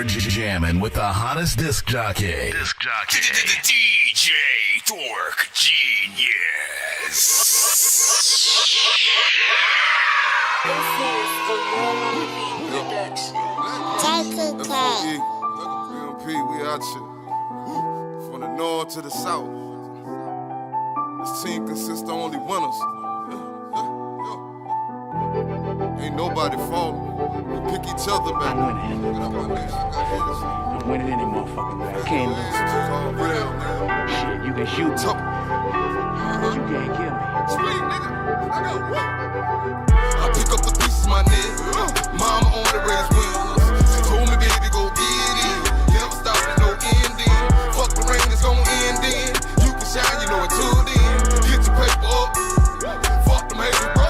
jamming with the hottest disc jockey. DJ Dork Genius. We out here. From the north to the south. This team consists of only winners. Ain't nobody falling. We pick each other back. I'm winning any motherfucking way. I can't lose. Shit, you can shoot me. You can't kill me. I pick up the pieces, my nigga. Mama on the race winners. She told me, baby, go get it. Never stop with no ending. Fuck the rain, it's gon' end in. You can shine, you know it till then. Get your paper up. Fuck them haters, bro.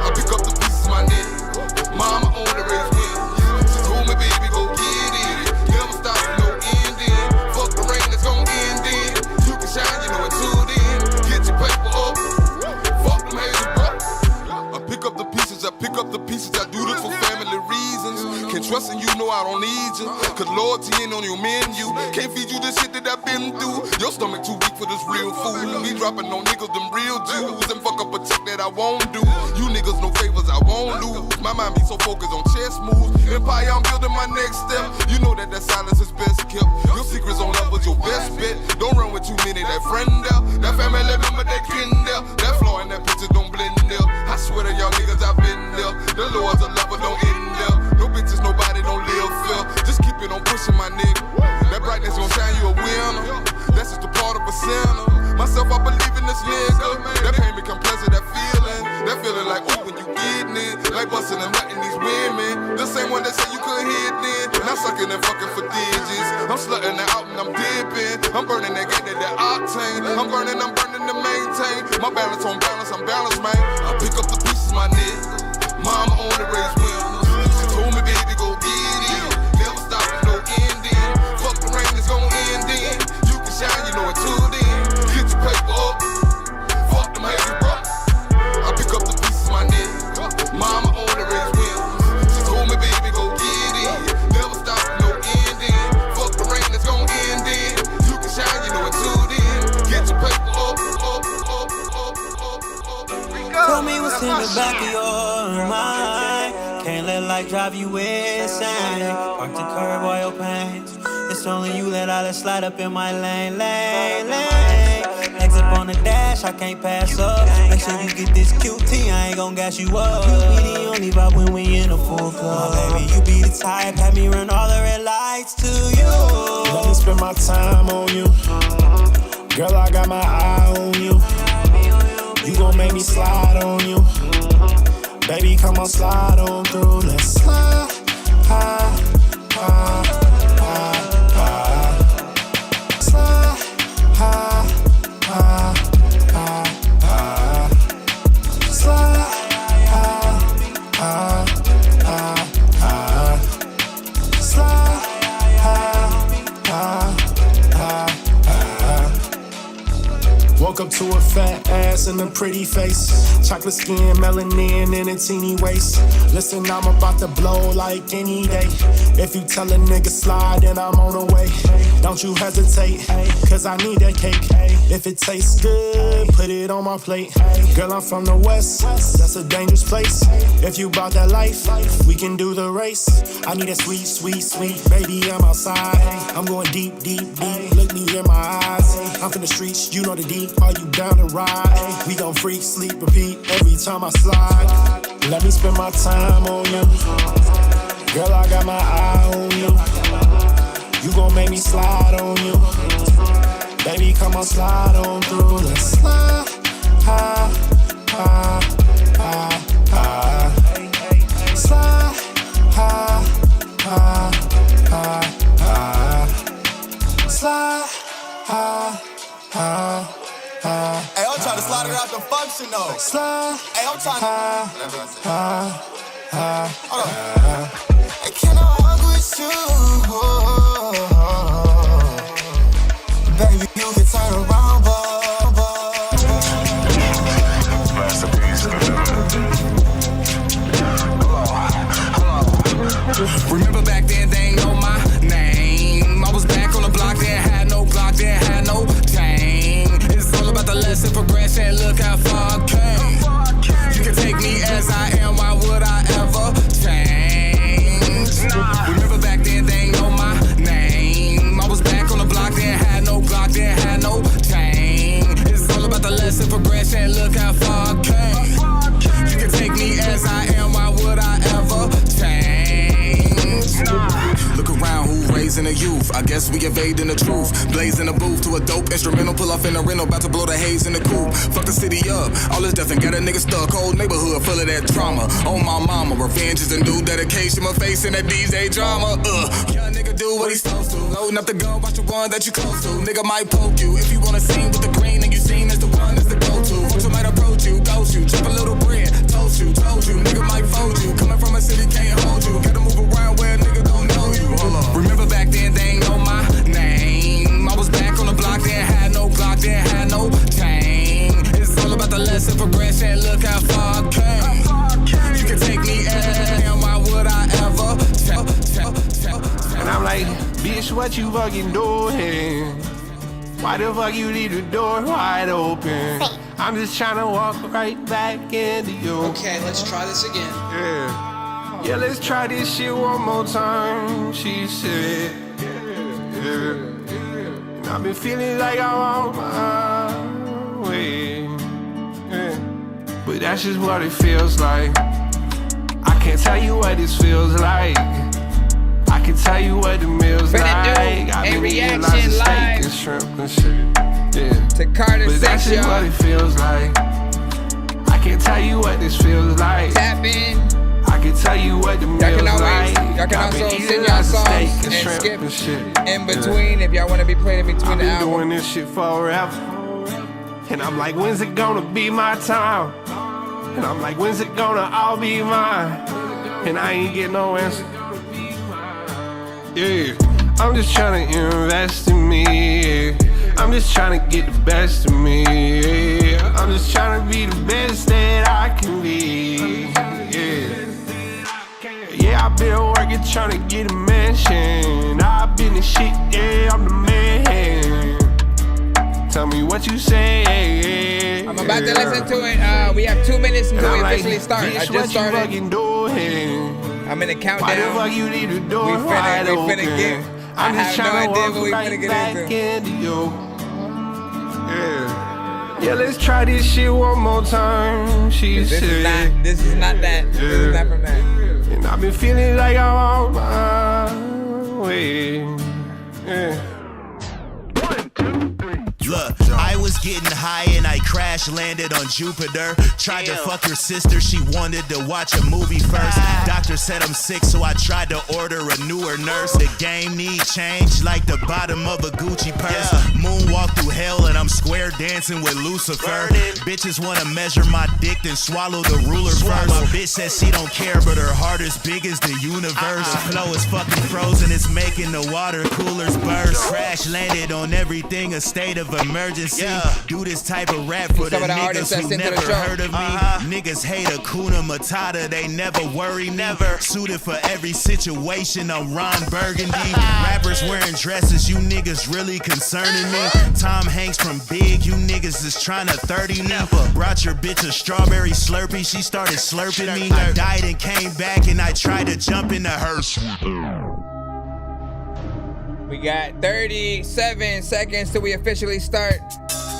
I pick up the pieces, my nigga. Mama on the race winners. She told me, baby, go get it. Never stop with no ending. Fuck the rain, it's gon' end in. You can shine, you know it till then. Get your paper up. Fuck them haters, bro. I pick up the pieces, I pick up the pieces. I do this for family reasons. Can't trust in you, know I don't need you. Cause loyalty ain't on your menu. Can't feed you the shit that I've been through. Your stomach too weak for this real food. Me dropping on niggas, them real Jews. And fuck up a check that I won't do. You niggas no favors, I won't lose. My mind be so focused on chess moves. Empire, I'm building my next step. You know that silence is best kept. Your secrets on love was your best bet. Don't run with too many, that friend there. That family member, that kin there. That flaw in that picture don't blend there. I swear to y'all niggas, I've been there. The Lord's a lover, don't end there. No bitches, nobody, don't live fair. Just keep it on pushing, my nigga. That brightness gon' shine you a winner. That's just a part of a sinner. Myself, I believe in this nigga. That pain become pleasure, that feeling like ooh when you getting it. Like busting a nut in these women. The same one that said you couldn't hit then. Now sucking and fucking for digits. I'm slutting it out and I'm dipping. I'm burning that gate, that octane. I'm burning to maintain. My balance on balance, I'm balanced, man. I pick up the pieces, my nigga. Mama on the race winners. She told me, baby, go get it. Never stop with no ending. Fuck the rain, it's gon' end in. You can shine, you know it till then. Get your paper up. Fuck them haters, bro. I pick up the pieces, my nigga. Mama on the race winners. She told me, baby, go get it. Never stop with no ending. Fuck the rain, it's gon' end in. You can shine, you know it till then. Get your paper up. Tell me what's in the back of your mind. Can't let life drive you insane. Park the curb while your pains. It's only you that I let slide up in my lane. Exit on the dash, I can't pass up. Make sure you get this QT, I ain't gon' gas you up. You be the only vibe when we in a full club. Baby, you be the type, have me run all the red lights to you. Let me spend my time on you. Girl, I got my eye on you. You gon' make me slide on you. Baby, come on, slide on through. Let's slide. Slide. Woke up to a fat ass and a pretty face. Chocolate skin, melanin, and a teeny waist. Listen, I'm about to blow like any day. If you tell a nigga slide, then I'm on the way. Don't you hesitate, cause I need that cake. If it tastes good, put it on my plate. Girl, I'm from the west, that's a dangerous place. If you bout that life, we can do the race. I need that sweet, sweet, sweet. Baby, I'm outside. I'm going deep, deep, deep. Look me in my eyes. I'm from the streets, you know the deep. Are you down to ride? We gon' freak, sleep, repeat every time I slide. Let me spend my time on you. Girl, I got my eye on you. You gon' make me slide on you. Baby, come on, slide on through. Let's slide. Slide. Slide. Hey, I'm trying to slide it out the function though. Slide. Hey, I'm trying to. Hold on. Hey, can I hug with you? Baby, you can turn around, Remember back then, they ain't know my days in the youth. I guess we evading the truth. Blazing the booth to a dope instrumental. Pull off in a rental, about to blow the haze in the coupe. Fuck the city up, all this death and got a nigga stuck. Whole neighborhood full of that trauma. On my mama, revenge is a new dedication. My face in that DJ drama. Young nigga do what he's supposed to. Loading up the gun, watch the one that you close to. Nigga might poke you if you wanna sing with the green and you seen as the one that's the go-to. Folks might approach you, ghost you, drop a little bread, toast you, told you. Nigga might fold you. Coming from a city can't hold you. Gotta move around where a nigga don't know you. Hold on. Remember back then they ain't know my name. I was back on the block, then had no Glock, then had no chain. It's all about the lesson progression. Look how far I came. You can take me and why would I ever tell? And I'm like, bitch, what you fucking doing? Why the fuck you leave the door wide open? I'm just trying to walk right back into you. Okay, let's try this again. Yeah, let's try this shit one more time, she said. Yeah. And I've been feeling like I'm on my way. Yeah. But that's just what it feels like. I can't tell you what this feels like. I can tell you what the meal's like. I've been eating lots of steak and shrimp and shit. Yeah. To Carter but that's just what it feels like. I can't tell you what this feels like. Tap in. I can tell you what the meal's like. Y'all can also send y'all songs and skip in between if y'all want to be playing in between the albums. I've been doing this shit forever. And I'm like, when's it gonna be my time? And I'm like, when's it gonna all be mine? And I ain't get no answer. Yeah, I'm just trying to invest in me. I'm just trying to get the best of me. Yeah. I'm just trying to be the best that I can be. Yeah, I've been working trying to get a mansion. I've been the shit, yeah, I'm the man. Tell me what you say. I'm about to listen to it. We have 2 minutes until we officially start. I just started. I'm in the countdown. Why the fuck you leave the door wide open? I have no idea what we finna get into. Yeah, let's try this shit one more time, she said. This is not that. This is not from that. And I've been feeling like I'm on my way. Yeah. Look, I was getting high and I crash landed on Jupiter. Tried to fuck her sister, she wanted to watch a movie first. Doctor said I'm sick, so I tried to order a newer nurse. The game need change like the bottom of a Gucci purse. Moonwalk through hell and I'm square dancing with Lucifer. Bitches wanna measure my dick, then swallow the ruler first. My bitch says she don't care, but her heart is big as the universe. Flow is fucking frozen, it's making the water coolers burst. Crash landed on everything, a state of emergency. Do this type of rap for the niggas who never heard of me. Niggas hate Hakuna Matata, they never worry, never. Suited for every situation, I'm Ron Burgundy. Rappers wearing dresses, you niggas really concerning me. Tom Hanks from Big, you niggas is trying to 30 me. Brought your bitch a strawberry Slurpee, she started slurping me. I died and came back and I tried to jump into her. We got 37 seconds till we officially start.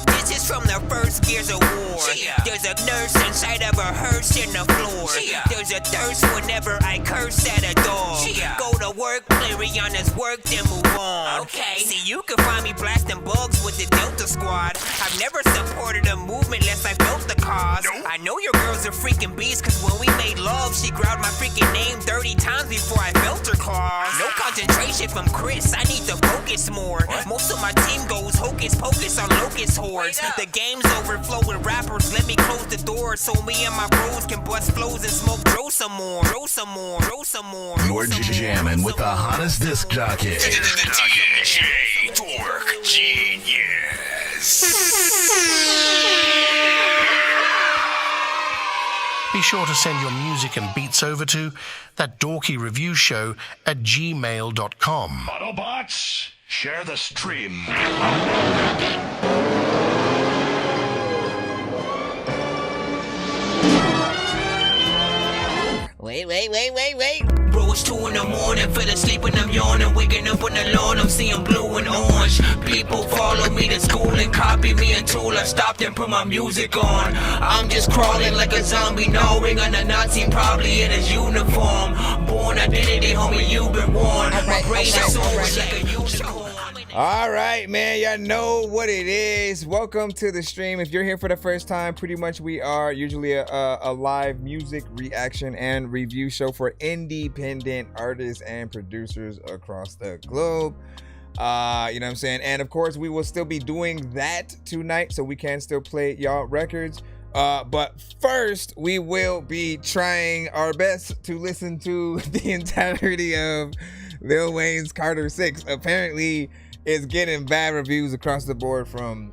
This is from the first gears of war. There's a nurse inside of a hearse in the floor. There's a thirst whenever I curse at a dog. Go to work, play Rihanna's work, then move on. Okay. See, you can find me blasting bugs with the Delta Squad. I've never supported a movement unless I felt the cause. I know your girl's a freaking beast, cause when we made love, she growled my freaking name 30 times before I felt her claws. No concentration from Chris, I need to focus more. Most of my team goes hocus pocus on locust hordes. The game's overflow with rappers, let me close the door so me and my bros can bust flows and smoke dro some more, dro some more, dro some more. You're jamming with the hottest disc jockey. DJ Dork Genius. Be sure to send your music and beats over to ThatDorkyReviewShow at gmail.com. Autobots, share the stream. Wait. Bro, it's 2 in the morning, fell asleep and I'm yawning. Waking up on the lawn, I'm seeing blue and orange. Blue people follow me to school and copy me until I stopped and put my music on. I'm just crawling like a zombie, knowing I'm a Nazi, probably in his uniform. Born identity, homie, you've been warned. My brain is so like a unicorn. All right, man, y'all know what it is. Welcome to the stream. If you're here for the first time, pretty much we are usually a live music reaction and review show for independent artists and producers across the globe. You know what I'm saying? And of course, we will still be doing that tonight, so we can still play y'all records. But first, we will be trying our best to listen to the entirety of Lil Wayne's Carter VI. Apparently, it's getting bad reviews across the board from,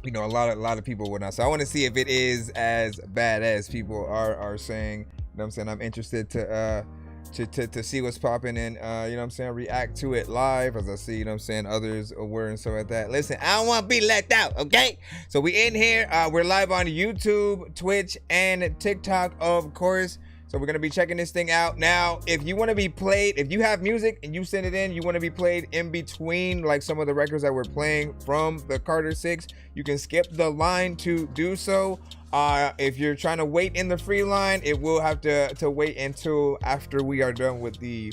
you know, a lot of people and whatnot. So I want to see if it is as bad as people are saying. You know what I'm saying? I'm interested to see what's popping and you know what I'm saying, react to it live as I see, you know what I'm saying, others were and so like that. Listen, I don't want to be left out, okay? So we in here, we're live on YouTube, Twitch, and TikTok, of course. So we're gonna be checking this thing out. Now, if you want to be played, if you have music and you send it in, you want to be played in between like some of the records that we're playing from the Carter VI, you can skip the line to do so. If you're trying to wait in the free line, it will have to wait until after we are done with the you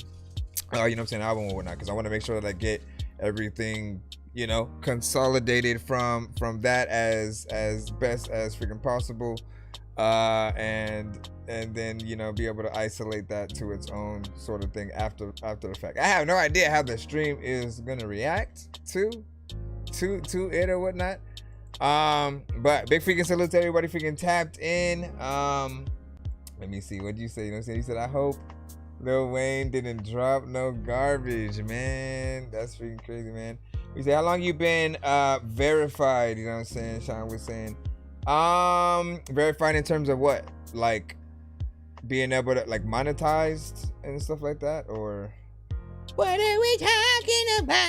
know what I'm saying, album or whatnot, because I want to make sure that I get everything, you know, consolidated from that as best as freaking possible. And then, you know, be able to isolate that to its own sort of thing after the fact. I have no idea how the stream is gonna react to it or whatnot. But big freaking salute to everybody freaking tapped in. Let me see, what'd you say? You know what I'm saying? He said, I hope Lil Wayne didn't drop no garbage, man. That's freaking crazy, man. He said, how long you been verified? You know what I'm saying? Sean was saying, verified in terms of what? Like being able to like monetized and stuff like that, or what are we talking about?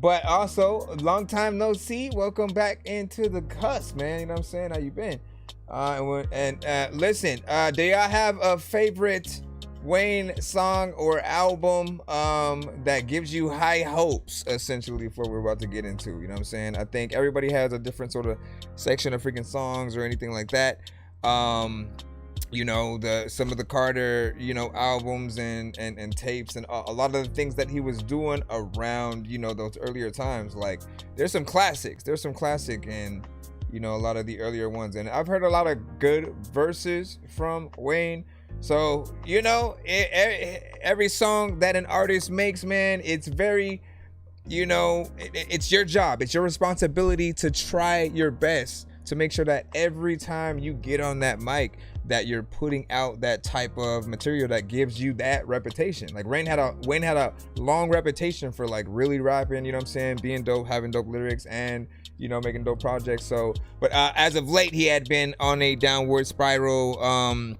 But also, long time no see. Welcome back into the cusp, man. You know what I'm saying? How you been? Listen, do y'all have a favorite Wayne song or album that gives you high hopes, essentially, for what we're about to get into? You know what I'm saying? I think everybody has a different sort of section of freaking songs or anything like that. You know, some of the Carter, you know, albums and tapes and a lot of the things that he was doing around, you know, those earlier times. Like, there's some classics. There's some classic and, you know, a lot of the earlier ones. And I've heard a lot of good verses from Wayne. So, you know, every song that an artist makes, man, it's very, you know, it's your job. It's your responsibility to try your best to make sure that every time you get on that mic that you're putting out that type of material that gives you that reputation. Like Wayne had a long reputation for like really rapping, you know what I'm saying, being dope, having dope lyrics, and, you know, making dope projects. So, but as of late, he had been on a downward spiral,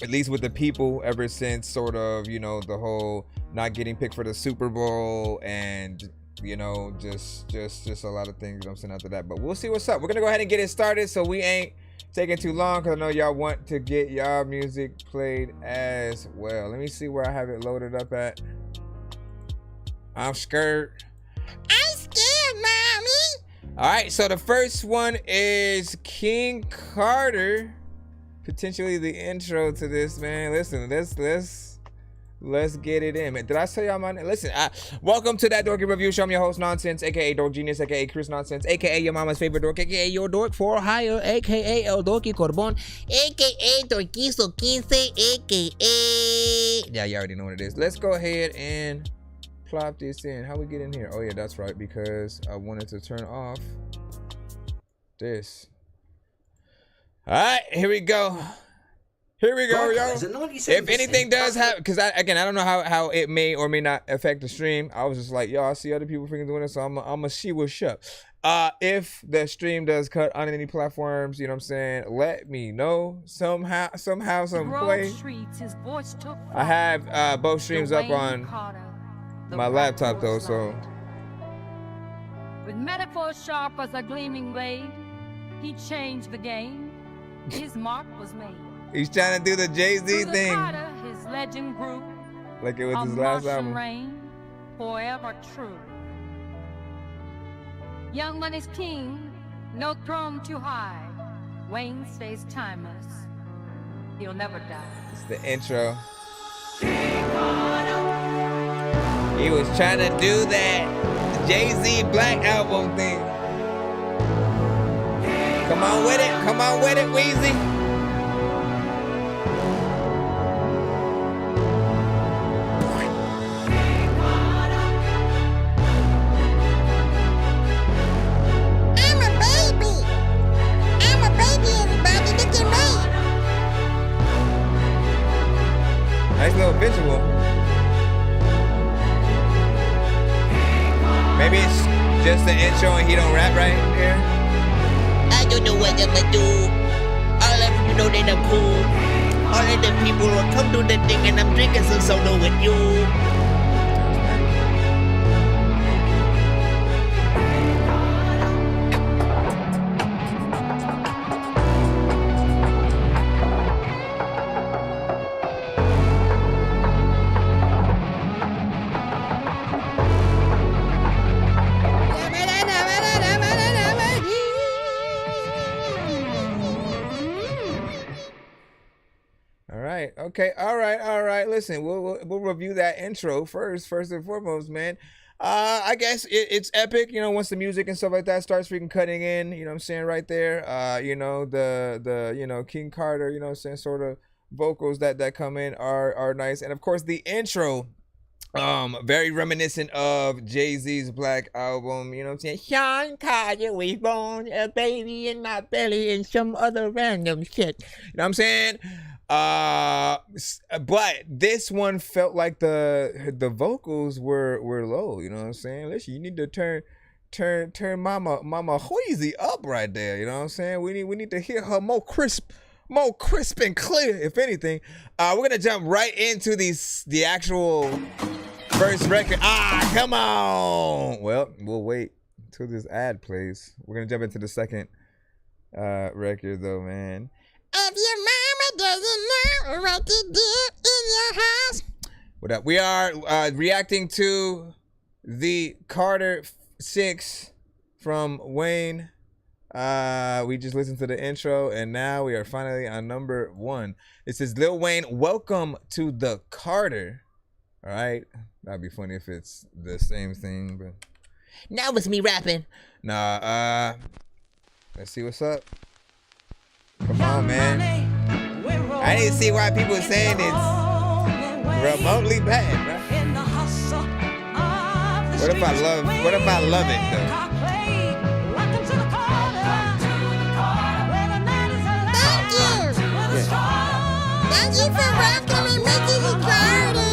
at least with the people, ever since sort of, you know, the whole not getting picked for the Super Bowl and, you know, just a lot of things, you know what I'm saying, after that. But we'll see what's up. We're gonna go ahead and get it started so we ain't taking too long, because I know y'all want to get y'all music played as well. Let me see where I have it loaded up at. I'm scared. I'm scared, mommy. All right, so the first one is King Carter. Potentially the intro to this, man. Listen, let's get it in, man. Did I tell y'all my name? Listen, welcome to That Dorky Review Show. I'm your host, Nonsense, aka Dork Genius, aka Chris Nonsense, aka your mama's favorite dork, aka your dork for hire, aka El Dorky Corbon, aka Dorquizo 15, aka. Yeah, you already know what it is. Let's go ahead and plop this in. How we get in here? Oh yeah, that's right, because I wanted to turn off this. All right, here we go. Here we go, yo. If anything does happen, because I don't know how it may or may not affect the stream. I was just like, yo, I see other people freaking doing it, so I'm gonna see what's up. If the stream does cut on any platforms, you know what I'm saying, let me know somehow, some way. I have both streams up on my laptop though, so. With metaphors sharp as a gleaming blade, he changed the game. His mark was made. He's trying to do the Jay-Z thing. His legend grew. Like it was his last album. Rain. forever true. Young money's king, no throne too high. Wayne stays timeless. He'll never die. It's the intro. He was trying to do that Jay-Z Black Album thing. Come on with it, Weezy. Nice little visual. Maybe it's just the intro and he don't rap right here. I don't know what I'm gonna do. All of you know that I'm cool. All of the people will come to the thing and I'm drinking some soda with you. Okay, all right. Listen, we'll review that intro first and foremost, man. I guess it's epic, you know, once the music and stuff like that starts freaking cutting in, you know what I'm saying, right there. You know, the you know, King Carter, you know what I'm saying, sort of vocals that come in are nice. And of course the intro, very reminiscent of Jay-Z's Black Album, you know what I'm saying? Sean Carter was born a baby in my belly and some other random shit. You know what I'm saying? But this one felt like the vocals were low, you know what I'm saying? Listen, you need to turn Mama Weezy up right there, you know what I'm saying? We need to hear her more crisp and clear, if anything. We're gonna jump right into the actual first record. Come on. Well, we'll wait until this ad plays. We're gonna jump into the second record though, man. If your mama doesn't know what to do in your house. What up? We are reacting to the Carter VI from Wayne. We just listened to the intro and now we are finally on number 1. It says Lil Wayne, welcome to the Carter. All right, that'd be funny if it's the same thing, but now it's me rapping. Nah, let's see what's up. Come on, man. I didn't see why people are saying it's remotely bad, bro. What if I love it though? Thank you for welcoming me to the party.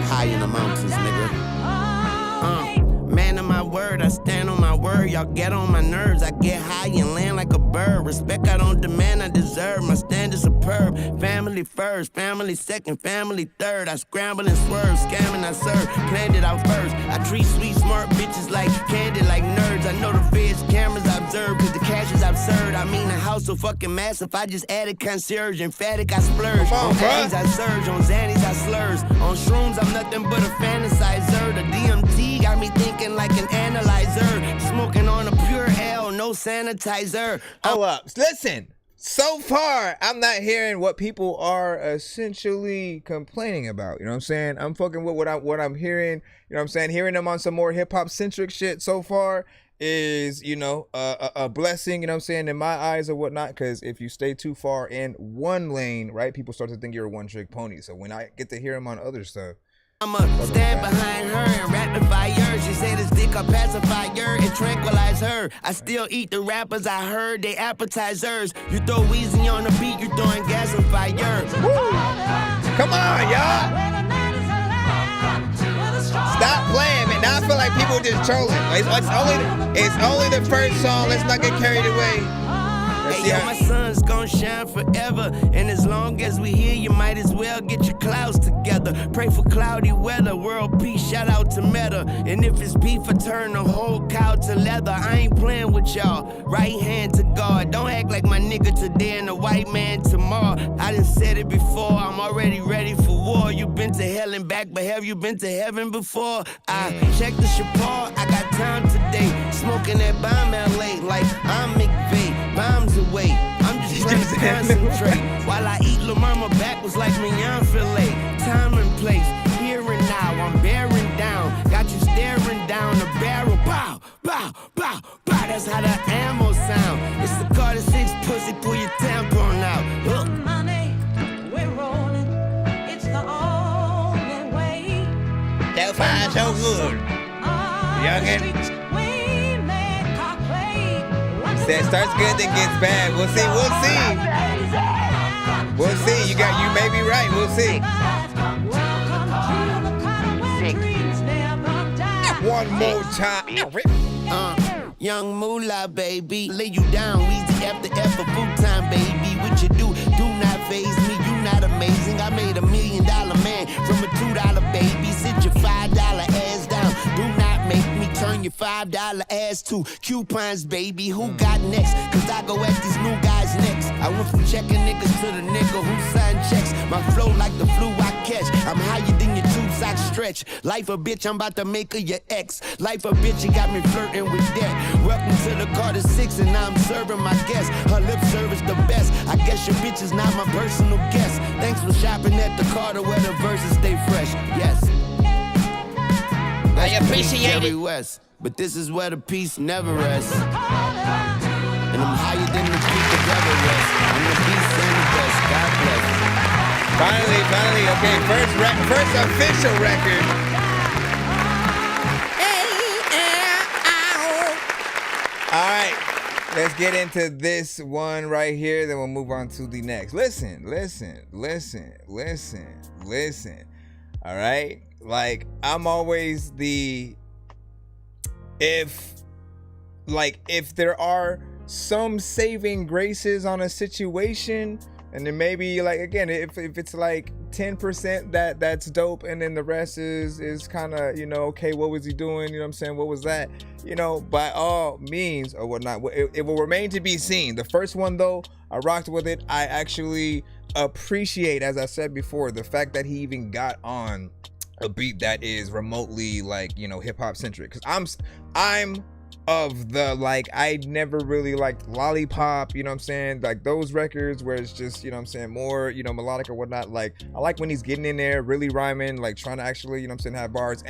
High in the mountains, nigga. Man of my word, I stand on my word. Y'all get on my nerves. I get high and land like a bird. Respect I don't demand, I deserve. My stand is superb. Family first, family second, family third. I scramble and swerve, scamming I serve. Planned it out first. I treat sweet, smart bitches like candy, like nerds. I know the feds, cameras I observe, cause the cash is absurd. I mean, the house so fucking massive. I just added concierge. Emphatic, I splurge. On A's, I surge. On Xannies, I slurs. On shrooms, I'm nothing but a fantasizer. The DMT got me thinking like an analyzer. Smoking on a pure L, no sanitizer. Hold up. Listen, so far, I'm not hearing what people are essentially complaining about. You know what I'm saying? I'm fucking with what I'm hearing. You know what I'm saying? Hearing them on some more hip-hop centric shit so far is, you know, a blessing, you know what I'm saying, in my eyes or whatnot, because if you stay too far in one lane, right, people start to think you're a one-trick pony. So when I get to hear them on other stuff, I'ma stand behind her and rapid fire. She said this dick a pacifier and tranquilize her. I still eat the rappers I heard, they appetizers. You throw Weezy on the beat, you throwing gas and fire. Woo. Come on, y'all. Stop playing, man. Now I feel like people just trolling. It's only the first song. Let's not get carried away. Hey, yo, my sun's gonna shine forever. And as long as we here, you might as well get your clouds together. Pray for cloudy weather, world peace, shout out to Meta. And if it's beef, I turn the whole cow to leather. I ain't playing with y'all. Right hand to God. Don't act like my nigga today and the white man tomorrow. I done said it before, I'm already ready for war. You been to hell and back, but have you been to heaven before? I checked the Chappelle, I got time today. Smoking that bomb LA like I'm McVeigh. Bombs away, I'm just trying to concentrate. While I eat La Mama backwards like mignon filet. Time and place, here and now, I'm bearing down. Got you staring down the barrel. Bow, bow, bow, bow. That's how the ammo sound. It's the Carter VI pussy, pull your tampon out. Look. Money, we're rolling. It's the only way. So far, so good. Youngin. That starts good, then gets bad. We'll see. We'll see. You may be right. We'll see. One more time. Young moolah, baby. Lay you down, Weezy after F for full time, baby. What you do not faze me. You not amazing. I made $1 million man from a $2 baby. Sit your $5 ass down. Do not make me turn your $5 ass to coupons, baby. Who got next? Cause I go at these new guys next. I went from checking niggas to the nigga who signed checks. My flow like the flu I catch. I'm higher than your tube socks stretch. Life a bitch, I'm about to make her your ex. Life a bitch, you got me flirting with that. Welcome to the Carter VI, and now I'm serving my guests. Her lip service the best. I guess your bitch is not my personal guest. Thanks for shopping at the Carter where the verses stay fresh. Yes. I appreciate it. West, but this is where the peace never rests. And I'm higher than the peak of Everest. I'm the beast and the best. God bless. Finally, okay, first official record. All right, let's get into this one right here, then we'll move on to the next. Listen. All right, like I'm always if there are some saving graces on a situation, and then maybe like again, if it's like 10% that's dope, and then the rest is kind of, okay, what was he doing? You know what I'm saying? What was that? By all means or whatnot, it will remain to be seen. The first one though, I rocked with it. I actually appreciate, as I said before, the fact that he even got on a beat that is remotely like, hip hop centric. Cause I'm of the like, I never really liked Lollipop, you know what I'm saying? Like those records where it's just, you know what I'm saying, more, melodic or whatnot. Like I like when he's getting in there, really rhyming, like trying to actually, you know what I'm saying, have bars.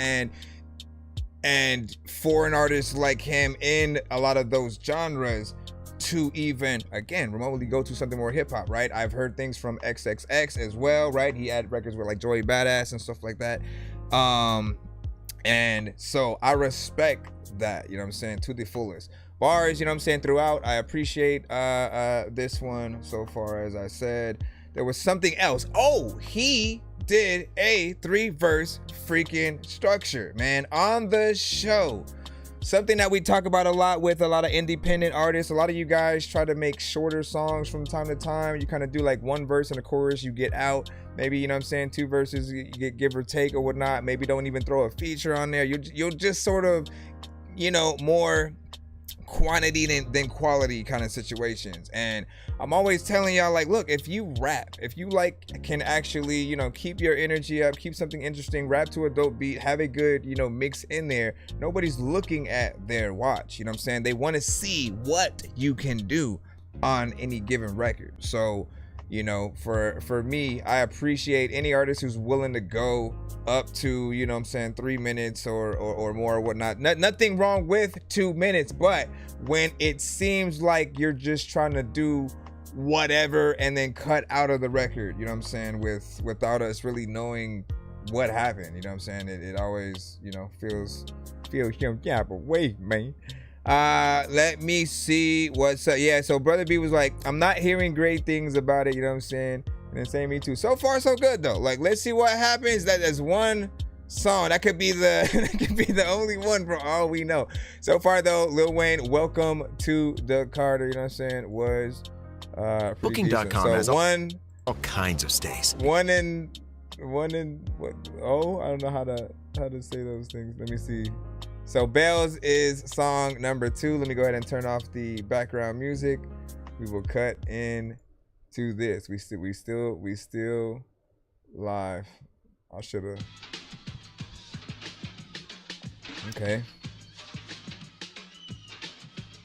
And for an artist like him in a lot of those genres to even, again, remotely go to something more hip hop, right? I've heard things from XXX as well, right? He had records with like Joey Badass and stuff like that. And so I respect that, you know what I'm saying, to the fullest. Bars, you know what I'm saying, throughout. I appreciate this one so far. As I said, there was something else. Oh, he did a 3-verse freaking structure, man, on the show. Something that we talk about a lot with a lot of independent artists. A lot of you guys try to make shorter songs from time to time. You kind of do like one verse and a chorus, you get out. Maybe, you know what I'm saying, 2 verses, you get give or take or whatnot. Maybe don't even throw a feature on there. You'll just sort of, more quantity than quality kind of situations. And I'm always telling y'all, like, look, if you rap, if you like can actually, keep your energy up, keep something interesting, rap to a dope beat, have a good, mix in there, nobody's looking at their watch, you know what I'm saying? They want to see what you can do on any given record. So, for me, I appreciate any artist who's willing to go up to, 3 minutes or more or whatnot. Nothing wrong with 2 minutes, but when it seems like you're just trying to do whatever and then cut out of the record, you know what I'm saying, without us really knowing what happened, you know what I'm saying, it always, feels yeah, but wait, man. Let me see what's up. Yeah, so Brother B was like, I'm not hearing great things about it, you know what I'm saying? And then saying me too. So far, so good though. Like, let's see what happens. That's one song. That could be the only one for all we know. So far though, Lil Wayne, welcome to the Carter, you know what I'm saying, was Booking.com so has all kinds of stays. 1 and Oh, I don't know how to say those things. Let me see. So Bells is song number 2. Let me go ahead and turn off the background music. We will cut in to this. We still live. I should have. Okay.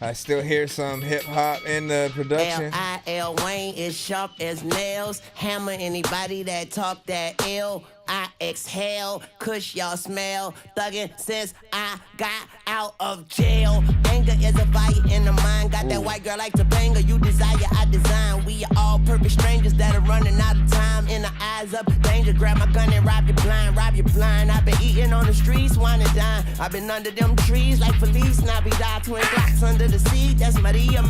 I still hear some hip hop in the production. Lil Wayne is sharp as nails. Hammer anybody that talk that ill. I exhale, kush y'all smell. Thuggin' since I got out of jail. Anger is a fire in the mind. Got that white girl like Topanga. You desire, I design. We are all perfect strangers that are running out of time. In the eyes of danger, grab my gun and rob you blind. I've been eating on the streets, wine and dine. I've been under them trees like Felice Navidad. Twin blocks under the sea, that's Maria.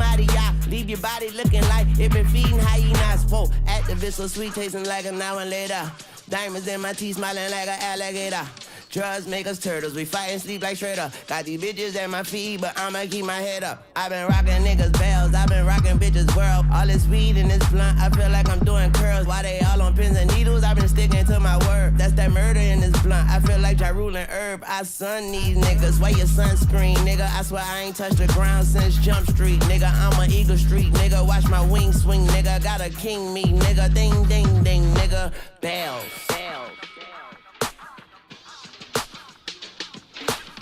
Leave your body looking like it been feeding hyenas. Whoa, activist so sweet, tasting like an hour later. Diamonds in my teeth, smiling like an alligator. Drugs make us turtles, we fight and sleep like Shredder. Got these bitches at my feet, but I'ma keep my head up. I've been rocking niggas' bells, I've been rocking bitches' world. All this weed in this blunt, I feel like I'm doing curls. Why they all on pins and needles? I've been sticking to my word. That's that murder in this blunt. I feel like Ja Rule and Herb. I sun these niggas. Wear your sunscreen, nigga. I swear I ain't touched the ground since Jump Street, nigga. I'm a Eagle Street, nigga. Watch my wings swing, nigga. Got a king me, nigga. Ding, ding, ding, nigga. Bells.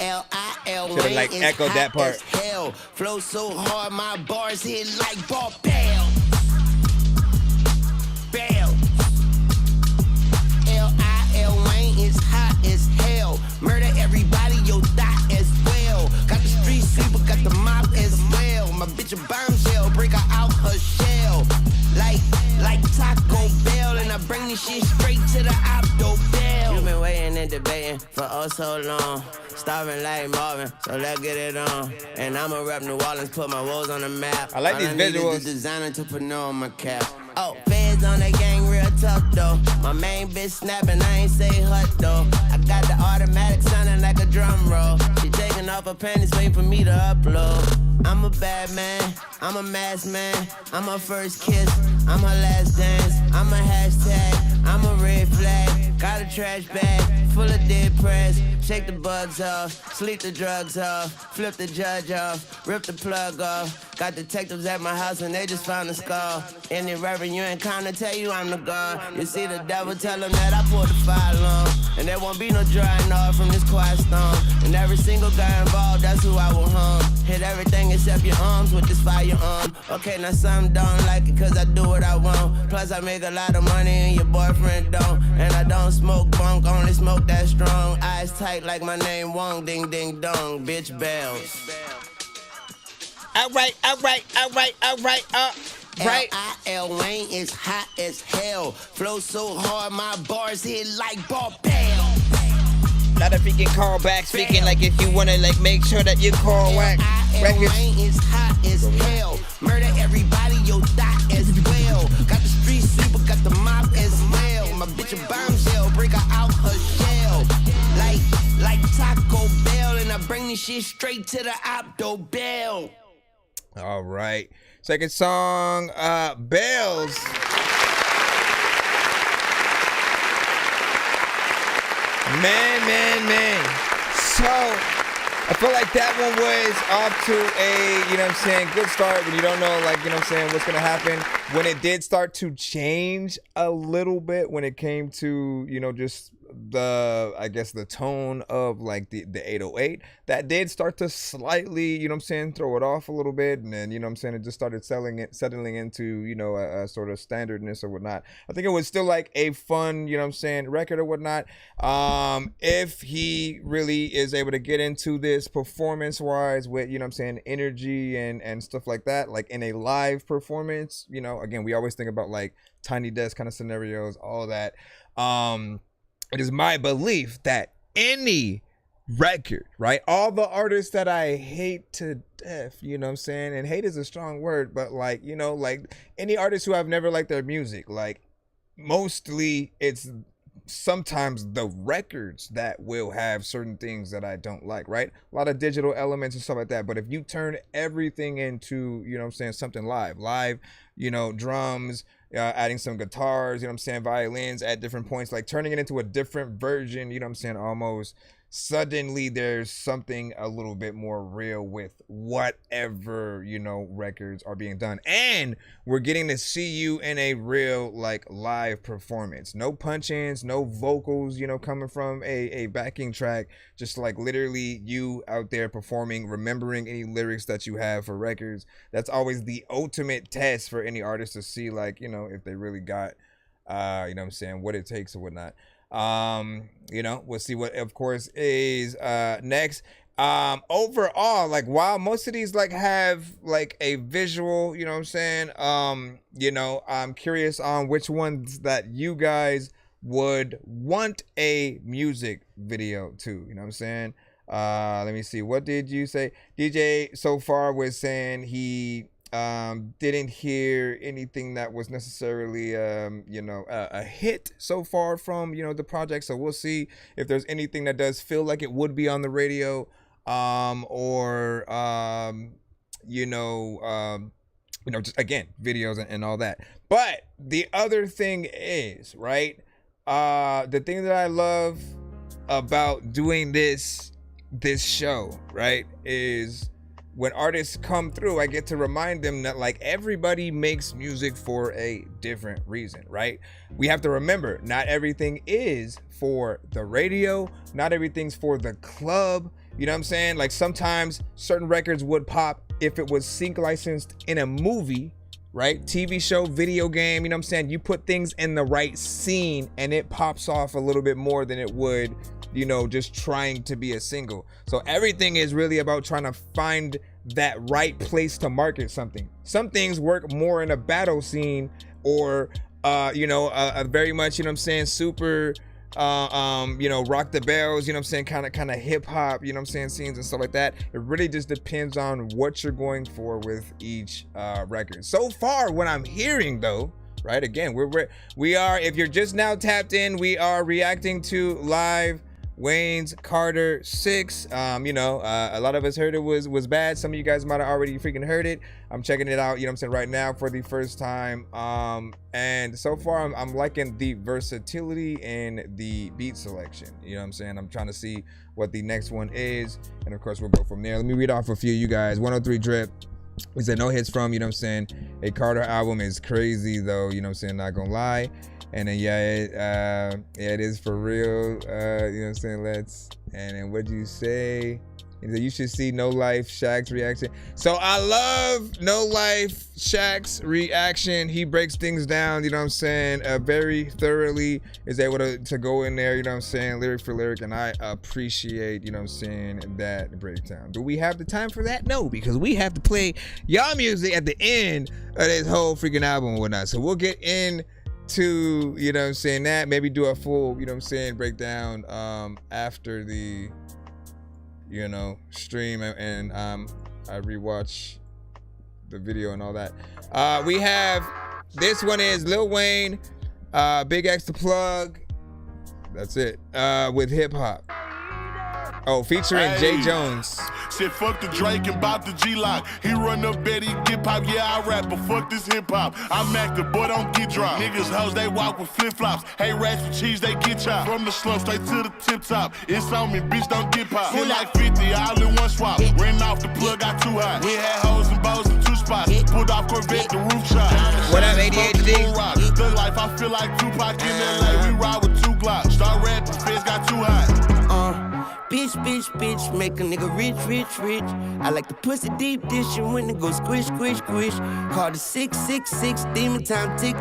L-I-L Should've like echoed that part. Hell, flow so hard, my bars hit like ball bell. L-I-L Wayne is hot as hell. Murder everybody, yo, die as well. Got the street sweeper, got the mop as well. My bitch a bombshell, break her out her shell. Like Taco Bell, and I bring this shit straight to the Opto Bell. You been waiting and debating for oh so long. Starving like Marvin, so let's get it on. And I'ma rep New Orleans, put my woes on the map. I like these visuals. The design entrepreneur on my cap. Oh, feds on that gang real tough though. My main bitch snapping, I ain't say hut though. I got the automatic sounding like a drum roll. She taking off her panties, waiting for me to upload. I'm a bad man, I'm a masked man. I'm her first kiss, I'm her last dance. I'm a hashtag, I'm a red flag. Got a trash bag full of dead press. Shake the bugs off, sleep the drugs off, flip the judge off, rip the plug off. Got detectives at my house and they just found a skull. Any reverend you encounter tell you I'm the God. You see the devil, tell him that I pulled the fire long. And there won't be no drying off from this quiet storm. And every single guy involved, that's who I will harm. Hit everything except your arms with this firearm. Okay, now some don't like it cause I do what I want. Plus I make a lot of money and your boyfriend don't. And I don't smoke bunk, only smoke that strong. Eyes tight like my name Wong, ding ding dong, bitch bells. Alright. L-I-L Wayne is hot as hell. Flow so hard, my bars hit like ball bell. Not if you can call back, speaking like if you wanna like make sure that you call whack. L-I-L Wayne is hot as hell. Murder everybody, yo, die as well. Got the street sweeper, got the mop as well. My bitch a bombshell, break her out her shell. Like Taco Bell, and I bring this shit straight to the Opto Bell. All right. Second song, Bells. Man. So, I feel like that one was off to a, you know what I'm saying, good start when you don't know, like, you know what I'm saying, what's going to happen. When it did start to change a little bit when it came to, you know, just the, I guess, the tone of like the 808, that did start to slightly, you know what I'm saying, throw it off a little bit. And then, you know what I'm saying, it just started settling into, you know, a sort of standardness or whatnot. I think it was still like a fun, you know what I'm saying, record or whatnot. If he really is able to get into this performance wise with, you know what I'm saying, energy and stuff like that, like in a live performance, you know, again, we always think about like Tiny Desk kind of scenarios, all that. It is my belief that any record, right? All the artists that I hate to death, you know what I'm saying? And hate is a strong word, but like, you know, like any artist who I've never liked their music, like mostly it's sometimes the records that will have certain things that I don't like, right? A lot of digital elements and stuff like that. But if you turn everything into, you know what I'm saying, something live, you know, drums, adding some guitars, you know what I'm saying, violins at different points, like turning it into a different version, you know what I'm saying, almost. Suddenly there's something a little bit more real with whatever, you know, records are being done. And we're getting to see you in a real, like, live performance. No punch-ins, no vocals, you know, coming from a backing track. Just like literally you out there performing, remembering any lyrics that you have for records. That's always the ultimate test for any artist to see, like, you know, if they really got, you know what I'm saying, what it takes or whatnot. You know, we'll see what of course is next. Overall, like, while most of these like have like a visual, you know what I'm saying, you know, I'm curious on which ones that you guys would want a music video to, you know what I'm saying. Let me see, what did you say? DJ so far was saying he didn't hear anything that was necessarily you know, a hit so far from, you know, the project. So we'll see if there's anything that does feel like it would be on the radio, or you know, just again videos and all that. But the other thing is, right, the thing that I love about doing this show, right, is when artists come through, I get to remind them that, like, everybody makes music for a different reason, right? We have to remember, not everything is for the radio, not everything's for the club, you know what I'm saying? Like, sometimes certain records would pop if it was sync licensed in a movie, right? TV show, video game, you know what I'm saying? You put things in the right scene and it pops off a little bit more than it would, you know, just trying to be a single. So everything is really about trying to find that right place to market something. Some things work more in a battle scene, or you know, a very much, you know what I'm saying, super you know, rock the bells, you know what I'm saying, kind of hip hop, you know what I'm saying, scenes and stuff like that. It really just depends on what you're going for with each record. So far, what I'm hearing though, right, again, we are, if you're just now tapped in, we are reacting to live Wayne's Carter VI. You know, a lot of us heard it was bad. Some of you guys might have already freaking heard it. I'm checking it out, you know what I'm saying, right now for the first time. And so far I'm liking the versatility and the beat selection, you know what I'm saying. I'm trying to see what the next one is, and of course we'll go from there. Let me read off a few, you guys. 103 Drip, we said no hits from, you know what I'm saying. A Carter album is crazy though, you know what I'm saying, not gonna lie. And then yeah, it is for real, you know what I'm saying. And then what'd you say? You should see No Life Shaq's reaction. So I love No Life Shaq's reaction. He breaks things down, you know what I'm saying, very thoroughly, is able to go in there, you know what I'm saying, lyric for lyric, and I appreciate, you know what I'm saying, that breakdown. Do we have the time for that? No, because we have to play y'all music at the end of this whole freaking album and whatnot. So we'll get in to, you know what I'm saying, that maybe do a full, you know what I'm saying, breakdown after the, you know, stream, and I rewatch the video and all that. We have, this one is Lil Wayne, Big X the Plug, that's it, with hip hop. Oh, featuring Jay Jones. Said fuck the Drake and bop the G-Lock. He run up Betty, get pop, yeah, I rap, but fuck this hip-hop. I'm active, boy, don't get dropped. Niggas, hoes, they walk with flip-flops. Hey, rats with cheese, they get chopped. From the slum straight to the tip-top. It's on me, bitch, don't get popped. Hit like 50, all in one swap. Ran off the plug, got too hot. We had hoes and bows in two spots. Put off Corvette, the roof shot. What up, ADHD? Thug life, I feel like Tupac in LA. We ride with 2 Glocks. Start rapping, feds got too hot. Bitch, make a nigga rich. I like the pussy deep dish and when it go squish. Call the 666, demon time, tick.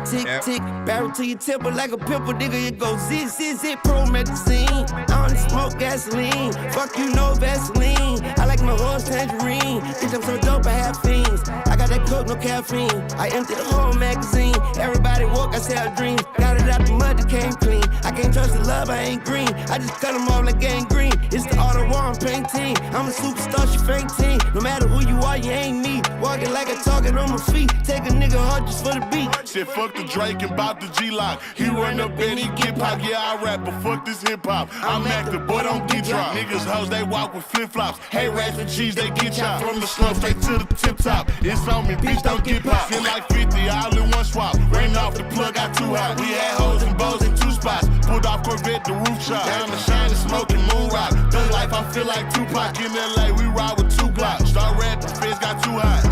Barrel to your temple like a pimple, nigga, it goes zit, promethazine. I only smoke gasoline, fuck you, no Vaseline. I like my horse tangerine, bitch, I'm so dope, I have fiends. I got that coke, no caffeine. I emptied the whole magazine. Everybody woke, I sell dreams. Got it out the mud, it came clean. I can't trust the love, I ain't green. I just cut them off like gangrene. It's the art of war, I'm painting. I'm a superstar, she fainting. No matter who you are, you ain't me. Walking like a talking on my feet. Take a nigga hard just for the beat. Shit, fuck the Drake and bout the G-Lock. He run up and he get pop. Yeah, I rap, but fuck this hip-hop. I'm active, boy, don't get dropped. Niggas hoes, they walk with flip-flops. Hey, rats and cheese, they get chopped. From the slum straight to the tip-top. It's on me, bitch, don't get popped. Feel like 50, all in one swap. Ran off the plug, got too hot. We had hoes and bows in 2 spots. Pulled off Corvette, the roof shot. Down the shine and smoking moon rock. Thug life, I feel like Tupac. In LA, we ride with 2 Glocks. Start rapping, feds got too hot.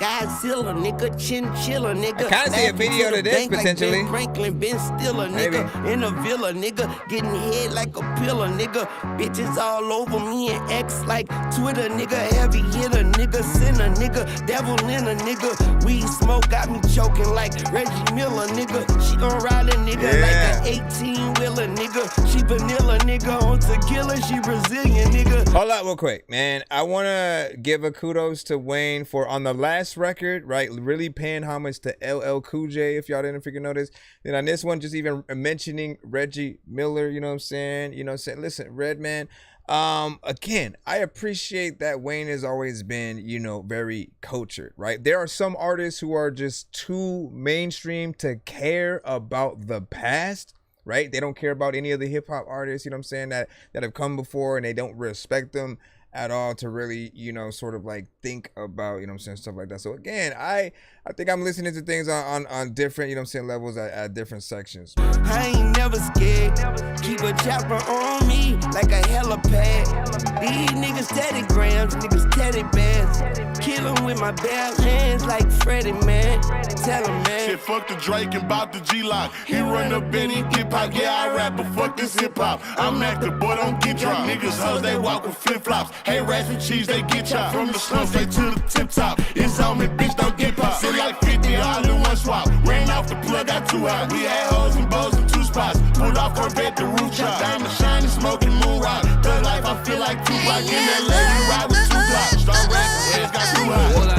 Godzilla, nigga, chinchilla, nigga. I kinda see a video to this, potentially. Like Ben Franklin, Ben Stiller, nigga. Maybe. In a villa, nigga. Getting head like a pillar, nigga. Bitches all over me and X like Twitter, nigga. Heavy hitter, nigga. Sinner, nigga. Devil in a nigga. Weed smoke got me choking like Reggie Miller, nigga. She gon' ride a nigga like an 18-wheeler, nigga. She vanilla, nigga. On tequila, she Brazilian, nigga. Hold up real quick, man. I want to give a kudos to Wayne for on the last record, right? Really paying homage to LL Cool J, if y'all didn't freaking notice. Then on this one, just even mentioning Reggie Miller, you know what I'm saying? You know what I'm saying? Listen, Redman, again, I appreciate that Wayne has always been, you know, very cultured, right? There are some artists who are just too mainstream to care about the past, right? They don't care about any of the hip-hop artists, you know what I'm saying, that have come before, and they don't respect them at all to really, you know, sort of like think about, you know what I'm saying, stuff like that. So again, I think I'm listening to things on different, you know what I'm saying, levels at different sections. I ain't never scared. Keep a chopper on me like a helipad. These niggas teddy grams, niggas teddy bears. Kill 'em with my bare hands like Freddie, man. Tell 'em, man. Shit, fuck the Drake and bout the G-Lock. He run up and he get pop. Yeah, I rap, but fuck this hip-hop. I'm active, boy, don't get dropped. Niggas hoes, they walk with flip-flops. Hey, rats and cheese, they get chopped. From the slum straight to the tip-top. It's on me, bitch, don't get popped. Feel like 50, all in one swap. Ran off the plug, got too hot. We had hoes and bows in 2 spots. Pulled off Corvette, the roof shot. Down the shine and smoking moon rock. Thug life, I feel like Tupac. In LA, we ride with 2 Glocks. Start rapping, heads got too hot.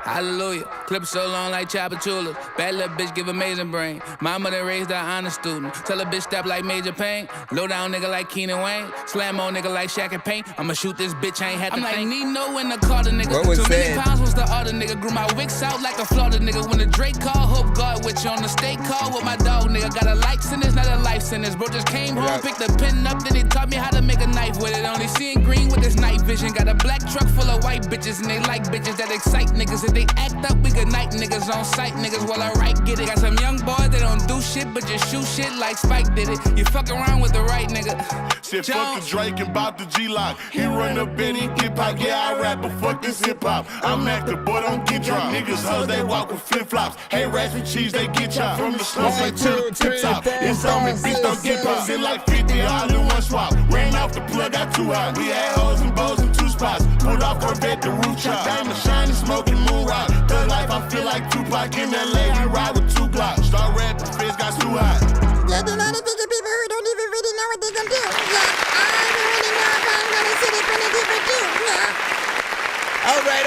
Hallelujah. Clip so long like Chapatula. Bad little bitch give amazing brain. Mama that raised her honor student. Tell a bitch step like Major Payne. Low down nigga like Keenan Wayne. Slam on nigga like Shaq and Paint. I'ma shoot this bitch, I ain't had to think. I'm like Nino in the Carter nigga. What was Too said? many pounds was the other nigga. Grew my wicks out like a Florida nigga. When the Drake call, hope God with you on the state call with my dog nigga. Got a life sentence, not a life sentence. Bro just came home, picked the pen up, then he taught me how to make a knife with it. Only seeing green with this night vision. Got a black truck full of white bitches, and they like bitches that excite niggas. If they act up, we good night niggas on sight niggas while I right get it. Got some young boys that don't do shit but just shoot shit like Spike did it. You fuck around with the right nigga. Shit, fuck the Drake and bout the G-Lock. He run up and he get pop. Yeah, I rap, but fuck this hip-hop. I'm active, boy, don't get dropped. Niggas hoes, they walk with flip-flops. Hey, rats and cheese, they get chopped. From the slum straight to the tip-top. It's on me, bitch, don't get popped. Feel like 50, all in one swap. Ran off the plug, got too hot. We had hoes and bows in 2 spots. Pulled off Corvette, the roof shot. Down the shine and smoking moon rock. Thug life, I feel like Tupac. In LA, we ride with 2 Glocks. Start rapping, feds got too hot. Yeah, there's a lot of people who don't even really know what they're gonna do. Yeah, I don't really know if I'm gonna sit in front of people too. Yeah. All right.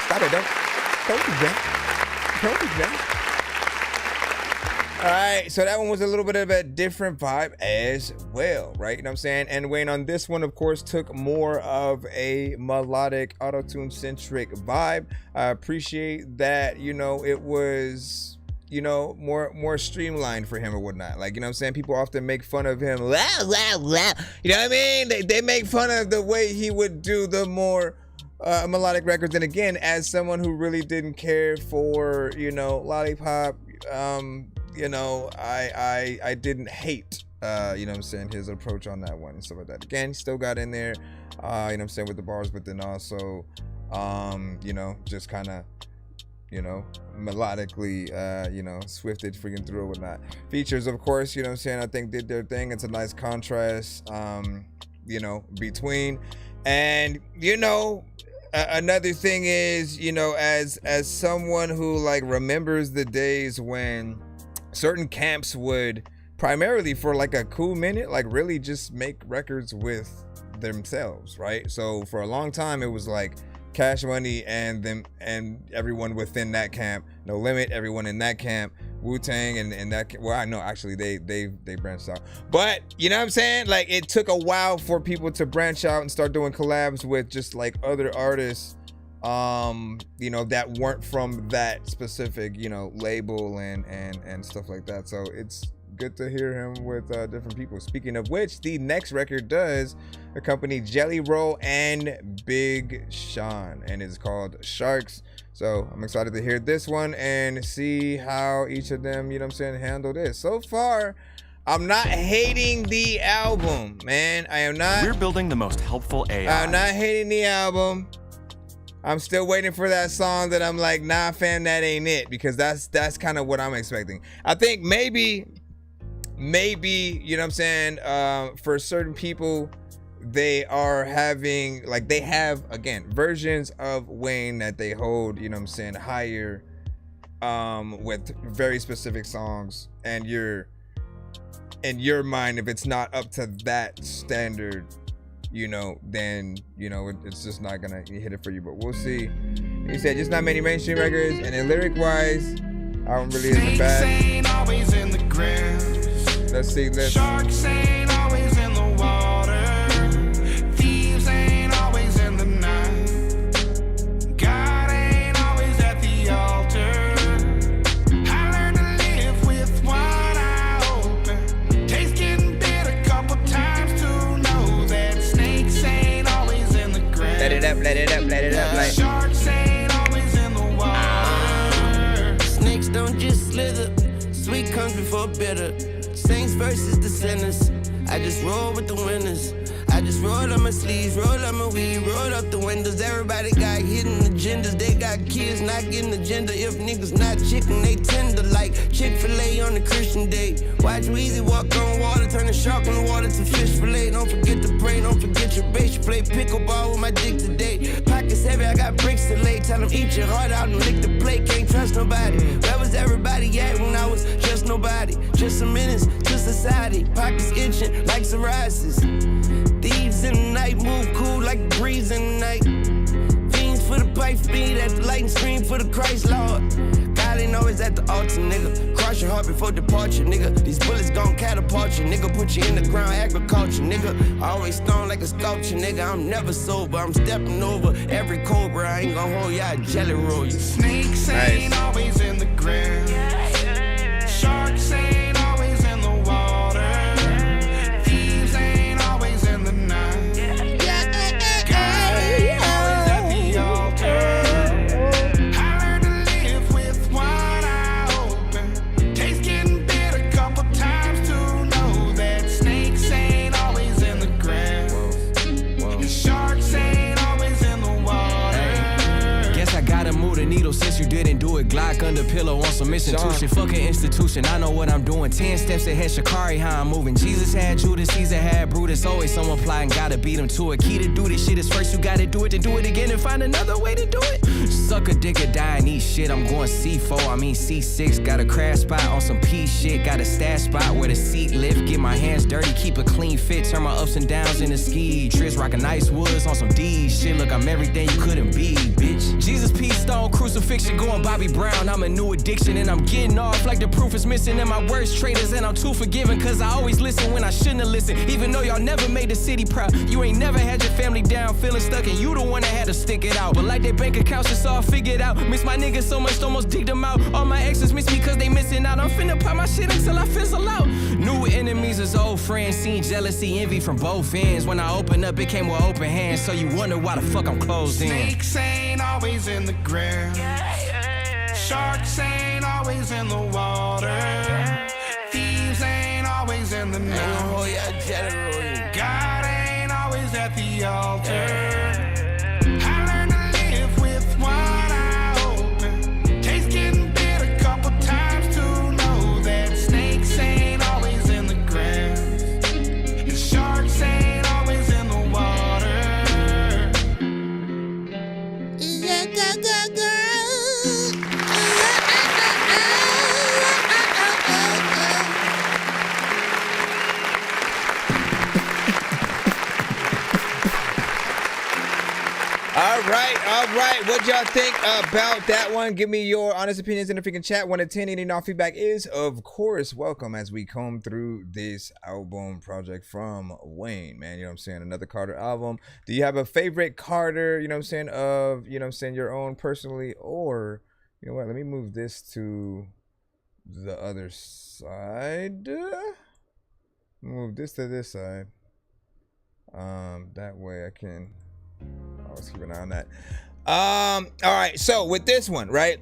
Stop it, don't be drunk. Don't be drunk. All right, so that one was a little bit of a different vibe as well, right? You know what I'm saying? And Wayne on this one, of course, took more of a melodic, auto-tune centric vibe. I appreciate that, you know, it was, you know, more streamlined for him or whatnot. Like, you know what I'm saying? People often make fun of him. You know what I mean? They make fun of the way he would do the more melodic records. And again, as someone who really didn't care for, you know, lollipop, you know, I didn't hate, you know what I'm saying, his approach on that one and stuff like that. Again, he still got in there, you know what I'm saying, with the bars, but then also, you know, just kind of, you know, melodically, you know, swifted freaking through or whatnot. Features, of course, you know what I'm saying, I think did their thing. It's a nice contrast, you know, between. And, you know, another thing is, you know, as someone who like remembers the days when certain camps would primarily for like a cool minute, like really just make records with themselves, right? So for a long time, it was like Cash Money and them and everyone within that camp, No Limit, everyone in that camp Wu-Tang and that. Well, I know actually they branched out, but you know what I'm saying? Like it took a while for people to branch out and start doing collabs with just like other artists, you know, that weren't from that specific, you know, label and stuff like that. So it's good to hear him with different people. Speaking of which, the next record does accompany Jelly Roll and Big Sean, and it's called Sharks. So I'm excited to hear this one and see how each of them, you know what I'm saying, handle this. So far, I'm not hating the album, man. I am not. We're building the most helpful AI. I'm not hating the album. I'm still waiting for that song that I'm like, nah, fam, that ain't it, because that's kind of what I'm expecting. I think maybe, you know what I'm saying, for certain people, they are having, like, they have, again, versions of Wayne that they hold, you know what I'm saying, higher, with very specific songs, and in your mind, if it's not up to that standard, you know, then, you know, it's just not gonna hit it for you, but we'll see. He said, just not many mainstream records, and then lyric-wise, album really isn't bad. Always in the grass. Let's see, Sharks ain't always in the water. Thieves ain't always in the night. God ain't always at the altar. I learned to live with one eye open. Taste getting bit a couple times to know that snakes ain't always in the grass. Let it up, let it up, let it up. Like. Sharks ain't always in the water. Snakes don't just slither. Sweet comes before bitter. Saints versus the sinners. I just roll with the winners. I just roll up my sleeves, roll up my weed, roll up the windows. Everybody got hidden agendas. They got kids not getting agenda. If niggas not chicken, they tender like Chick-fil-A on a Christian day. Watch Weezy walk on water, turn the shark on the water to fish fillet. Don't forget to pray, don't forget your base. You play pickleball with my dick today. Pockets heavy, I got bricks to lay. Tell them eat your heart out and lick the plate. Can't trust nobody. Where was everybody at when I was just nobody? Just a menace to society. Pockets itching like psoriasis. Thieves in the night move cool like a breeze in the night. Fiends for the pipe speed at the lightning stream for the Christ Lord. God ain't always at the altar, nigga. Cross your heart before departure, nigga. These bullets gon' catapult you, nigga. Put you in the ground, agriculture, nigga. Always stone like a sculpture, nigga. I'm never sober, I'm stepping over every cobra. I ain't gon' hold y'all jelly roll you. Snakes ain't always in the grass. Sharks ain't always in the water. Since you didn't do it, Glock under pillow on some institution. Fucking institution, I know what I'm doing. 10 steps ahead, Shakari, how I'm moving. Jesus had Judas, Caesar had Brutus. Always someone plotting, gotta beat him to it. Key to do this shit is first you gotta do it, then do it again and find another way to do it. Suck a dick or die and eat shit. I'm going C4, I mean C6. Got a crash spot on some P shit. Got a stash spot where the seat lift. Get my hands dirty, keep a clean fit. Turn my ups and downs into ski trips. Rockin' nice woods on some D shit. Look, I'm everything you couldn't be, bitch. Jesus, peace, stone, crucifixion, going Bobby Brown. I'm a new addiction and I'm getting off like the proof is missing in my worst traitors. And I'm too forgiving cause I always listen when I shouldn't have listened. Even though y'all never made the city proud. You ain't never had your family down, feeling stuck, and you the one that had to stick it out. But like their bank accounts, it's all figured out. Miss my niggas so much, almost digged them out. All my exes miss me cause they missing out. I'm finna pop my shit until I fizzle out. New enemies is old friends. Seen jealousy, envy from both ends. When I open up, it came with open hands. So you wonder why the fuck I'm closed in. Snakes ain't always in the ground. Sharks ain't always in the water. Thieves ain't always in the night. God ain't always at the altar. I learned to live with one eye open. Taste getting bit a couple times to know that snakes ain't always in the grass. And sharks ain't always in the water. Yeah, go, go, go. All right. What y'all think about that one? Give me your honest opinions in the freaking chat. 1 to 10. Any and all feedback is, of course, welcome as we comb through this album project from Wayne, man. You know what I'm saying? Another Carter album. Do you have a favorite Carter, you know what I'm saying, of, you know what I'm saying, your own personally? Or, you know what, let me move this to the other side. Move this to this side. That way I can always keep an eye on that. All right, so with this one, right,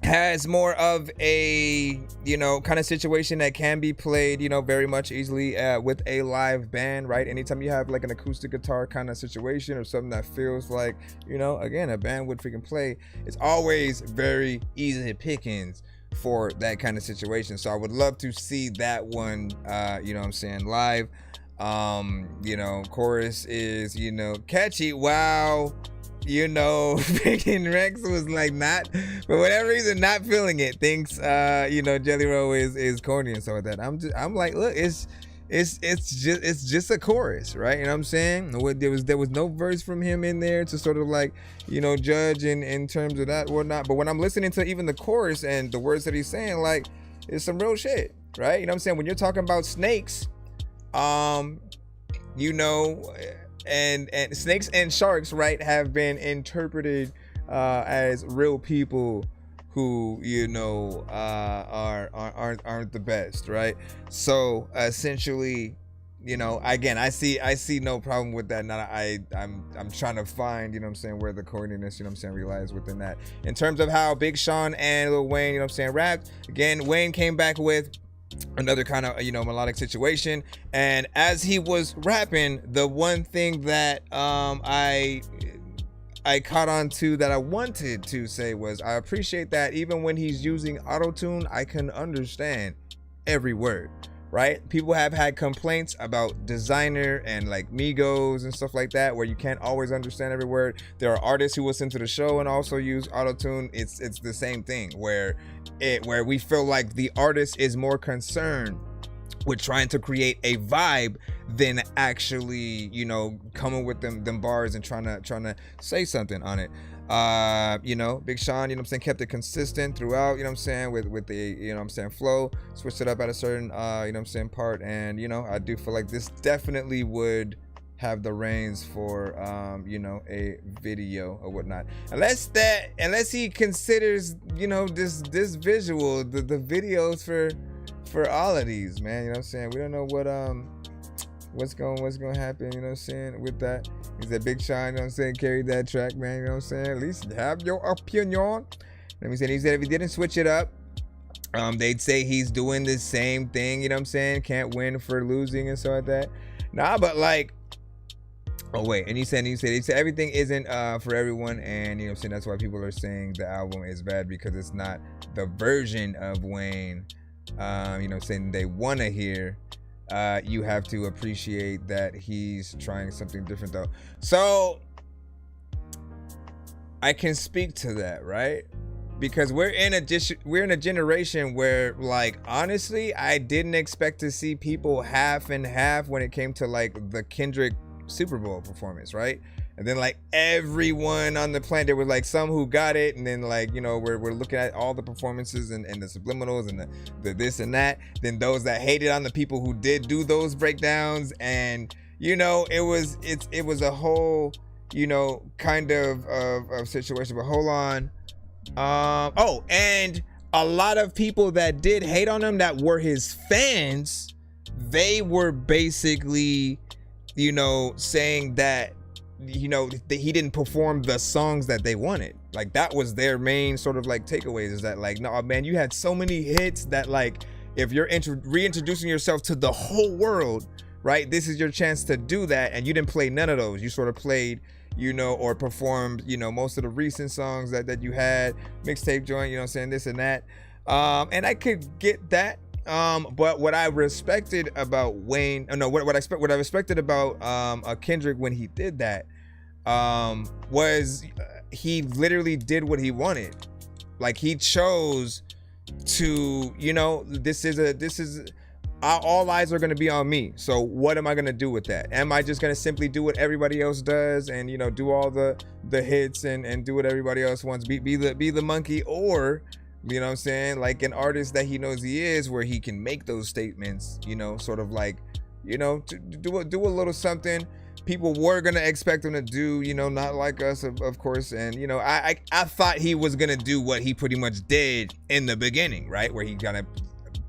has more of a, you know, kind of situation that can be played, you know, very much easily with a live band, right? Anytime you have like an acoustic guitar kind of situation or something that feels like, you know, again, a band would freaking play, it's always very easy pickings for that kind of situation. So I would love to see that one, you know what I'm saying, live. You know, chorus is, you know, catchy. Wow. You know, freaking Rex was like not, for whatever reason, not feeling it. Thinks, you know, Jelly Roll is corny and stuff like that. I'm like, look, it's just a chorus, right? You know what I'm saying? There was no verse from him in there to sort of like, you know, judge in terms of that or whatnot. But when I'm listening to even the chorus and the words that he's saying, like, it's some real shit, right? You know what I'm saying? When you're talking about snakes, you know, and snakes and sharks, right, have been interpreted as real people who, you know, aren't the best, right? So essentially, you know, again, I see no problem with that. Now I'm trying to find, you know what I'm saying, where the corniness, you know what I'm saying, relies within that. In terms of how Big Sean and Lil Wayne, you know what I'm saying, rapped, again, Wayne came back with another kind of, you know, melodic situation, and as he was rapping, the one thing that I caught on to that I wanted to say was, I appreciate that even when he's using auto-tune, I can understand every word, right? People have had complaints about Designer and like Migos and stuff like that, where you can't always understand every word. There are artists who listen to the show and also use auto-tune. It's the same thing where we feel like the artist is more concerned with trying to create a vibe than actually, you know, coming with them bars and trying to say something on it. You know, Big Sean, you know what I'm saying, kept it consistent throughout, you know what I'm saying, with the, you know what I'm saying, flow, switched it up at a certain, you know what I'm saying, part. And, you know, I do feel like this definitely would have the reins for, you know, a video or whatnot. Unless he considers, you know, this visual, the videos for all of these, man, you know what I'm saying? We don't know what's going to happen, you know what I'm saying, with that. He said Big Sean, you know what I'm saying, carried that track, man, you know what I'm saying? At least have your opinion. Let me say, he said if he didn't switch it up, they'd say he's doing the same thing, you know what I'm saying? Can't win for losing and stuff like that. Nah, but like, oh wait, and he said everything isn't for everyone, and you know what I'm saying, that's why people are saying the album is bad, because it's not the version of Wayne, you know what I'm saying, they want to hear. You have to appreciate that he's trying something different though. So I can speak to that, right? Because we're in a generation where, like, honestly, I didn't expect to see people half and half when it came to like the Kendrick Super Bowl performance, right? And then like everyone on the planet, there were like some who got it, and then like, you know, we're looking at all the performances and the subliminals and the this and that. Then those that hated on the people who did do those breakdowns, and you know, it was a whole, you know, kind of situation. But hold on, oh, and a lot of people that did hate on him that were his fans, they were basically, you know, saying that, you know, that he didn't perform the songs that they wanted. Like that was their main sort of like takeaways, is that like, no man, you had so many hits that like, if you're reintroducing yourself to the whole world, right, this is your chance to do that, and you didn't play none of those. You sort of played, you know, or performed, you know, most of the recent songs that you had, mixtape joint, you know what I'm saying, this and that. And I could get that. But what I respected about Wayne, what I respected about Kendrick when he did that, was he literally did what he wanted. Like he chose to, you know, this is all eyes are going to be on me. So what am I going to do with that? Am I just going to simply do what everybody else does and, you know, do all the hits and do what everybody else wants, be the monkey? Or, you know what I'm saying, like an artist that he knows he is, where he can make those statements, you know, sort of like, you know, to do a little something people were gonna expect him to do, you know, not like us, of course. And, you know, I thought he was gonna do what he pretty much did in the beginning, right? Where he kind of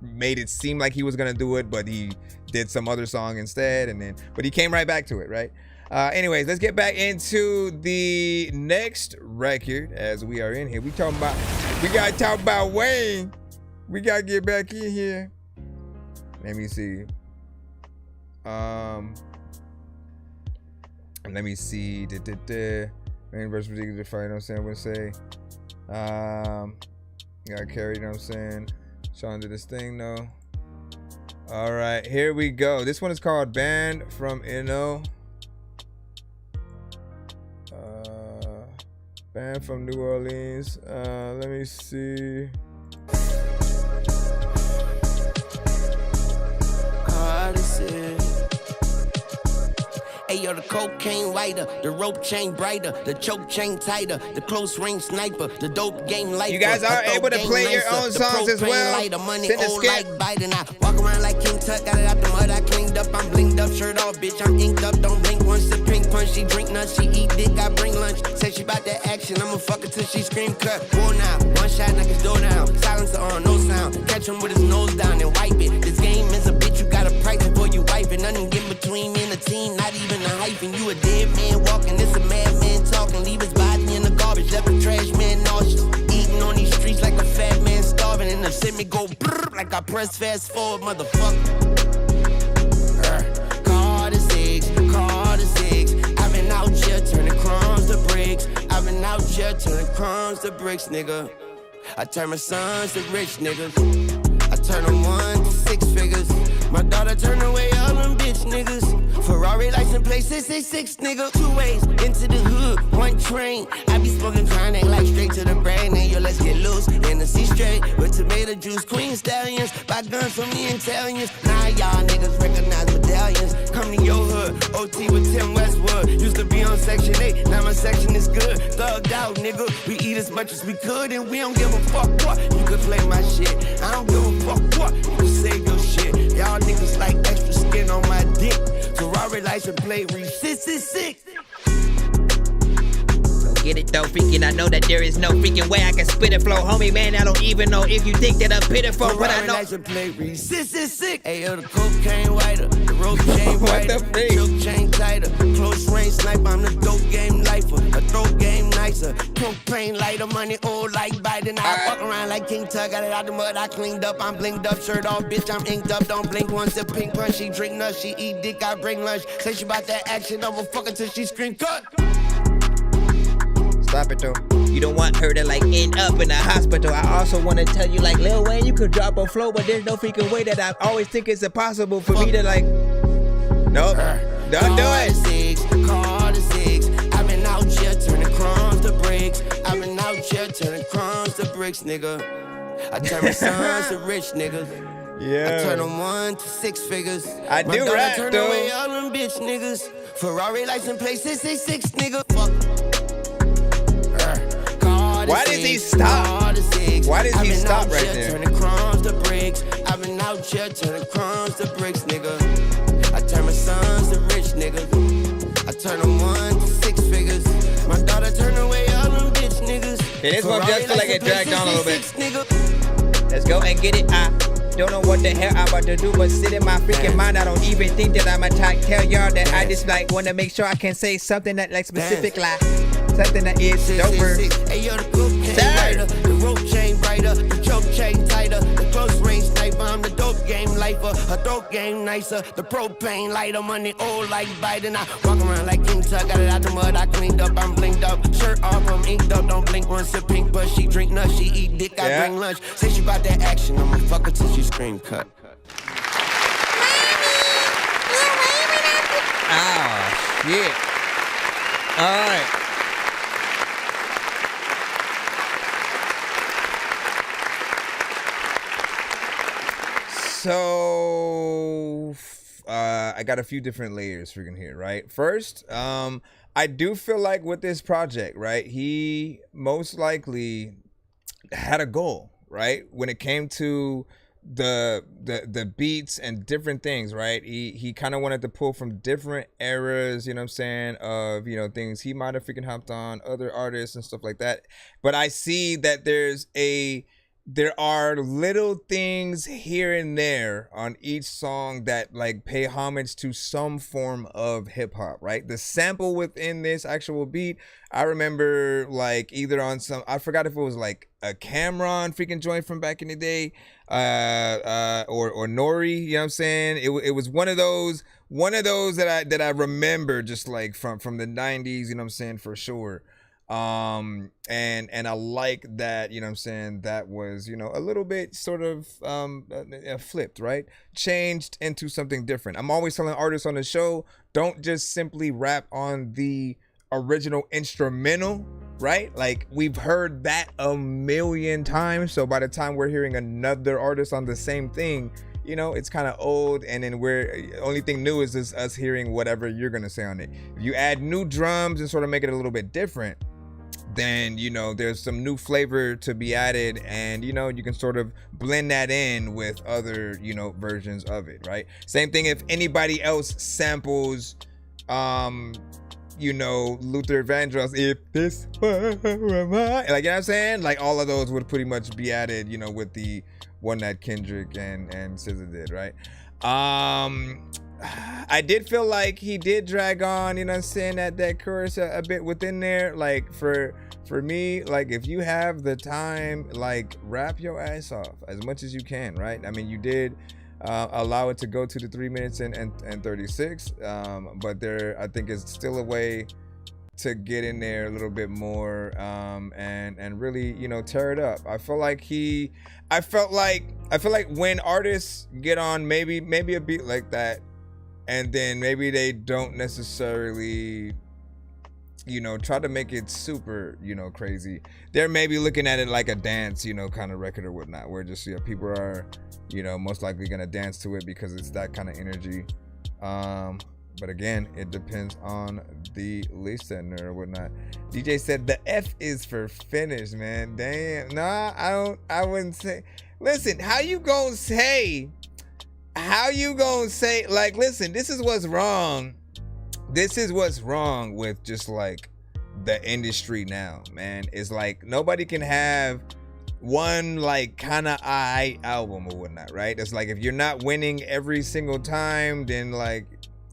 made it seem like he was gonna do it, but he did some other song instead, but he came right back to it, right? Anyways, let's get back into the next record as we are in here. We gotta talk about Wayne. We gotta get back in here. Let me see. Let me see. Wayne versus ridiculous fight, you know what I'm saying? I'm gonna say. Got carried, you know what I'm saying? Sean did this thing, though. All right, here we go. This one is called Banned from Inno. Banned from New Orleans. Let me see. Hey yo, the cocaine whiter, the rope chain brighter, the choke chain tighter, the close range sniper, the dope game lighter. You guys are able to play your own songs as well. Send a skip. Like Biden. I walk around like King Tut, got it out the mud, I cleaned up, I'm blinged up, shirt off, bitch, I'm inked up, don't blink once, sip pink punch, she drink nuts, she eat dick, I bring lunch, say she bout that action, I'ma fuck her till she scream cut, war now, one shot, knock his door down, silencer on, no sound, catch him with his nose down and wipe it, this game is a bitch, you gotta price before you wipe it, nothing get between me and the team, not even a hyphen, you a dead man walking, this a madman talking, leave his body in the garbage, left a trash man nauseous, eating on these streets like a fat man starving, and the semi go brrr, like I press fast forward, motherfucker. Call the six, I've been out here turning crumbs to bricks, I've been out here turning crumbs to bricks, nigga. I turn my sons to rich niggas, I turn them 1 to 6 figures, my daughter turn away all them bitch niggas. Ferrari license plate 666, nigga. 2 ways into the hood, 1 train. I be smoking chronic like straight to the brain. And yo, let's get loose in the sea straight with tomato juice, Queen Stallions. Buy guns from the Italians. Now y'all niggas recognize medallions. Come to your hood, OT with Tim Westwood. Used to be on Section 8, now my section is good. Thugged out, nigga. We eat as much as we could, and we don't give a fuck what. You could play my shit, I don't give a fuck what. You can save your shit. Y'all niggas like extra skin on my dick. Ferrari license plate reach 666. Get it though, freaking, I know that there is no freaking way I can spit it flow, homie, man, I don't even know if you think that I'm pitiful, but I know. Hey, yo, the cocaine whiter, the rope chain brighter, the choke chain tighter, close range sniper, I'm the dope game lifer, a throat game nicer, propane lighter, money old like Biden, I walk around like King Tut, got it out the mud, I cleaned up, I'm blinged up, shirt off, bitch, I'm inked up, don't blink once, a pink punch, she drink nuts, she eat dick, I bring lunch, say she bout that action, I'ma fuck her till she scream cut. Stop it though. You don't want her to like end up in a hospital. I also want to tell you like Lil Wayne, you could drop a flow, but there's no freaking way that I always think it's impossible for me to like. Nope, don't do it. Call the six. I've been out here turning crumbs to bricks. I've been out here turning crumbs to bricks, nigga. I turn my sons to rich niggas. Yeah. I turn them 1 to 6 figures. I my do rap turn though. Away all them bitch niggas. Ferrari license plate 666, nigga. Fuck. Why does he stop? Why does he stop right there? Turning crumbs to bricks. I've been out here turning crumbs to bricks, nigga. I turn my sons to rich niggas. I turn them 1 to 6 figures. My daughter turn away all them bitch niggas. Yeah, this one just feel like it dragged on a little bit. Let's go and get it. I don't know what the hell I'm about to do, but sit in my freaking mind. I don't even think that I'ma tell y'all that I just like want to make sure I can say something that like specific like something that is doper. Hey yo, the cocaine lighter, the rope chain brighter, the choke chain tighter, the close range sniper, I'm the dope game lifer, a dope game nicer, the propane lighter, money old like Biden. I walk around like King Tut, got it out the mud, I cleaned up, I'm blinged up, shirt off, I'm inked up, don't blink once, a pink, but she drink nuts, she eat dick, I bring lunch, say she bout that action, I'ma fuck her till she scream cut. Oh, shit. All right. So I got a few different layers freaking here, right? First, I do feel like with this project, right, he most likely had a goal, right? When it came to the beats and different things, right? He kind of wanted to pull from different eras, you know what I'm saying, of, you know, things he might have freaking hopped on, other artists and stuff like that. But I see that there are little things here and there on each song that like pay homage to some form of hip hop, right? The sample within this actual beat, I remember like either on some, I forgot if it was like a Cameron freaking joint from back in the day, or Nori, you know what I'm saying? It was one of those that I remember just like from the 90s, you know what I'm saying, for sure. And I like that, you know what I'm saying, that was, you know, a little bit sort of flipped, right? Changed into something different. I'm always telling artists on the show, don't just simply rap on the original instrumental, right? Like, we've heard that a million times, so by the time we're hearing another artist on the same thing, you know, it's kind of old, and then only thing new is just us hearing whatever you're gonna say on it. If you add new drums and sort of make it a little bit different, then, you know, there's some new flavor to be added, and, you know, you can sort of blend that in with other, you know, versions of it, right? Same thing if anybody else samples, you know, Luther Vandross, if this were my, like, you know what I'm saying? Like, all of those would pretty much be added, you know, with the one that Kendrick and SZA did, right? I did feel like he did drag on, you know what I'm saying, that chorus a bit within there. Like, for me, like, if you have the time, like, rap your ass off as much as you can, right? I mean, you did allow it to go to the 3 minutes and 36, but there, I think, is still a way to get in there a little bit more, and really, you know, tear it up. I feel like when artists get on maybe a beat like that, and then maybe they don't necessarily, you know, try to make it super, you know, crazy, they're maybe looking at it like a dance, you know, kind of record or whatnot, where just, you know, people are, you know, most likely gonna dance to it because it's that kind of energy. But again, it depends on the listener or whatnot. DJ said the F is for finish, man. Damn. Nah, I wouldn't say. Listen, how you gonna say, like, listen, this is what's wrong. This is what's wrong with just like the industry now, man. It's like nobody can have one like kind of aight album or whatnot, right? It's like if you're not winning every single time, then, like,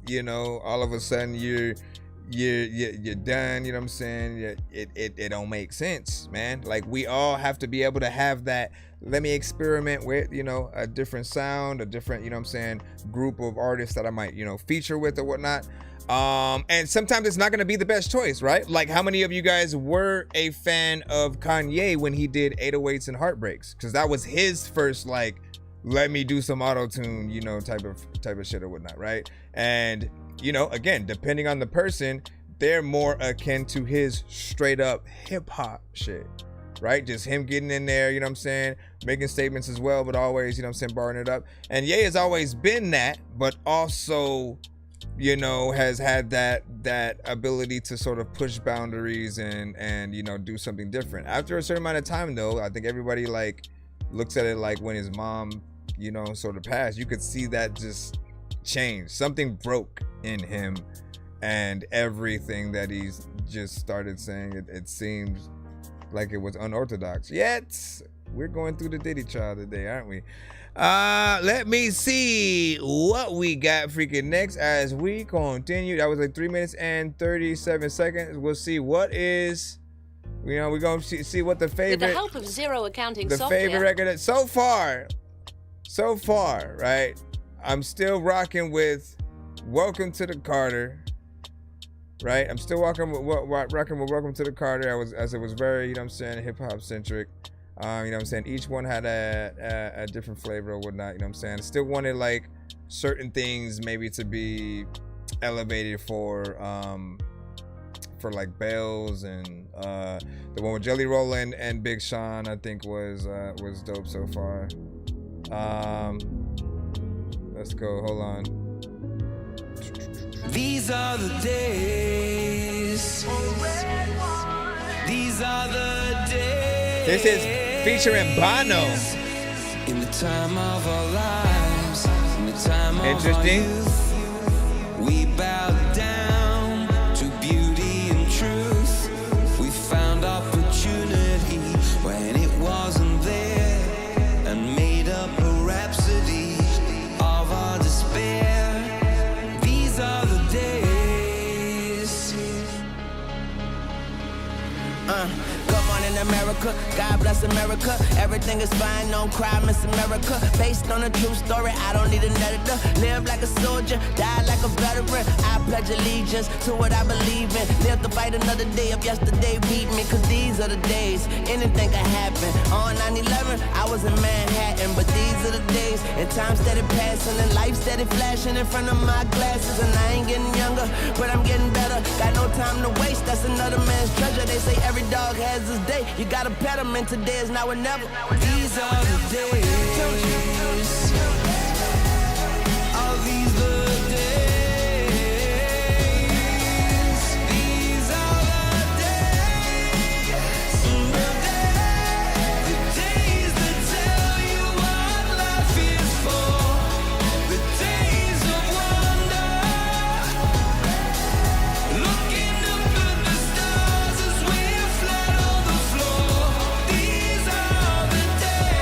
you know, all of a sudden you're done, you know what I'm saying? It don't make sense, man. Like, we all have to be able to have that, let me experiment with, you know, a different sound, a different, you know what I'm saying, group of artists that I might, you know, feature with or whatnot. And sometimes it's not going to be the best choice, right? Like, how many of you guys were a fan of Kanye when he did 808s and Heartbreaks? Because that was his first, like, let me do some auto-tune, you know, type of shit or whatnot, right? And, you know, again, depending on the person, they're more akin to his straight up hip-hop shit, right? Just him getting in there, you know what I'm saying, making statements as well, but always, you know what I'm saying, barring it up. And Ye has always been that, but also, you know, has had that ability to sort of push boundaries and you know, do something different. After a certain amount of time, though, I think everybody, like, looks at it like when his mom, you know, sort of passed, you could see that just change. Something broke in him, and everything that he's just started saying, it seems like it was unorthodox. Yet, we're going through the Diddy trial today, aren't we? Let me see what we got freaking next as we continue. That was like 3 minutes and 37 seconds. We'll see what is, you know, we're going to see what the favorite, with the help of zero accounting the software. favorite record so far, right? I'm still rocking with Welcome to the Carter, right? I'm still rocking with Welcome to the Carter, as it was very, you know what I'm saying, hip-hop centric. You know what I'm saying? Each one had a different flavor or whatnot, you know what I'm saying? I still wanted, like, certain things maybe to be elevated for like Bells, and the one with Jelly Roll and Big Sean, I think was dope so far. Let's go, hold on. These are the days. These are the days. This is featuring Bono. In the time of our lives, in the time Interesting. of our youth, we bowed down to beauty and truth. We found opportunity when it wasn't there, and made up a rhapsody of our despair. These are the days. Good morning, America. God bless America. Everything is fine, no crime, Miss America. Based on a true story, I don't need an editor. Live like a soldier, die like a veteran. I pledge allegiance to what I believe in. Live to fight another day if yesterday beat me. Cause these are the days, anything can happen. On 9/11, I was in Manhattan. But these are the days, and time steady passing, and life steady flashing in front of my glasses. And I ain't getting younger, but I'm getting better. Got no time to waste, that's another man's treasure. They say every dog has his day. You gotta pet him, and today is now or never. These are the days. Are these the days? These are the days. The days that tell you what life is for. The days of wonder. Looking up at the stars as we're flat on the floor. These are the days.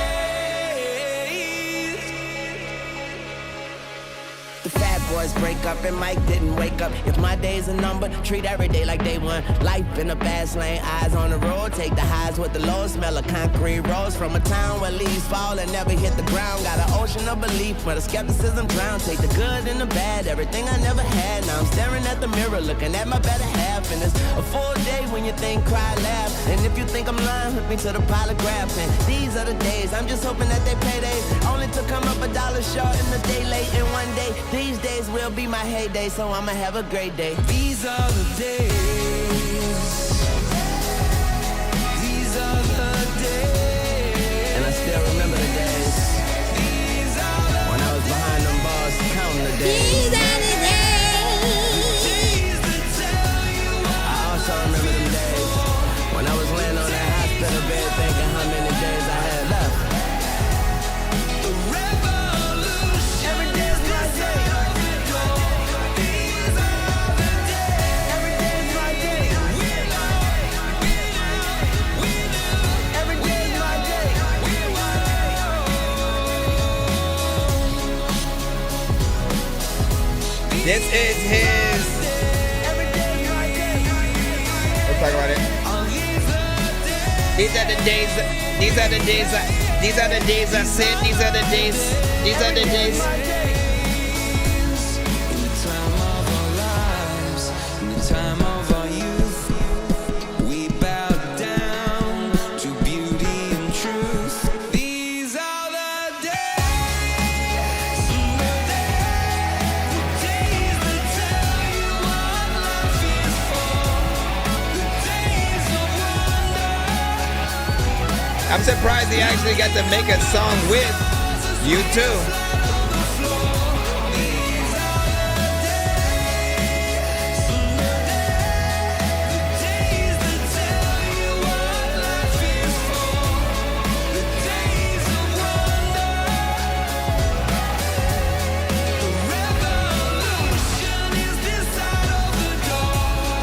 The fat boys break up and Mike didn't wake up. If my day's a number, treat every day like day one. Life in a fast lane, eyes on the road. Take the highs with the lows, smell of concrete roads. From a town where leaves fall and never hit the ground. Got an ocean of belief where the skepticism drown. Take the good and the bad, everything I never had. Now I'm staring at the mirror, looking at my better half. And it's a full day when you think, cry, laugh. And if you think I'm lying, hook me to the polygraph. And these are the days, I'm just hoping that they payday. Only to come up $1 short and a day late. And one day, these days will be my heyday. So I'ma have a great day. These are the days. These are the days. And I still remember the days when I was behind them bars counting the days. These are the days. I also remember them days when I was laying on that hospital bed thinking how many days I had left. The revolution. Every day's my day. These are the days. Every day's my day. We know. Every day's my day. This is his. Let's talk about it. These are the days. These are the days. These are the days I said. These are the days. These are the days. In the time of our lives, in the time of our youth, we bow down to beauty and truth. These are the days. The days that tell you what life is for. The days of wonder. I'm surprised he actually got to make a song with you too.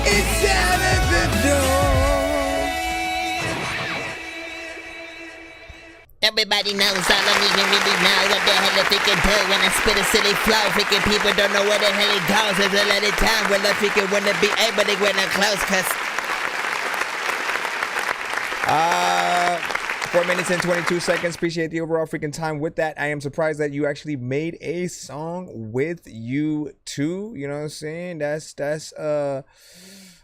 It's out of the door. Everybody knows all I even really know what the hell if it can do when I spit a silly flow. Freaking people don't know where the hell it goes. There's a lot of time when I freaking wanna be able to when I'm close, cause 4 minutes and 22 seconds. Appreciate the overall freaking time with that. I am surprised that you actually made a song with you too. You know what I'm saying? That's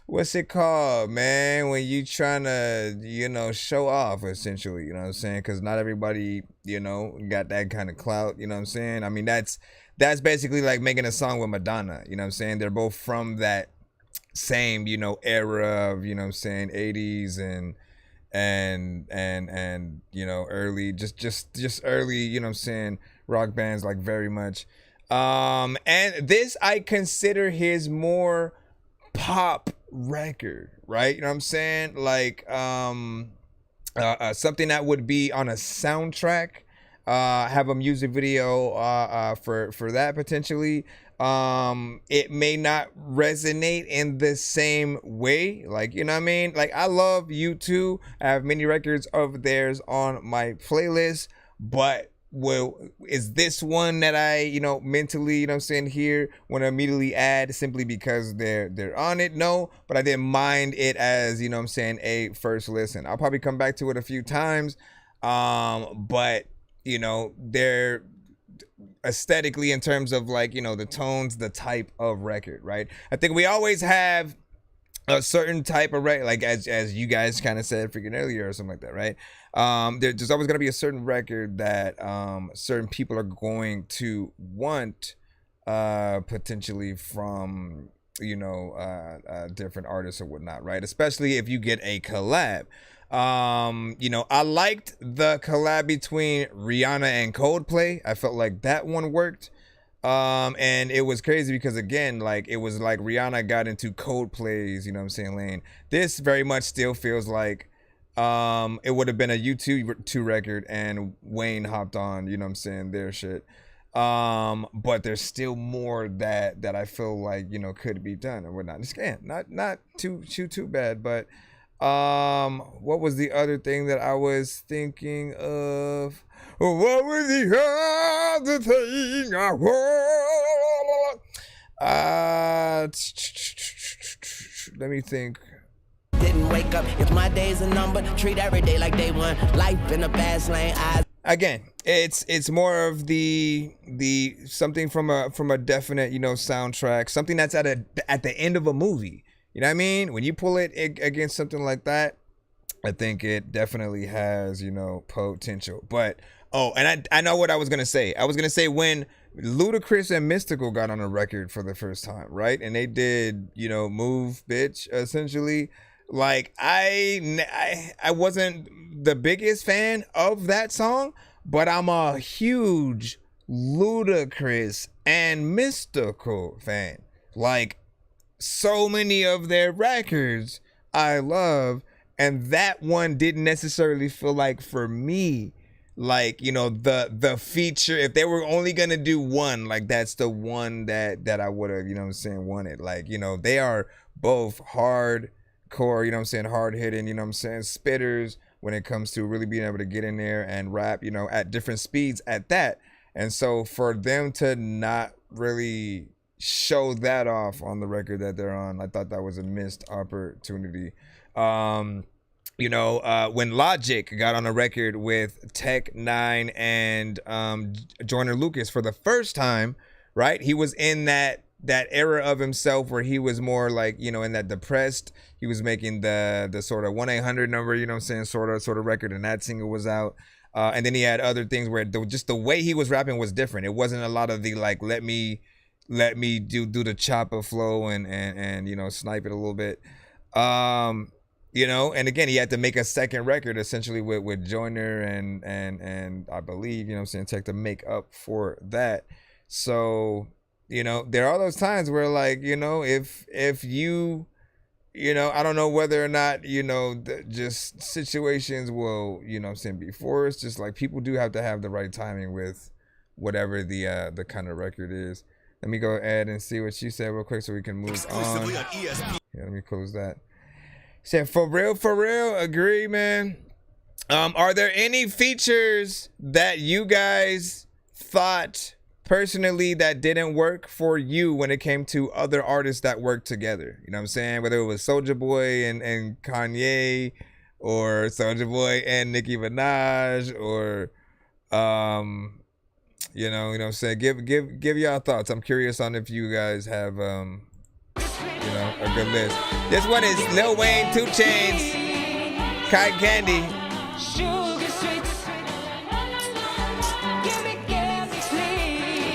what's it called, man? When you trying to, you know, show off essentially, you know what I'm saying? Because not everybody, you know, got that kind of clout, you know what I'm saying? I mean, that's basically like making a song with Madonna, you know what I'm saying? They're both from that same, you know, era of, you know what I'm saying, 80s and you know, early, just early, you know what I'm saying, rock bands, like very much. And this I consider his more pop record, right? You know what I'm saying? Like something that would be on a soundtrack, have a music video for that potentially. It may not resonate in the same way, like, you know what I mean? Like, I love U2. I have many records of theirs on my playlist, but is this one that I, mentally, you know what I'm saying, here want to immediately add simply because they're on it? No, but I didn't mind it as, you know what I'm saying, a first listen. I'll probably come back to it a few times, but, they're aesthetically, in terms of like, the tones, the type of record, right? I think we always have a certain type of record, like as you guys kind of said freaking earlier or something like that, right? There's always going to be a certain record that certain people are going to want potentially from different artists or whatnot, right? Especially if you get a collab. I liked the collab between Rihanna and Coldplay. I felt like that one worked. And it was crazy because, again, like, it was like Rihanna got into Coldplay's, lane. This very much still feels like it would have been a U2 record and Wayne hopped on, their shit. But there's still more that I feel like, could be done and whatnot. Just not too bad, but what was the other thing that I was thinking of? What was the other thing I want? Let me think. Didn't wake up. If my day's a number, treat every day like day one. Life in a fast lane. Again, it's more of the something from a definite, soundtrack, something that's at the end of a movie. You know what I mean? When you pull it against something like that, I think it definitely has, potential. But, and I know what I was going to say. I was going to say when Ludacris and Mystical got on a record for the first time, right? And they did, Move Bitch, essentially. Like, I wasn't the biggest fan of that song, but I'm a huge Ludacris and Mystical fan. Like, so many of their records I love, and that one didn't necessarily feel like, for me, like, the feature, if they were only gonna do one, like, that's the one that I would have, wanted. Like, they are both hardcore, hard hitting, spitters when it comes to really being able to get in there and rap, at different speeds at that. And so for them to not really show that off on the record that they're on, I thought that was a missed opportunity. When Logic got on a record with Tech 9 and Joyner Lucas for the first time, right? He was in that era of himself where he was more like, in that depressed, he was making the sort of 1-800 number, sort of record, and that single was out. And then he had other things where just the way he was rapping was different. It wasn't a lot of the, like, let me do the chopper flow and snipe it a little bit. And again, he had to make a second record essentially with Joyner and I believe, Tech to make up for that. So, there are those times where, like, if you, I don't know whether or not, just situations will, be forced. Just like people do have to have the right timing with whatever the kind of record is. Let me go ahead and see what she said real quick so we can move on. Yeah, let me close that. Said, for real, agree, man. Are there any features that you guys thought personally that didn't work for you when it came to other artists that worked together? You know what I'm saying? Whether it was Soulja Boy and Kanye, or Soulja Boy and Nicki Minaj, or you know what I'm saying? Give y'all thoughts. I'm curious on if you guys have a good list. This one is Lil Wayne, 2 Chainz, Cotton Candy. Sugar sweets. Give me gas, please.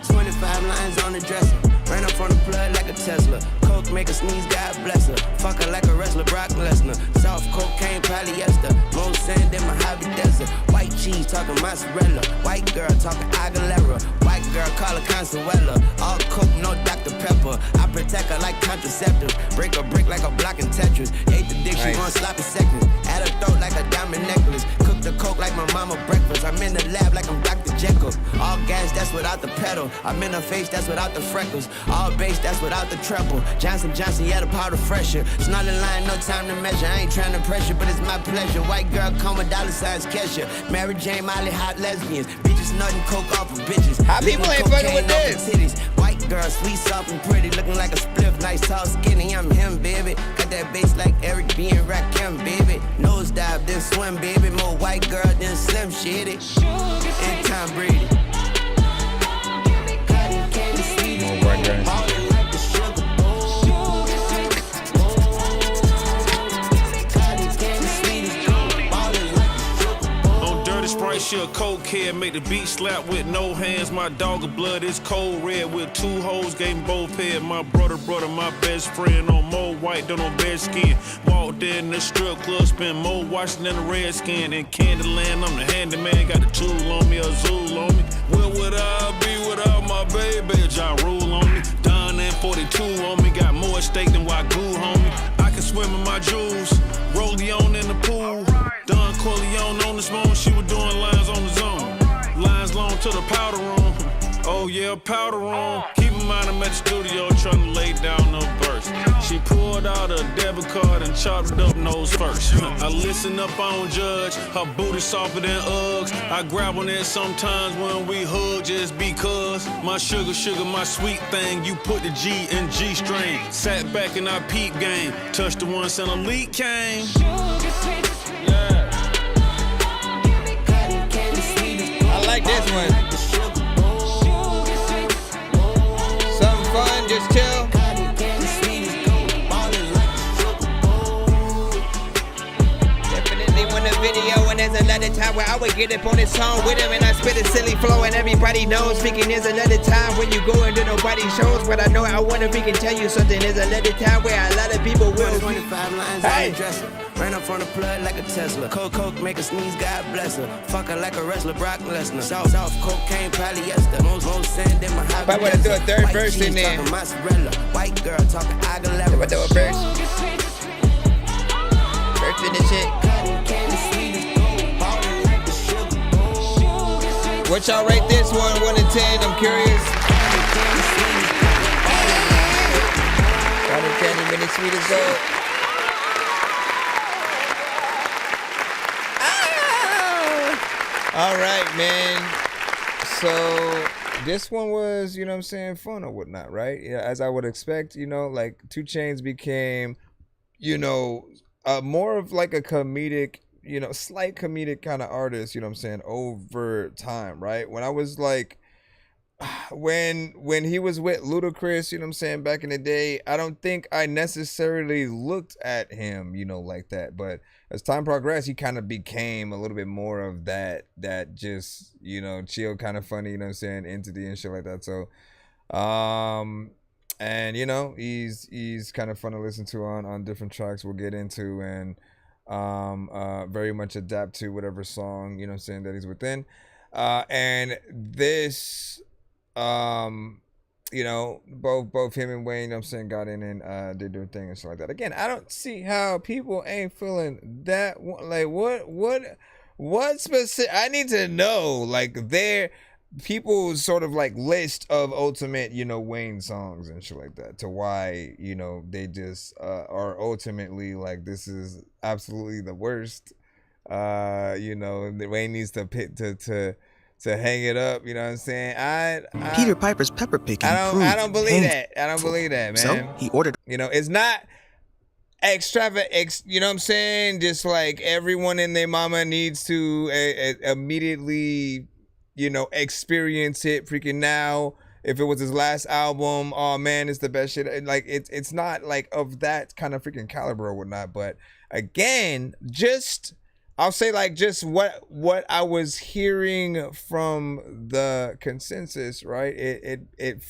25 lines on the dresser. Ran up on the blood like a Tesla. Coke make her sneeze, God bless her. Fuck her like a wrestler, Brock Lesnar. Soft cocaine, polyester. More sand in my hobby desert. White cheese talking mozzarella. White girl talking Aguilera. White girl call her Consuela. All Coke, no Dr. Pepper. I protect her like contraceptive. Break a brick like a block in Tetris. Ate the dick, she gon' sloppy seconds. At her throat like a diamond necklace. Cook the Coke like my mama breakfast. I'm in the lab like I'm Dr. Jekyll. All gas, that's without the pedal. I'm in her face, that's without the freckles. All bass, that's without the treble. Johnson, yeah, the powder fresher. It's not in line, no time to measure. I ain't trying to pressure, but it's my pleasure. White girl, come with dollar signs, Kesha. Mary Jane, Molly, hot lesbians. Bitches nutting coke off of bitches. How people ain't fucking with this? White girl, sweet, soft, and pretty. Looking like a spliff, nice, tall, skinny. I'm him, baby. Got that bass like Eric B. and Rakim, baby. Nose dive, then swim, baby. More white girl than Slim Shady. And Tom Brady. More white girl. Sprite, she a coke head, make the beat slap with no hands. My dog of blood is cold red with 2 hoes, gave him both head. My brother, my best friend, on more white than on bad skin. Walked in the strip club, spent more watching than the red skin. In Candyland, I'm the handyman, got a tool on me, a Zool on me. Where would I be without my baby? Ja Rule on me. Don and 42 on me, got more at stake than Wagyu, homie. I can swim in my jewels, Rolleon in the pool. Don Corleone on the phone, she was doing lines on the zone. Lines long to the powder room. Oh yeah, powder room. Keep in mind I'm at the studio trying to lay down the verse. She pulled out a debit card and chopped it up nose first. I listen up, I don't judge. Her booty softer than Uggs. I grab on it sometimes when we hug just because. My sugar, my sweet thing. You put the G in G string. Sat back in our peep game. Touched the one, sent a leak came. Yeah. I like this one. Something fun, just chill. Definitely want a video, and there's another time where I would get up on this song with him and I spit a silly flow and everybody knows. Speaking, there's another time when you go into nobody's shows, but I know I wonder if we can tell you something. There's another time where a lot of people will. 25 lines on the dresser. Ran up on the plug like a Tesla. Coke make her sneeze, God bless her. Fuck her like a wrestler, Brock Lesnar. Soft cocaine, polyester. Most sand in my hobby. I want to do a third verse in there. Mozzarella. White girl talking Aguilera. What do a verse? Verse in the shit. What y'all rate this one? 1 to 10. I'm curious. 1 to 10. Minutes sweet as gold. All right, man. So this one was, you know what I'm saying, fun or whatnot, right? Yeah, as I would expect, you know, like 2 Chainz became, you know, more of like a comedic, you know, slight comedic kind of artist, you know what I'm saying, over time, right? When I was like, when he was with Ludacris, you know what I'm saying, back in the day, I don't think I necessarily looked at him, you know, like that. But as time progressed, he kind of became a little bit more of that just, you know, chill, kind of funny, you know what I'm saying, entity and shit like that. So, and you know, he's kind of fun to listen to on different tracks we'll get into, and very much adapt to whatever song, you know what I'm saying, that he's within. And this, you know, both him and Wayne, you know what I'm saying, got in and did their thing and stuff like that. Again, I don't see how people ain't feeling that. Like, what specific? I need to know, like, their people's sort of like list of ultimate, you know, Wayne songs and shit like that, to why, you know, they just are ultimately like, this is absolutely the worst. You know, Wayne needs to hang it up, you know what I'm saying? Peter Piper's pepper picking. I don't believe that. I don't believe that, man. So he ordered. You know, it's not extravagant. You know what I'm saying? Just like everyone and their mama needs to immediately, you know, experience it freaking now. If it was his last album, oh man, it's the best shit. Like it's not like of that kind of freaking caliber or whatnot. But again, just I'll say like just what I was hearing from the consensus, right? It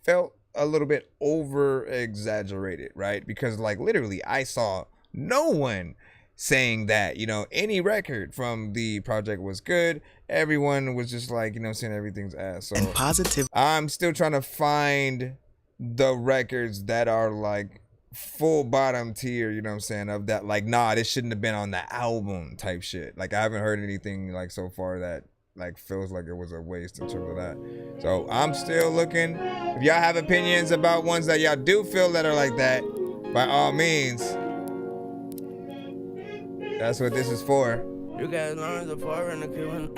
felt a little bit over exaggerated, right? Because like literally I saw no one saying that, you know, any record from the project was good. Everyone was just like, you know, saying everything's ass. So And positive. I'm still trying to find the records that are like full bottom tier, you know what I'm saying, of that, like, nah, this shouldn't have been on the album type shit. Like I haven't heard anything like so far that like feels like it was a waste in terms of that. So I'm still looking. If y'all have opinions about ones that y'all do feel that are like that, by all means, that's what this is for. You guys learn the power in the killing.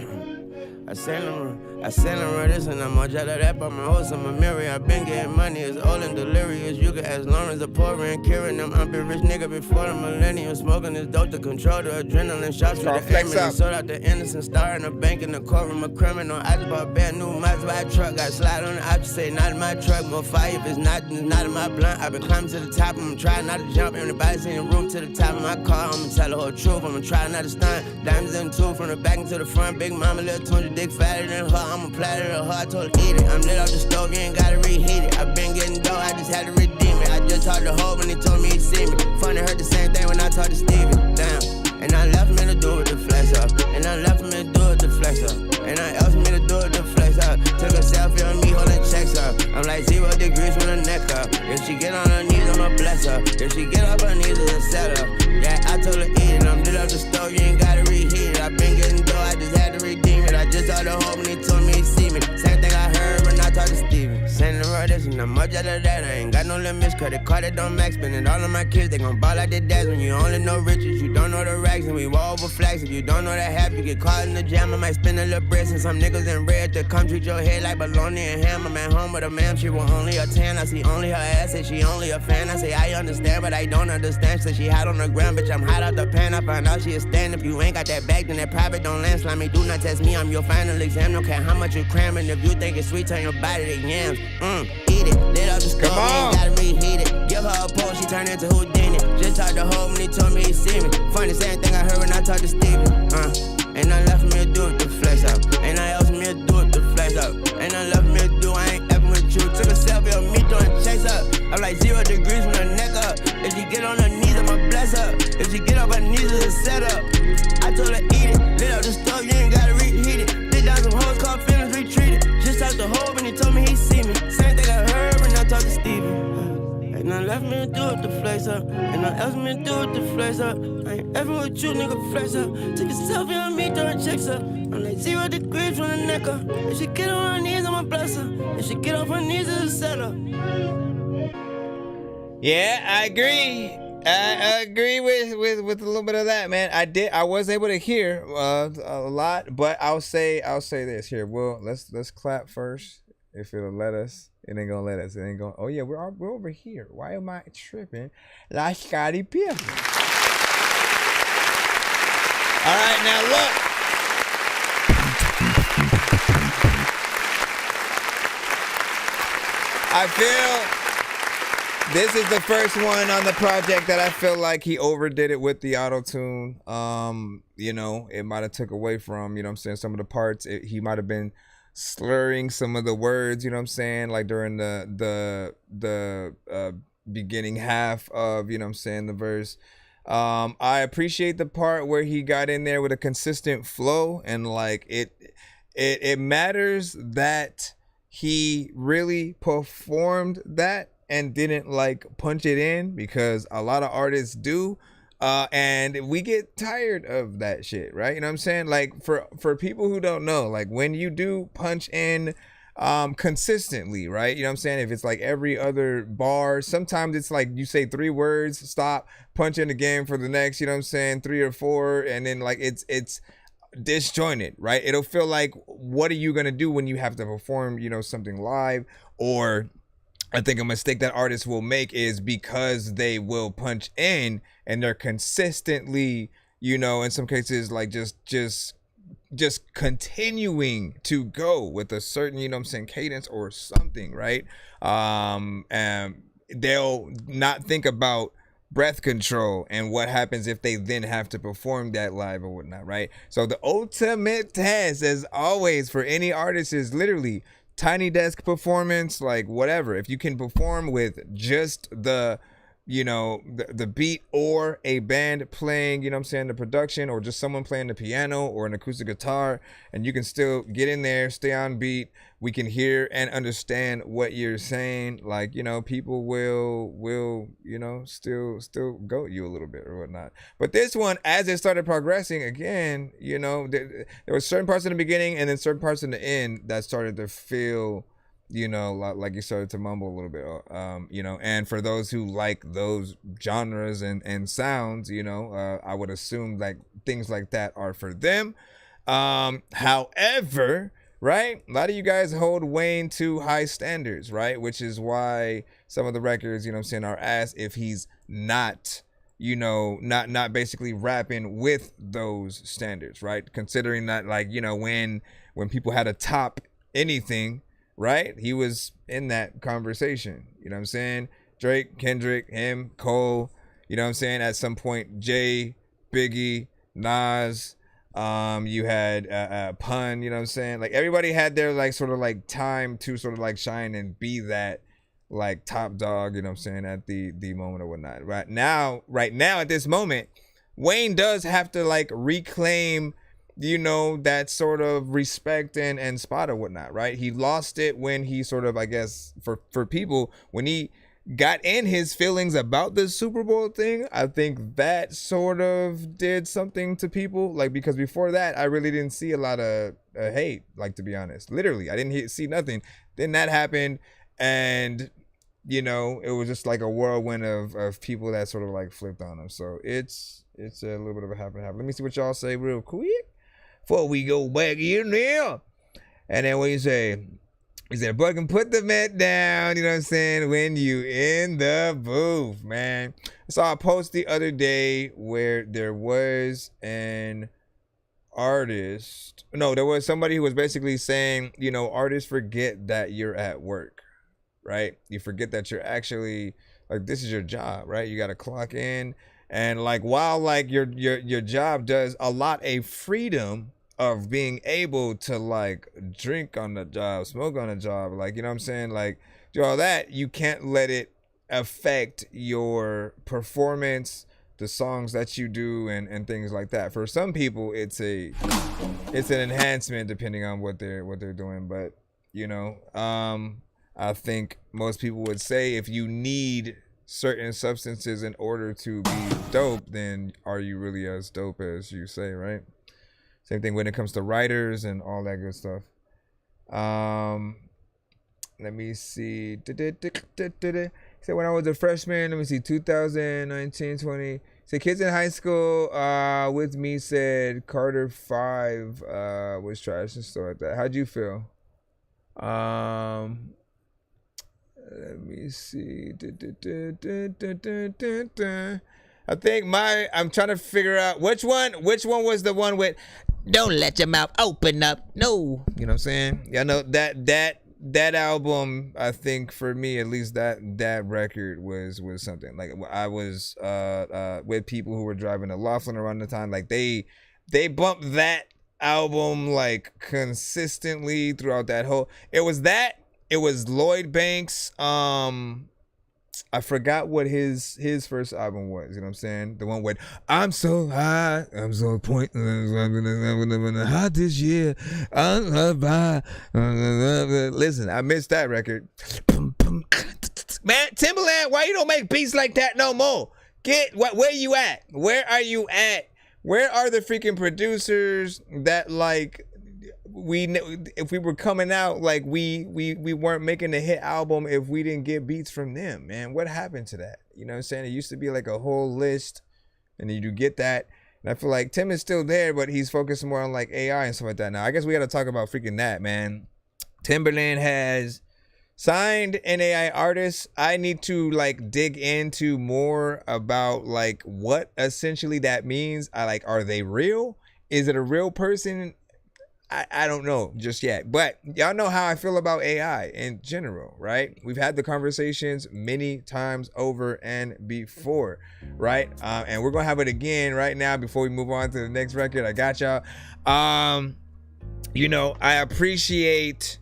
I send them this and I'm on jet of that, but my host I'm a mirror. I've been getting money, it's all in delirious. You can ask Lawrence, the poor and Kieran. I'm been rich nigga before the millennium. Smoking this dope to control the adrenaline shots with the aim. And sold out the innocent star in the bank in the courtroom, a criminal. I just bought a brand new Maserati truck. Got slide on the option, say not in my truck. More fire if it's not in my blunt. I've been climbing to the top, I'm trying not to jump. Everybody's in the room to the top of my car. I'ma tell the whole truth, I'ma try not to stunt. Diamonds in two from the back into the front. Big mama, little 200 dick fatter than her. I'ma platter to her, I told her eat it. I'm lit off the stove, you ain't gotta reheat it. I've been getting dough, I just had to redeem it. I just talked to Hope when he told me he'd see me. Funny, heard the same thing when I talked to Stevie. Damn. And I left me to do with the flex up. And I left me to do with the flex up. And I asked me to do with the flex up. Took a selfie on me holding checks up. I'm like 0 degrees from the neck up. If she get on her knees, I'ma bless her. If she get off her knees, it's a setup. Yeah, I told her eat it. I'm lit up the stove, you ain't gotta reheat it. I've been getting dough, I just had to redeem it. I just talked to Hope when he told me he'd see me. Same thing I heard when I talked to Stevie. Sending her this and I'm much out of that. I ain't got no limits, credit card that don't max. Spending all of my kids, they gon' ball like their dads. When you only know riches, you don't know the racks. And we wall over flags. If you don't know that half, you get caught in the jam. I might spend a little bread. And some niggas in red to come treat your head like bologna and ham. I'm at home with a ma'am, she was only a 10. I see only her ass, say she only a fan. I say I understand, but I don't understand. Say she hot on the ground, bitch, I'm hot out the pan. I find out she a stand. If you ain't got that bag, then that private don't land. Slimy, do not test me, I'm your final exam. Don't care how much you cramming. If you think it's sweet, turn your body to yams. Eat it, lit up the stove, ain't gotta reheat it. Give her a pole, she turned into Houdini. Just talked to Hope when he told me he'd see me. Funny, same thing I heard when I talked to Stevie. And I left me to do with the flex up. And I asked me to do with the flex up. And I left me to do, I ain't effing with you. Took a selfie of me throwing checks up. I'm like 0 degrees from the neck up. If she get on her knees, I'ma bless her. If she get off her knees, it's a setup. I told her eat it, lit up the stove, you ain't gotta reheat it. Did down some hoes, called feelings retreated. Just talked to Hope and he told me he'd see me. Same thing I heard when I talked to Stevie. And I left me to do with the flex up. And I asked me to do with the flex up. I ain't ever with you, nigga, flex up. Took a selfie on me, throwing checks up. I'm like 0 degrees from the neck up. If she get on her knees, I'ma bless her. If she get off her knees, it's a setup. Yeah, I agree. I agree with a little bit of that, man. I was able to hear a lot, but I'll say this here. Well, let's clap first. If it'll let us. It ain't gonna let us. It ain't gonna. Oh yeah, we're over here. Why am I tripping like Scottie Pippen? All right, now look. I feel this is the first one on the project that I feel like he overdid it with the auto-tune. You know, it might have took away from, you know what I'm saying, some of the parts. He might have been slurring some of the words, you know what I'm saying, like during the beginning half of, you know what I'm saying, the verse. I appreciate the part where he got in there with a consistent flow, and like it matters that he really performed that and didn't like punch it in, because a lot of artists do. And we get tired of that shit, right? You know what I'm saying? Like for people who don't know, like when you do punch in consistently, right? You know what I'm saying? If it's like every other bar, sometimes it's like you say 3 words, stop, punch in again for the next, you know what I'm saying, 3 or 4, and then like it's disjointed, right? It'll feel like, what are you gonna do when you have to perform, you know, something live? Or I think a mistake that artists will make is because they will punch in and they're consistently, you know, in some cases, like just continuing to go with a certain, you know what I'm saying, cadence or something, right? And they'll not think about breath control and what happens if they then have to perform that live or whatnot, right? So the ultimate test, as always, for any artist is literally tiny desk performance, like whatever. If you can perform with just the beat or a band playing, you know what I'm saying, the production, or just someone playing the piano or an acoustic guitar, and you can still get in there, stay on beat, we can hear and understand what you're saying, like, people will still go you a little bit or whatnot. But this one, as it started progressing again, there were certain parts in the beginning and then certain parts in the end that started to feel like you started to mumble a little bit, and for those who like those genres and sounds, I would assume like things like that are for them. However, right, a lot of you guys hold Wayne to high standards, right, which is why some of the records, are asked if he's not not basically rapping with those standards, right, considering that, like, when people had to top anything, right, he was in that conversation, Drake, Kendrick, him, Cole, at some point, Jay, Biggie, Nas, you had Pun, like everybody had their like sort of like time to sort of like shine and be that like top dog, at the moment or whatnot. Right now at this moment, Wayne does have to like reclaim that sort of respect and spot or whatnot, right? He lost it when he sort of, I guess, for people, when he got in his feelings about the Super Bowl thing. I think that sort of did something to people, like, because before that, I really didn't see a lot of hate, like, to be honest. Literally, I didn't see nothing. Then that happened, and, it was just like a whirlwind of people that sort of, like, flipped on him. So it's a little bit of a half and half. Let me see what y'all say real quick before we go back in there. And then what you say? He said, "Buggin', put the mat down," when you in the booth, man. I saw a post the other day where there was an artist. No, there was somebody who was basically saying, artists forget that you're at work, right? You forget that you're actually, like, this is your job, right? You got to clock in. And like, while like your job does a lot of freedom of being able to like drink on the job, smoke on the job, like, like do all that, you can't let it affect your performance, the songs that you do, and things like that. For some people, it's an enhancement depending on what they're doing. But I think most people would say if you need certain substances in order to be dope, then are you really as dope as you say, right? Same thing when it comes to writers and all that good stuff. Let me see. So when I was a freshman, let me see, 2019, 20. So kids in high school with me said Carter V was trash and stuff like that. How'd you feel? Let me see. I think I'm trying to figure out which one was the one with "Don't let your mouth open up." No, you know what I'm saying? Yeah, I know that album. I think for me, at least, that record was something. Like, I was with people who were driving a Laughlin around the time. Like, they bumped that album like consistently throughout that whole. It was Lloyd Banks. I forgot what his first album was. You know what I'm saying? The one with "I'm so high, I'm so pointless, I'm gonna hot this year. Listen, I missed that record. Man, Timbaland, why you don't make beats like that no more? Where you at? Where are you at? Where are the freaking producers that, like, if we were coming out, like, we weren't making a hit album if we didn't get beats from them, man? What happened to that? You know what I'm saying? It used to be like a whole list, and you do get that. And I feel like Tim is still there, but he's focused more on like AI and stuff like that. Now, I guess we got to talk about freaking that, man. Timberland has signed an AI artist. I need to like dig into more about like what essentially that means. Are they real? Is it a real person? I don't know just yet, but y'all know how I feel about AI in general, right? We've had the conversations many times over and before, right? And we're gonna have it again right now before we move on to the next record. I got y'all. I appreciate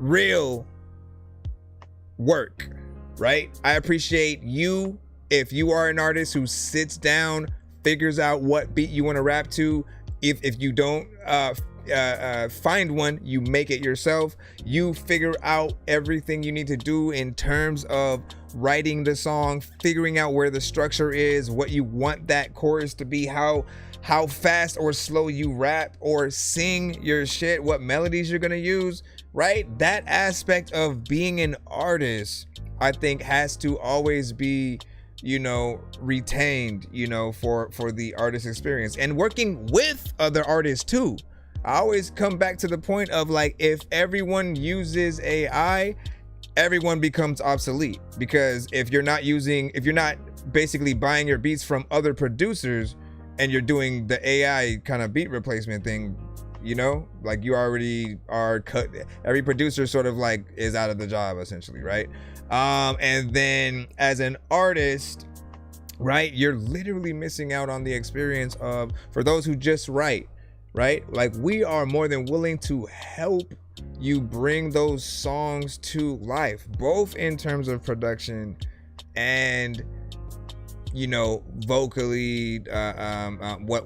real work, right? I appreciate you if you are an artist who sits down, figures out what beat you want to rap to. If you don't find one, you make it yourself. You figure out everything you need to do in terms of writing the song, figuring out where the structure is, what you want that chorus to be, how fast or slow you rap or sing your shit, what melodies you're gonna use, right? That aspect of being an artist, I think, has to always be, you know, retained, you know, for the artist experience, and working with other artists too. I always come back to the point of, like, if everyone uses AI, everyone becomes obsolete, because if you're not basically buying your beats from other producers and you're doing the AI kind of beat replacement thing, you know, like, you already are cut. Every producer sort of like is out of the job essentially, right? And then as an artist, right, you're literally missing out on the experience of, for those who just write, right? Like, we are more than willing to help you bring those songs to life, both in terms of production and, you know, vocally,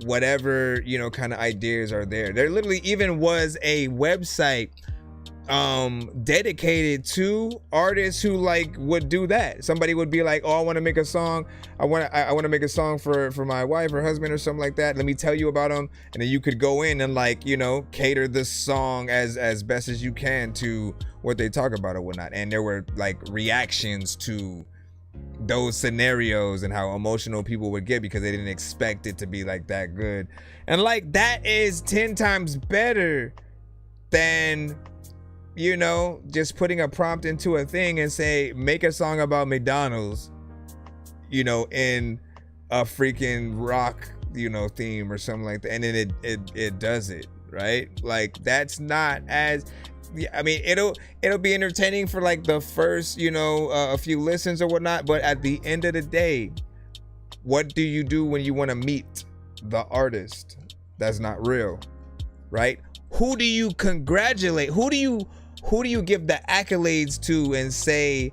whatever, you know, kind of ideas are there. There literally even was a website dedicated to artists who, like, would do that. Somebody would be like, oh, I want to make a song. I want to make a song for my wife or husband or something like that. Let me tell you about them. And then you could go in and, like, you know, cater the song as best as you can to what they talk about or whatnot. And there were, like, reactions to those scenarios and how emotional people would get because they didn't expect it to be, like, that good. And, like, that is 10 times better than, you know, just putting a prompt into a thing and say, make a song about McDonald's, you know, in a freaking rock, you know, theme or something like that. And then it does it, right? Like, that's not as, I mean, it'll be entertaining for, like, the first, you know, a few listens or whatnot. But at the end of the day, what do you do when you want to meet the artist that's not real, right? Who do you congratulate? Who do you give the accolades to and say,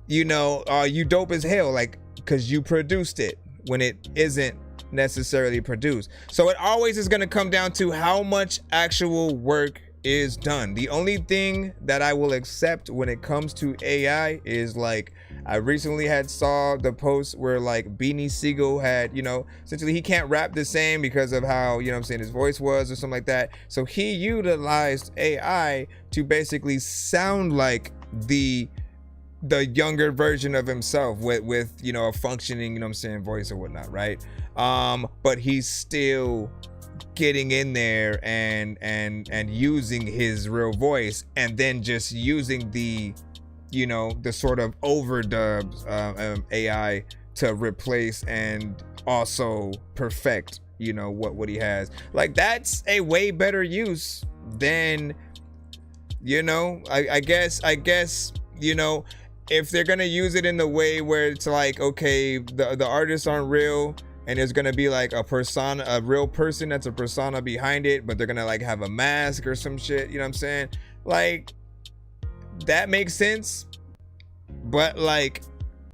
you know, you dope as hell, like, because you produced it when it isn't necessarily produced. So it always is going to come down to how much actual work is done. The only thing that I will accept when it comes to AI is, like, I recently saw the post where, like, Beanie Siegel had, you know, essentially he can't rap the same because of how, you know what I'm saying, his voice was or something like that. So he utilized AI to basically sound like the younger version of himself with you know, a functioning, you know what I'm saying, voice or whatnot, right? But he's still getting in there and using his real voice, and then just using the, you know, the sort of overdubs AI to replace and also perfect, you know, what he has. Like, that's a way better use than, you know, I guess, you know, if they're gonna use it in the way where it's like, okay, the artists aren't real, and there's gonna be like a persona, a real person that's a persona behind it, but they're gonna, like, have a mask or some shit, you know what I'm saying? Like, that makes sense. But, like,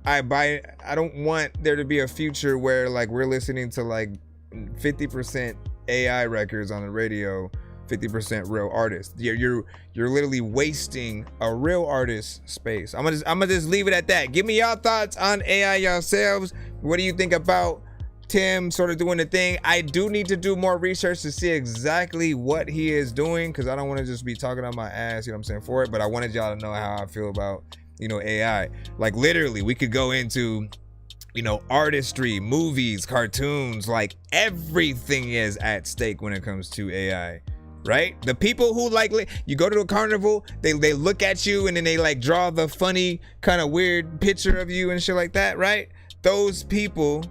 I don't want there to be a future where, like, we're listening to, like, 50% AI records on the radio, 50% real artists. You're literally wasting a real artist's space. I'm gonna just leave it at that. Give me y'all thoughts on AI yourselves. What do you think about Tim sort of doing the thing? I do need to do more research to see exactly what he is doing, because I don't want to just be talking on my ass, you know what I'm saying, for it. But I wanted y'all to know how I feel about, you know, AI. Like, literally, we could go into, you know, artistry, movies, cartoons, like, everything is at stake when it comes to AI, right? The people who, like, you go to a carnival, they look at you and then they, like, draw the funny kind of weird picture of you and shit like that, right? Those people,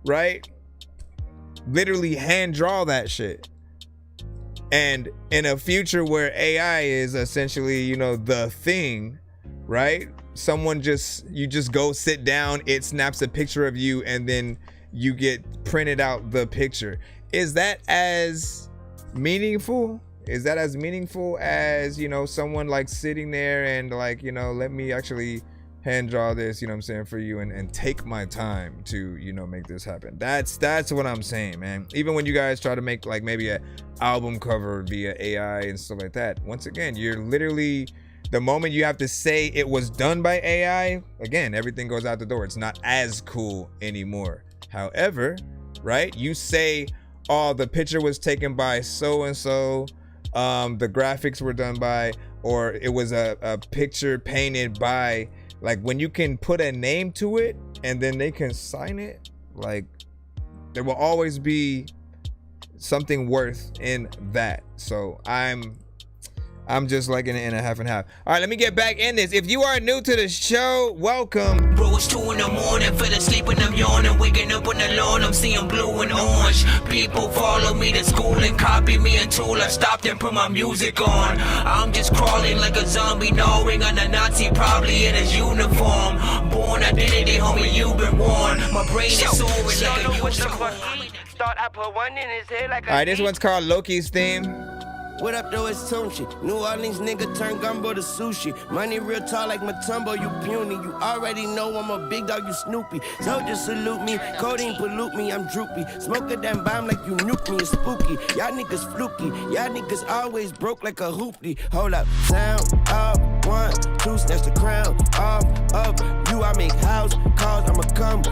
right, literally hand draw that shit. And in a future where AI is essentially, you know, the thing, right? You just go sit down, it snaps a picture of you, and then you get printed out the picture. Is that as meaningful? is that as meaningful as, you know, someone like sitting there and like, you know, let me actually hand draw this, you know what I'm saying, for you and take my time to, you know, make this happen. That's what I'm saying, man. Even when you guys try to make like maybe an album cover via AI and stuff like that, once again, you're literally, the moment you have to say it was done by AI, again, everything goes out the door. It's not as cool anymore. However, right, you say, oh, the picture was taken by so-and-so, the graphics were done by, or it was a picture painted by, like when you can put a name to it and then they can sign it, like there will always be something worth in that. So I'm just like in a half and half. All right, let me get back in this. If you are new to the show, welcome. Bro, it's 2 in the morning, fell asleep and I'm yawning, waking up on the lawn, I'm seeing blue and orange. People follow me to school and copy me until I stopped and put my music on. I'm just crawling like a zombie, gnawing on a Nazi, probably in his uniform. Born identity, homie, you've been warned. My brain is soaring like a unicorn. All right, this one's called Loki's Theme. What up, though, it's Tunchi. New Orleans nigga turn gumbo to sushi. Money real tall like Matumbo, you puny. You already know I'm a big dog, you Snoopy. So just salute me, codeine pollute me, I'm droopy. Smoke a damn bomb like you nuke me, it's spooky. Y'all niggas fluky, y'all niggas always broke like a hoopty. Hold up, sound up, 1, 2, snatch the crown. Off, up, you, I make house calls, I'ma come.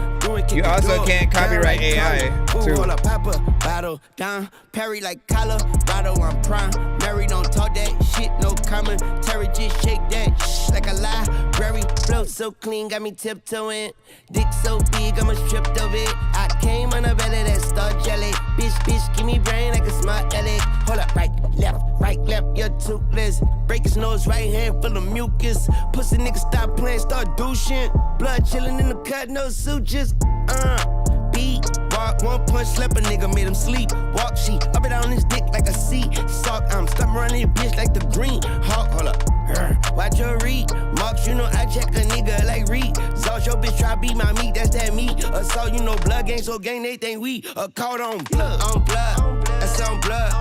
You also can't copyright AI, too. Hold up, Papa, bottle down, Perry like Colorado, I'm prime. Mary don't talk that shit, no commentary, just shake that shh like a library. Flow so clean, got me tiptoeing. Dick so big, I'm a stripped of it. I came on a belly that star jelly. Bitch, give me brain like a smart aleck. Hold up, right, left, you're toothless. Break his nose, right hand full of mucus. Pussy nigga stop playing, start douching. Blood chilling in the cut, no sutures. Beat, walk, 1 punch, slap a nigga, made him sleep. Walk, she up and down his dick like a seat. Sock, I'm stuck running your bitch like the green hawk. Hold up, watch your read. Marks, you know I check a nigga like Reed. Zalt, your bitch try beat my meat, that's that meat. Assault, you know blood gang, so gang, they think we caught on blood. That's on blood.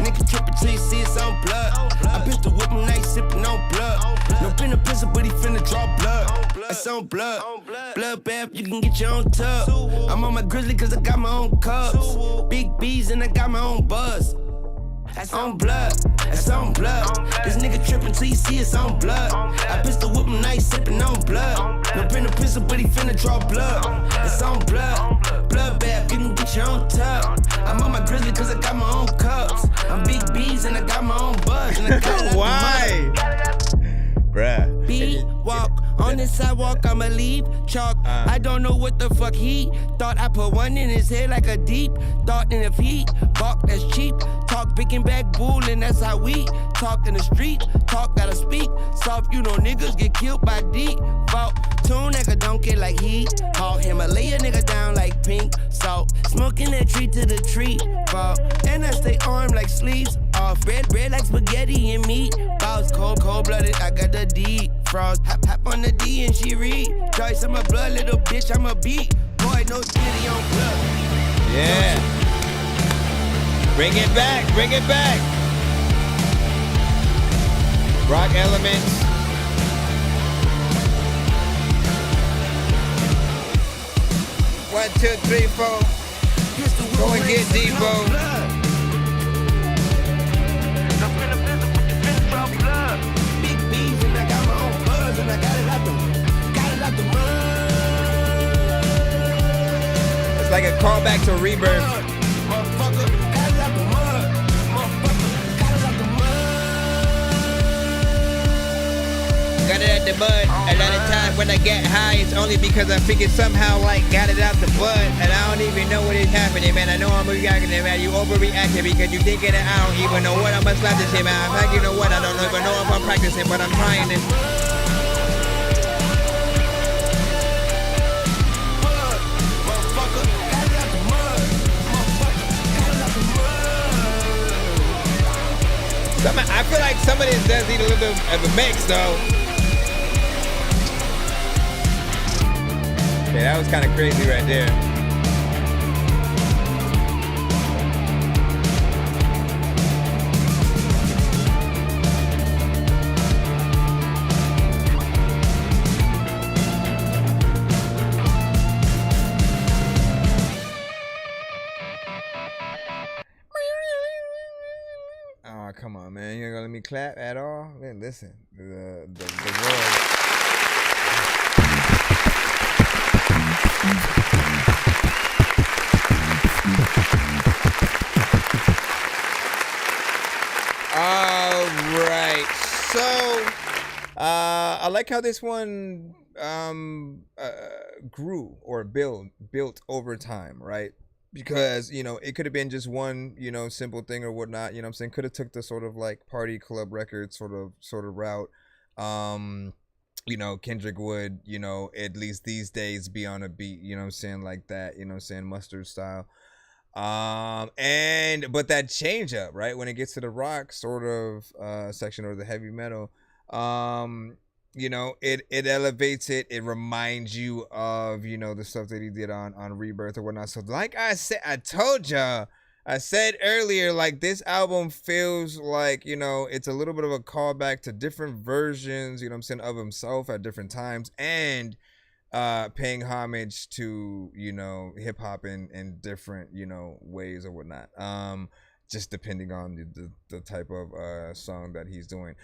Nigga trippin' till you see it's on blood. I pistol whippin' night sippin' on blood. No pen a pistol, but he finna draw blood. That's on blood. Blood bath, you can get your own tub. I'm on my grizzly cause I got my own cubs. Big B's and I got my own buzz. That's on blood, that's on blood. This nigga trippin' till you see it's on blood. I pistol whip him nice, sippin' on blood. No pen a pistol, but he finna draw blood. It's on blood, blood bath, you can get your own tub. I'm on my grizzly cause I got my own cups. I'm Big B's and I got my own buzz. And I got why? Bruh. Beat, walk, on the sidewalk, I'ma leave chalk. I don't know what the fuck he thought. I put one in his head like a deep thought. And if he balk, that's cheap. Talk picking back bull, and that's how we talk in the street. Talk gotta speak soft, you know niggas get killed by default. Two nigga don't get like he haul Himalaya nigga down like pink salt. Smoking that tree to the tree fall. And I stay armed like sleeves off. Bread like spaghetti and meat balls. Cold-blooded, I got the D frost. Hop on the D and she read. Joyce, I'm a blood little bitch, I'm a beat. Boy, no titty on blood. Yeah. Bring it back, bring it back. Rock elements. One, 2, 3, 4. Go and get Debo. Big B's and I got my own buzz and I got it out the mud. It's like a callback to Rebirth. Got it out the mud. A lot of times when I get high, it's only because I figured somehow like got it out the bud. And I don't even know what is happening, man. I know I'm reacting, man. You overreacting because you thinking that I don't even know what I'm gonna slap this shit, man. I'm like, you know what? I don't even know if I'm practicing, but I'm trying it. I feel like some of this does need a little bit of a mix, though. Okay, that was kind of crazy right there. clap at all? Man, listen, the world. All right, so I like how this one grew or built over time, right? Because, you know, it could have been just one, you know, simple thing or whatnot, you know what I'm saying? Could have took the sort of like party club record sort of route. You know, Kendrick would, you know, at least these days be on a beat, you know what I'm saying, like that, you know what I'm saying, Mustard style. But that change up, right, when it gets to the rock sort of section or the heavy metal, you know, it elevates it. It reminds you of, you know, the stuff that he did on Rebirth or whatnot. So like I said, I told y'all, I said earlier, like this album feels like, you know, it's a little bit of a callback to different versions, you know what I'm saying, of himself at different times, and paying homage to, you know, hip hop in different, you know, ways or whatnot. Just depending on the type of song that he's doing.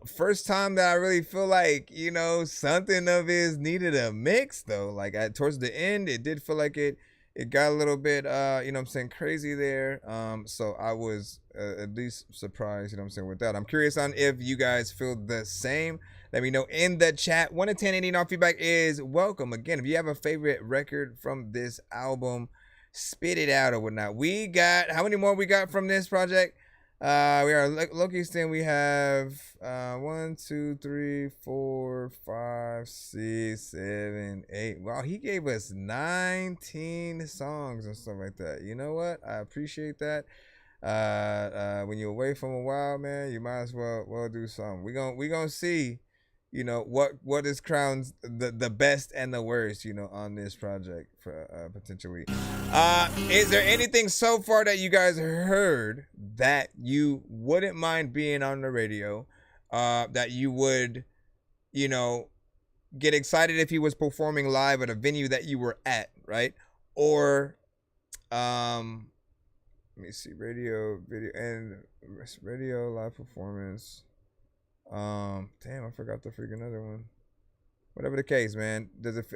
First time that I really feel like, you know, something of his needed a mix though. Like towards the end, it did feel like it got a little bit you know what I'm saying, crazy there. So I was at least surprised, you know what I'm saying, with that. I'm curious on if you guys feel the same. Let me know in the chat. 1 to 10, any and all feedback is welcome. Again, if you have a favorite record from this album, spit it out or whatnot. We got, how many more we got from this project? We are Loki's thing. We have 1, 2, 3, 4, 5, 6, 7, 8. Wow, he gave us 19 songs and stuff like that. You know what? I appreciate that. When you're away from a while, man, you might as well do something. We gonna see, you know, what is crowned the best and the worst, you know, on this project for potentially. Is there anything so far that you guys heard that you wouldn't mind being on the radio, that you would, you know, get excited if he was performing live at a venue that you were at, right? Or let me see, radio live performance. Damn, I forgot the freaking other one. Whatever the case, man.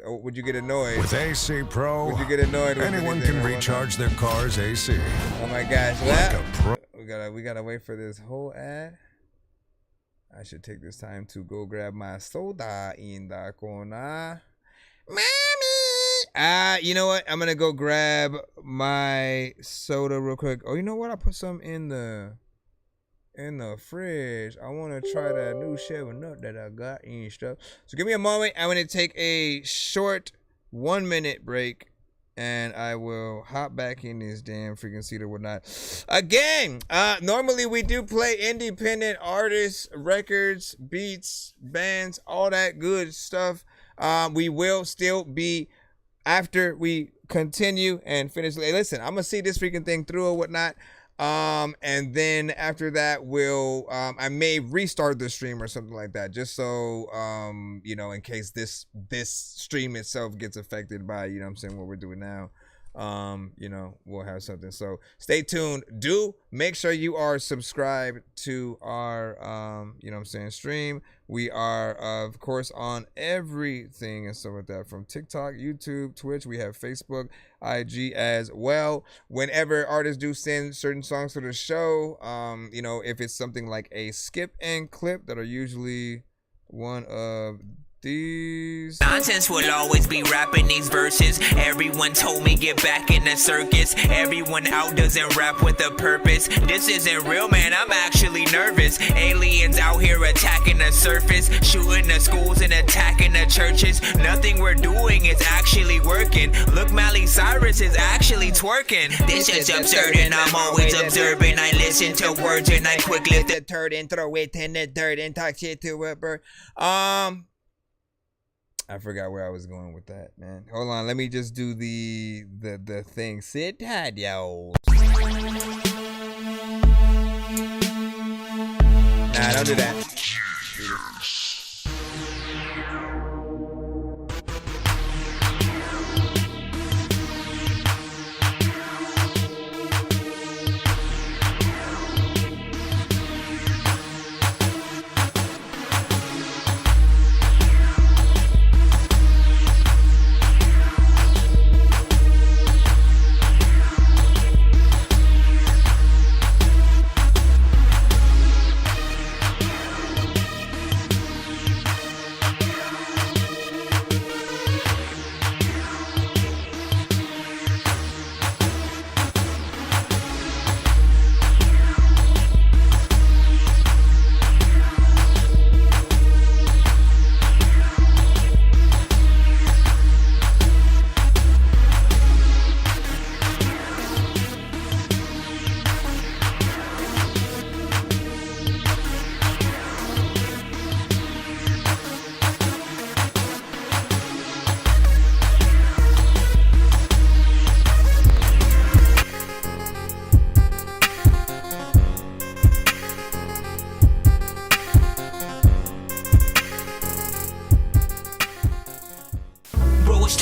Would you get annoyed? With AC Pro, would you get annoyed? Anyone can recharge their car's AC. Oh my gosh! Like we gotta wait for this whole ad. I should take this time to go grab my soda in the corner. Mommy! You know what? I'm gonna go grab my soda real quick. Oh, you know what? I put some in the fridge. I want to try that new 7-Up that I got and stuff. So give me a moment. I'm going to take a short 1-minute break, and I will hop back in this damn freaking seat or whatnot. Again, normally we do play independent artists, records, beats, bands, all that good stuff. We will still be, after we continue and finish. Hey, listen, I'm going to see this freaking thing through or whatnot. And then after that, we'll I may restart the stream or something like that, just so you know, in case this stream itself gets affected by, you know what I'm saying, what we're doing now. You know, we'll have something. So stay tuned. Do make sure you are subscribed to our you know what I'm saying, stream. We are of course on everything and stuff like that, from TikTok, YouTube, Twitch. We have Facebook, IG as well. Whenever artists do send certain songs to the show, you know, if it's something like a skip and clip that are usually one of these. Nonsense will always be rapping these verses. Everyone told me get back in the circus. Everyone out doesn't rap with a purpose. This isn't real, man, I'm actually nervous. Aliens out here attacking the surface, shooting the schools and attacking the churches. Nothing we're doing is actually working. Look, Miley Cyrus is actually twerking. This is absurd and I'm always observing. I listen to words and I quick lift the turd and throw it in the dirt and talk shit to a bird. I forgot where I was going with that, man. Hold on, let me just do the thing. Sit tight, yo. Nah, don't do that.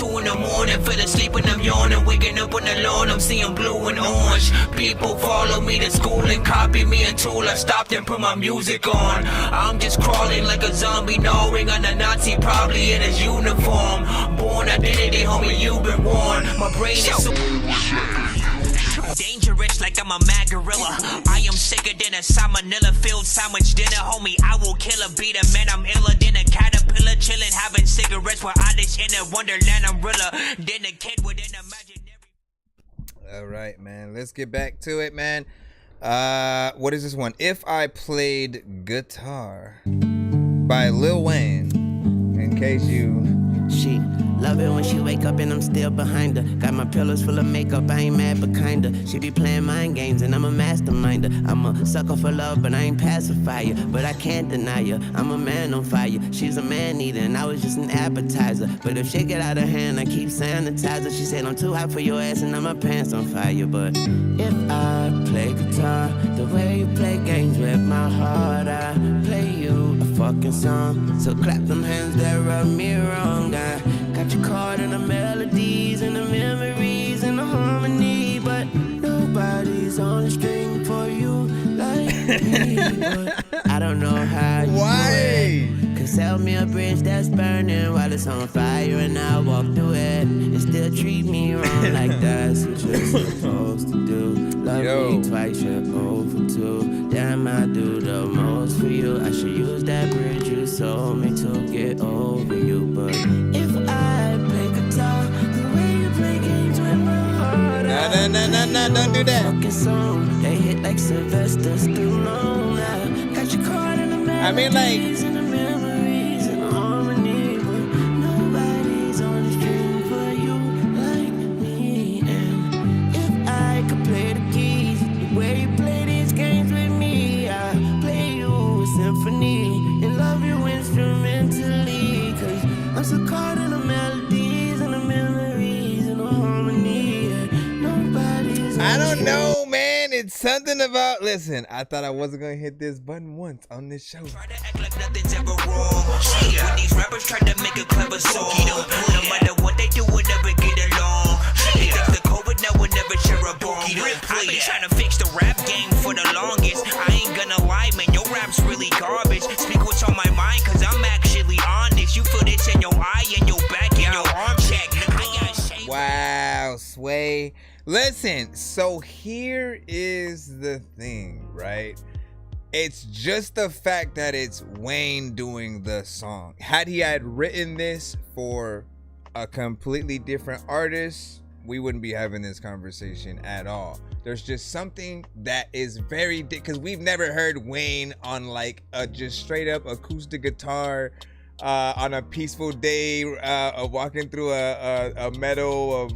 2 in the morning, fell asleep and I'm yawning. Waking up on the lawn, I'm seeing blue and orange. People follow me to school and copy me until I stopped and put my music on. I'm just crawling like a zombie, gnawing on a Nazi, probably in his uniform. Born identity, homie, you've been warned. My brain is so dangerous, like I'm a mad gorilla. I am sicker than a salmonella filled sandwich dinner, homie. I will kill a beat a man. I'm iller than a caterpillar, chilling, having cigarettes while I just in a wonderland. I'm realer than a kid with an imaginary. All right, man. Let's get back to it, man. What is this one? If I Played Guitar by Lil Wayne. In case you... She love it when she wake up and I'm still behind her. Got my pillows full of makeup, I ain't mad but kinda. She be playing mind games and I'm a masterminder. I'm a sucker for love but I ain't pacifier. But I can't deny her, I'm a man on fire. She's a man eater and I was just an appetizer. But if shit get out of hand, I keep sanitizer. She said I'm too hot for your ass and now my pants on fire. But if I play guitar the way you play games with my heart, I play you a fucking song. So clap them hands that rub me wrong. I got you caught in the melodies and the memories and the harmony, but nobody's on the string for you like me. But I don't know how you do it. Can sell me a bridge that's burning while it's on fire and I walk through it and still treat me wrong like that's what you're supposed to do. Love me twice, you're over 2. Damn, I do the most for you. I should use that bridge you sold me to get over you. But if I play guitar the way you play games with my heart, no, don't do that. Fucking song, they hit like Sylvester Stallone. I got you caught in the melodies. I mean, like, and the memories and the harmony, but nobody's on the string for you like me. And if I could play the keys the way you play these games with me, I play you a symphony and love you instrumentally. Cause I'm so caught in the melodies and the memories and the harmony. Nobody's on I don't know, man. It's something about... Listen, I thought I wasn't going to hit this button once on this show. Try to act like nothing's ever wrong. When these rappers try to make a clever song, no matter what they do, we'll never get along. They think the COVID now will never share a bomb. I've been trying to fix the rap game for the longest. I ain't gonna lie, man, your rap's really garbage. Speak what's on my mind, cause I'm actually honest. You feel this in your eye and your back and your arm check. Wow, Sway. Listen, so here is the thing, right? It's just the fact that it's Wayne doing the song. Had he had written this for a completely different artist, we wouldn't be having this conversation at all. There's just something that is very, because we've never heard Wayne on like a just straight up acoustic guitar on a peaceful day, walking through a meadow of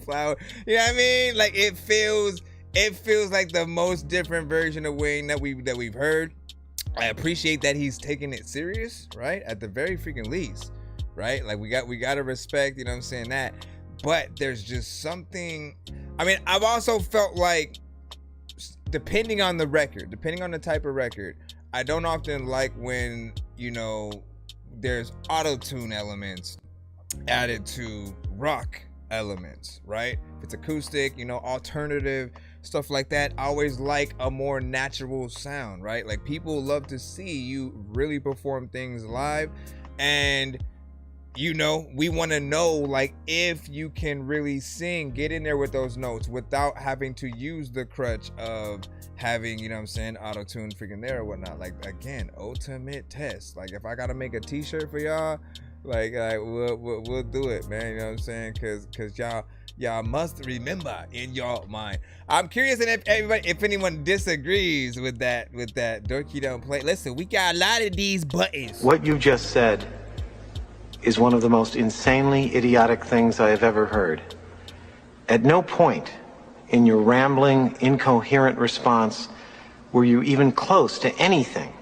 flower. You know what I mean? Like it feels like the most different version of Wayne that we've heard. I appreciate that he's taking it serious, right? At the very freaking least, right? Like we got to respect, you know what I'm saying, that. But there's just something. I mean, I've also felt like, depending on the record, depending on the type of record, I don't often like when, you know, there's auto-tune elements added to rock elements, right? If it's acoustic, you know, alternative, stuff like that, I always like a more natural sound, right? Like people love to see you really perform things live, and you know, we want to know like if you can really sing, get in there with those notes without having to use the crutch of having, you know what I'm saying, auto-tune freaking there or whatnot. Like again, ultimate test. Like if I gotta make a t-shirt for y'all, like we'll do it, man. You know what I'm saying? Cause y'all must remember in your mind. I'm curious if anyone disagrees with that Dorky don't play. Listen, we got a lot of these buttons. What you just said is one of the most insanely idiotic things I have ever heard. At no point in your rambling, incoherent response were you even close to anything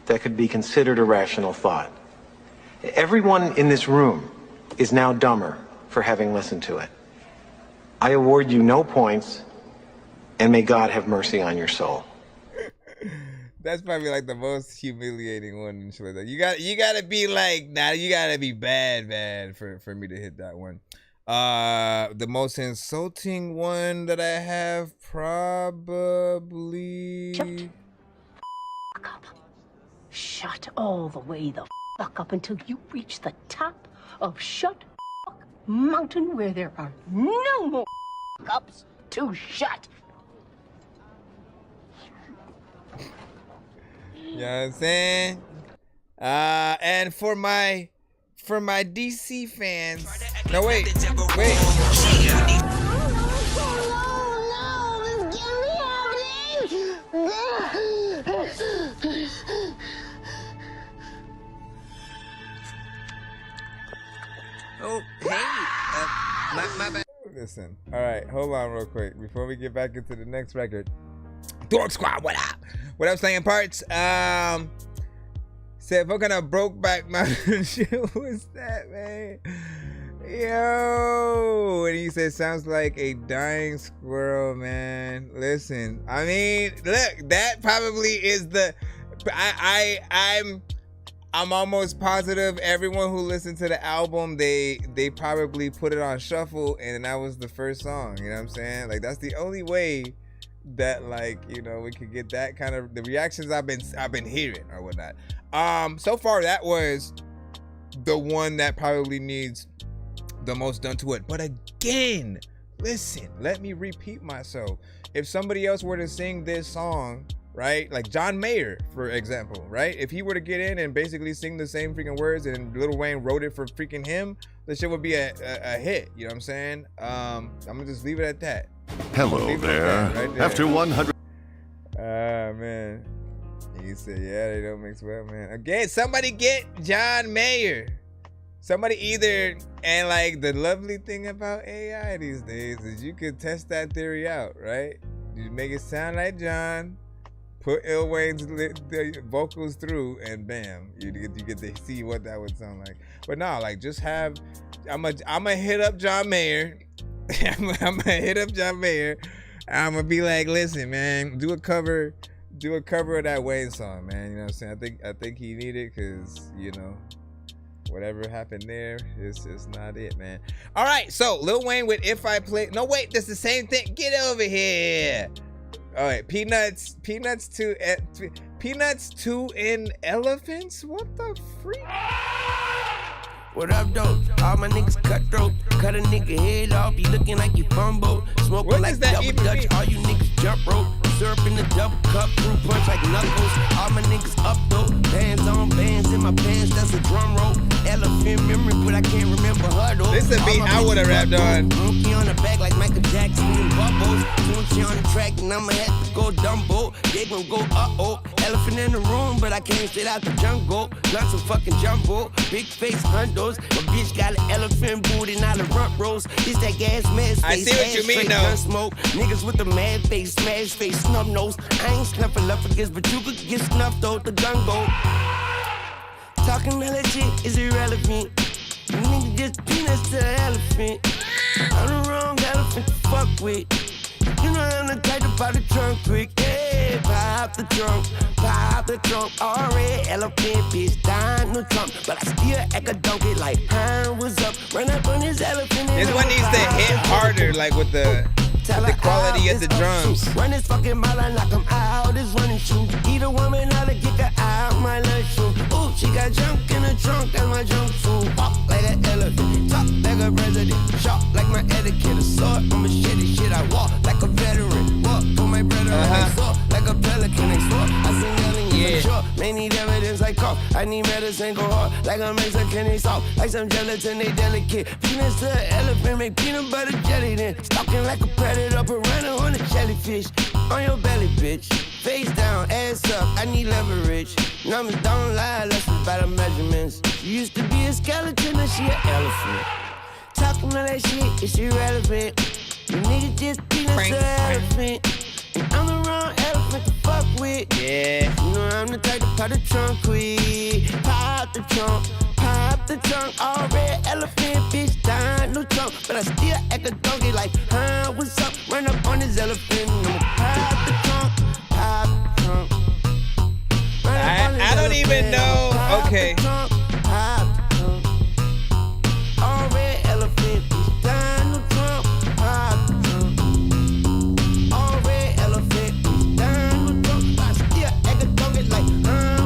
that could be considered a rational thought. Everyone in this room is now dumber for having listened to it. I award you no points, and may God have mercy on your soul. That's probably like the most humiliating one and shit like that. You gotta be like, nah, you gotta be bad for me to hit that one. The most insulting one that I have probably. Shut all the way the fuck up until you reach the top of Shut Mountain, where there are no more ups to shut. You know what I'm saying? And for my DC fans. No, wait. Oh, hey, my bad. Listen, all right, hold on real quick before we get back into the next record. Dork Squad, what up? What up, Slaying Parts? Said, fucking a Brokeback Mountain shit. What's that, man? Yo, and he said, sounds like a dying squirrel, man. Listen, I mean, look, that probably is the. I'm almost positive everyone who listened to the album, they probably put it on shuffle and that was the first song. You know what I'm saying? Like, that's the only way that, like, you know, we could get that kind of the reactions I've been hearing or whatnot. So far that was the one that probably needs the most done to it. But again, listen, let me repeat myself. If somebody else were to sing this song, right? Like John Mayer, for example, right? If he were to get in and basically sing the same freaking words and Lil Wayne wrote it for freaking him, the shit would be a hit. You know what I'm saying? I'm gonna just leave it at that. Hello there. Right there. After 100. Man. He said, yeah, they don't mix well, man. Again, somebody get John Mayer. Somebody either, and like the lovely thing about AI these days is you could test that theory out, right? You make it sound like John, put Lil Wayne's vocals through, and bam, you get to see what that would sound like. But no, like just have, I'm gonna hit up John Mayer. I'm gonna hit up John Mayer. I'm gonna be like, listen, man, do a cover of that Wayne song, man. You know what I'm saying? I think he needed, cause you know, whatever happened there is just not it, man. All right, so Lil Wayne with If I Play. No, wait, that's the same thing. Get over here. All right, Peanuts 2 and Elephants. What the freak? What up, though? All my niggas cutthroat. Cut a nigga head off, you looking like you fumbled. Smoking like double Dutch, all you niggas jump rope. Syrup in the double cup, fruit punch like knuckles. All my niggas up, though. Bands on bands in my pants, that's a drum roll. Elephant memory, but I can't remember her, though. This a beat I would've rapped on. Monkey on the back like Michael Jackson and bubbles. Monkey on the track, and I'ma have to go Dumbo. They gon' go uh-oh. Elephant in the room, but I can't sit out the jungle. Got some fucking jumbo. Big face hundos. My bitch got an elephant booty, not a rump roast. It's that gas mask face. I see what you mean, though. Gun smoke. Niggas with the mad face, smash face, snub nose. I ain't snuffleupagus, but you could get snuffed out the gun go. Talking hella shit is irrelevant. You niggas just peanuts to an elephant. I'm the wrong elephant to fuck with. You know I'm the type to pop the trunk quick. Yeah, pop the trunk. All red elephant, bitch, dying no trunk. But I still act a donkey like, what's up? Run up on this elephant. This one needs to hit harder, like with the quality of the drums. Run this fucking mile and knock 'em out. This running shoe. Eat a woman how to kick her out my lunch shoe. Ooh, she got junk in the trunk, that's my junk food. Walk like an elephant, talk like a president. Shot like my etiquette, a sword on my shitty shit. I walk like a veteran, walk for my brethren. I saw like a pelican, I saw. I seen yelling, yeah. Sure. May need evidence like cough. I need medicine, go hard like a Mexican, they soft. Like some gelatin, they delicate. Peanuts to an elephant, make peanut butter jelly then. Stalking like a predator, piranha on a jellyfish. On your belly, bitch. Face down, ass up, I need leverage. Numbers don't lie, let's by the measurements. She used to be a skeleton, now she an elephant. Talking all that shit, it's irrelevant. You niggas just peanuts to an elephant. And I'm the wrong elephant to fuck with. Yeah. You know I'm the type to pop the trunk quick. Pop the trunk. All red elephant, bitch, dying no trunk. But I still act a donkey like, what's up? Run up on this elephant. I'ma pop the trunk. Okay. All red elephant, Donald Trump, pop the trunk. All red elephant, Donald Trump. I still act a donkey like,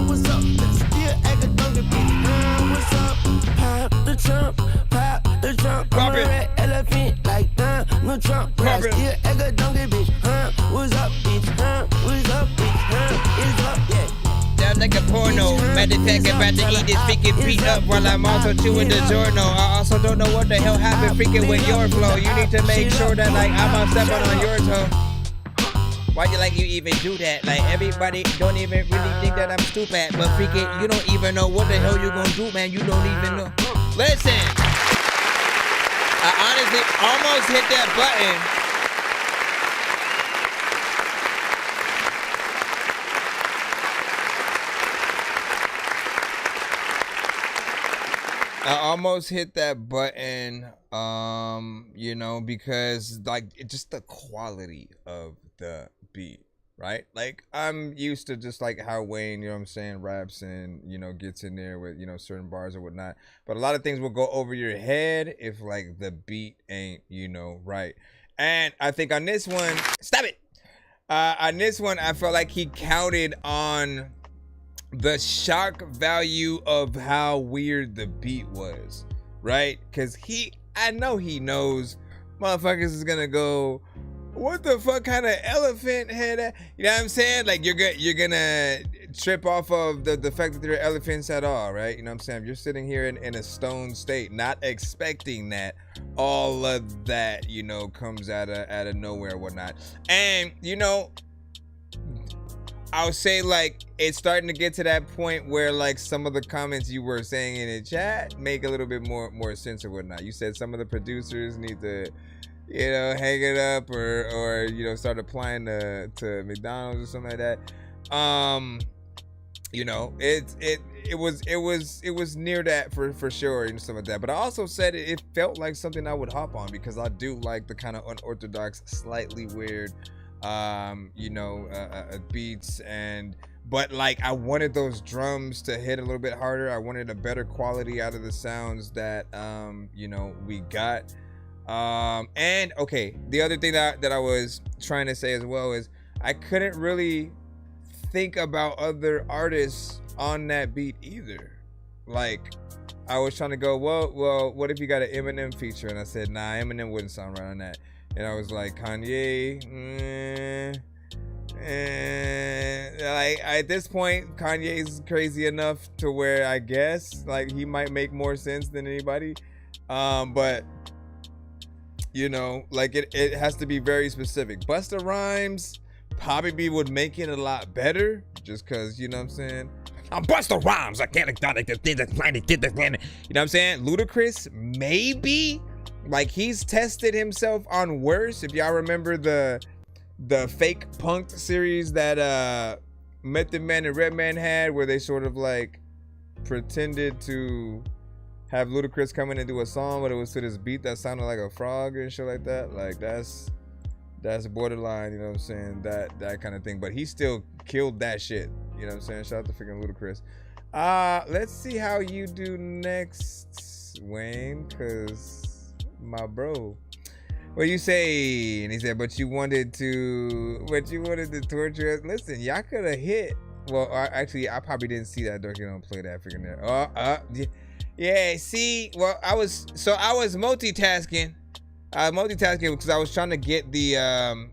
what's up? Still act a donkey, bitch, what's up? Pop the trunk, pop the trunk. I'm a red elephant like Donald Trump. I still act a donkey, bitch, what's up, bitch, what's up, bitch, it's up, yeah. Sounds like a porno. Matter of fact, about to eat this freaking beat up while I'm also chewing the journal. I also don't know what the hell happened freaking with your flow. You need to make sure that like I'm not stepping on your toe. Why you even do that? Like everybody don't even really think that I'm stupid, but freaking you don't even know what the hell you gonna do, man. You don't even know. Listen, I honestly almost hit that button. I almost hit that button, you know, because like just the quality of the beat, right? Like I'm used to just like how Wayne, you know what I'm saying, raps and, you know, gets in there with, you know, certain bars or whatnot. But a lot of things will go over your head if like the beat ain't, you know, right. And I think on this one, stop it. On this one, I felt like he counted on the shock value of how weird the beat was, right? Because I know he knows motherfuckers is gonna go, what the fuck kind of elephant head? You know what I'm saying? Like you're gonna trip off of the fact that there are elephants at all, right? You know what I'm saying? You're sitting here in a stone state, not expecting that all of that, you know, comes out of nowhere, whatnot. And you know, I'll say like it's starting to get to that point where like some of the comments you were saying in the chat make a little bit more sense or whatnot. You said some of the producers need to, you know, hang it up or you know, start applying to McDonald's or something like that. You know, it was near that for sure and stuff like that. But I also said it felt like something I would hop on because I do like the kind of unorthodox, slightly weird you know, beats but like I wanted those drums to hit a little bit harder. I wanted a better quality out of the sounds that you know, we got. And okay, the other thing that I was trying to say as well is I couldn't really think about other artists on that beat either. Like I was trying to go, well, what if you got an Eminem feature? And I said, nah, Eminem wouldn't sound right on that. And I was like, Kanye, like at this point, Kanye's crazy enough to where I guess like he might make more sense than anybody. But you know, like it has to be very specific. Busta Rhymes probably would make it a lot better, just cause you know what I'm saying. I'm Busta Rhymes. I can't acknowledge the thing that's planted. You know what I'm saying? Ludacris, maybe. Like he's tested himself on worse. If y'all remember the fake punk series that Method Man and Redman had, where they sort of like pretended to have Ludacris come in and do a song, but it was to this beat that sounded like a frog and shit like that. Like that's borderline, you know what I'm saying? That kind of thing. But he still killed that shit. You know what I'm saying? Shout out to freaking Ludacris. Let's see how you do next, Wayne, cause my bro, what you say? And he said, but you wanted to torture us. Listen, y'all could have hit. Well, actually, I probably didn't see that. Dorky don't play that freaking there. Yeah. See, well, I was multitasking. Because I was trying to get the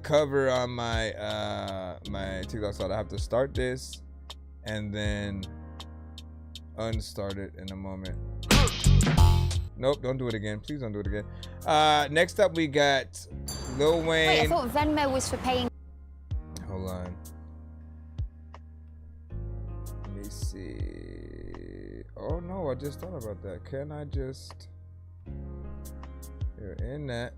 cover on my my TikTok, so I have to start this and then unstart it in a moment. Nope, don't do it again. Please don't do it again. Next up, we got Lil Wayne. Wait, I thought Venmo was for paying. Hold on. Let me see. Oh no, I just thought about that. Can I just... Here, in that,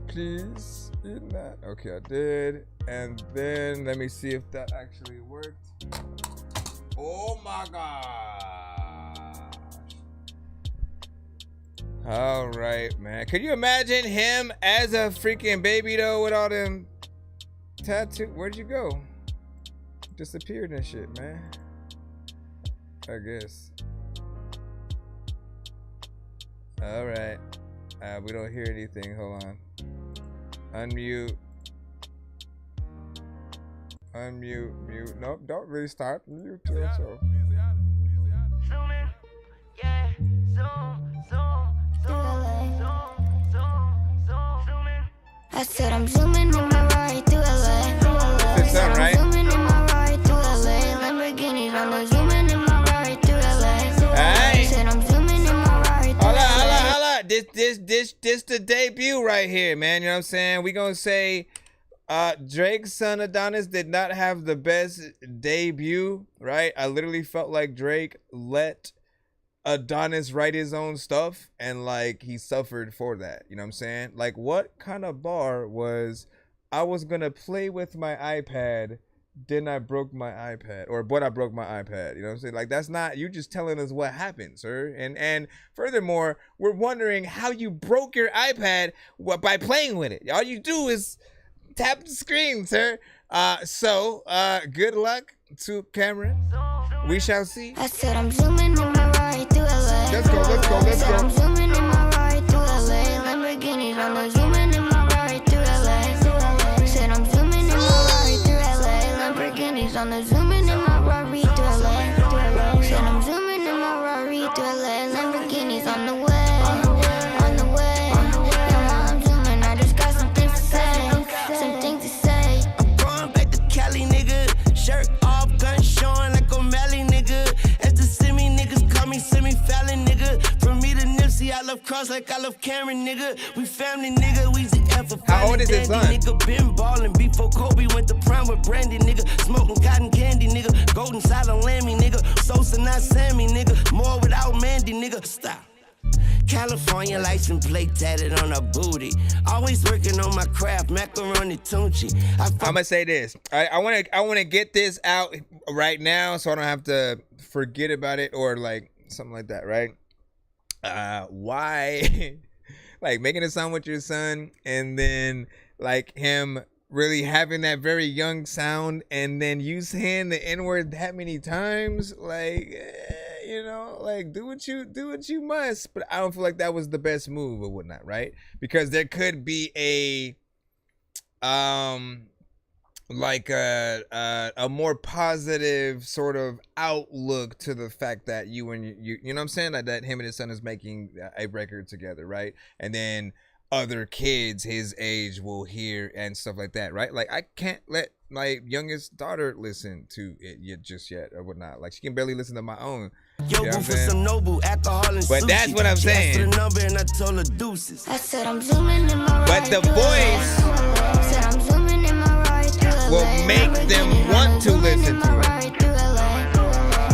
please. In that. Okay, I did. And then let me see if that actually worked. Oh my gosh. All right, man. Could you imagine him as a freaking baby though, with all them Tattoo, where'd you go? Disappeared and shit, man. I guess. All right. We don't hear anything. Hold on. Unmute. Unmute. Mute. Nope. Don't restart. Mute. So. I said I'm zooming in my ride through LA. It's up, right? Zooming in my ride through LA. Lamborghinis on the zooming in my ride through LA. Alright. Said I'm zooming in my ride through LA. Hold on. This the debut right here, man. You know what I'm saying? We gonna say Drake's son Adonis did not have the best debut, right? I literally felt like Drake let Adonis write his own stuff and like he suffered for that. You know what I'm saying? Like, what kind of bar was I was gonna play with my iPad, then I broke my iPad, or but I broke my iPad. You know what I'm saying? Like, that's not, you just telling us what happened, sir. And furthermore, we're wondering how you broke your iPad by playing with it. All you do is tap the screen, sir. So good luck to Cameron. We shall see. I said I'm zooming in my ride through LA. Let's go. Said I'm zooming in my ride through LA. Lamborghinis on the zooming in my ride through LA. Said I'm zooming in my ride through LA. Lamborghinis on the zooming in my Rari through LA. Said I'm zooming in my Rari through LA. Lamborghinis on the way. On the way. And while I'm zooming, I just got some things to say. Some things to say. I'm going back to Cali, nigga. Shirt off, gun showing like O'Malley, nigga. As the semi niggas call me semi-fallon, nigga. From me to Nipsey, I love Cross like I love Cameron, nigga. We family, nigga. Weezy F for How old is his son? Nigga been ballin' before Kobe went to prime with Brandy, nigga. Smoking cotton candy, nigga. Golden silent Lammy, nigga. Sosa not Sammy, nigga. More without Mandy, nigga. Stop. California license plate tatted on her booty. Always working on my craft, macaroni tunchi. I'm gonna say this. I wanna get this out right now so I don't have to forget about it or like something like that, right? Why like making a song with your son and then like him really having that very young sound and then you saying the N-word that many times, like you know, like do what you must, but I don't feel like that was the best move or whatnot, right? Because there could be a like a more positive sort of outlook to the fact that you know what I'm saying, like that him and his son is making a record together, right? And then other kids his age will hear and stuff like that, right? Like I can't let my youngest daughter listen to it just yet or whatnot. Like she can barely listen to my own. Yo, you know for some Noble alcohol and but sushi. that's what I'm saying. She asked for the number and I told her deuces. I said I'm zooming in my ride. But the voice said I'm zooming in my ride through LA. will make them want to listen to it.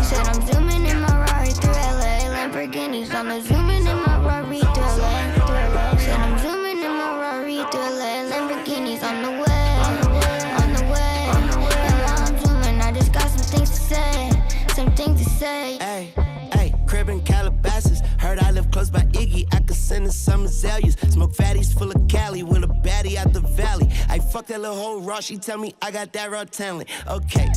Said I'm zooming in my ride through LA. Lamborghinis on the zooming in my Rari through LA. Said I'm zooming in my Rari through LA. Lamborghinis on the way. On the way. And while I'm zooming, I just got some things to say. Some things to say. Hey, crib in Calabasas. Heard I live close by Iggy. I could send her some azaleas. Smoke fatties full of Cali with a baddie out the valley. I fuck that little hoe raw. She tell me I got that raw talent. Okay.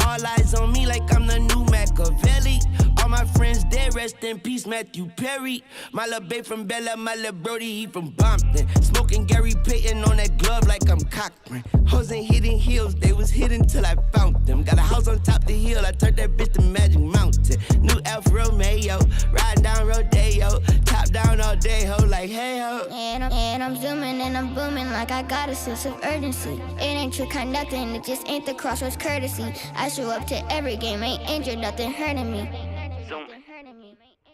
All eyes on me like I'm the new Machiavelli. All my friends dead, rest in peace, Matthew Perry. My little babe from Bella, my little Brody, he from Bompton. Smoking Gary Payton on that glove like I'm Cochran. Hoes ain't hitting heels, they was hidden till I found them. Got a house on top the hill, I turned that bitch to Magic Mountain. New Alfa Romeo, riding down Rodeo. Top down all day, ho, like hey ho. And I'm zooming and I'm booming like I got a sense of urgency. It ain't true kind nothing, it just ain't the crossroads courtesy. I show up to every game, ain't injured, nothing hurting me.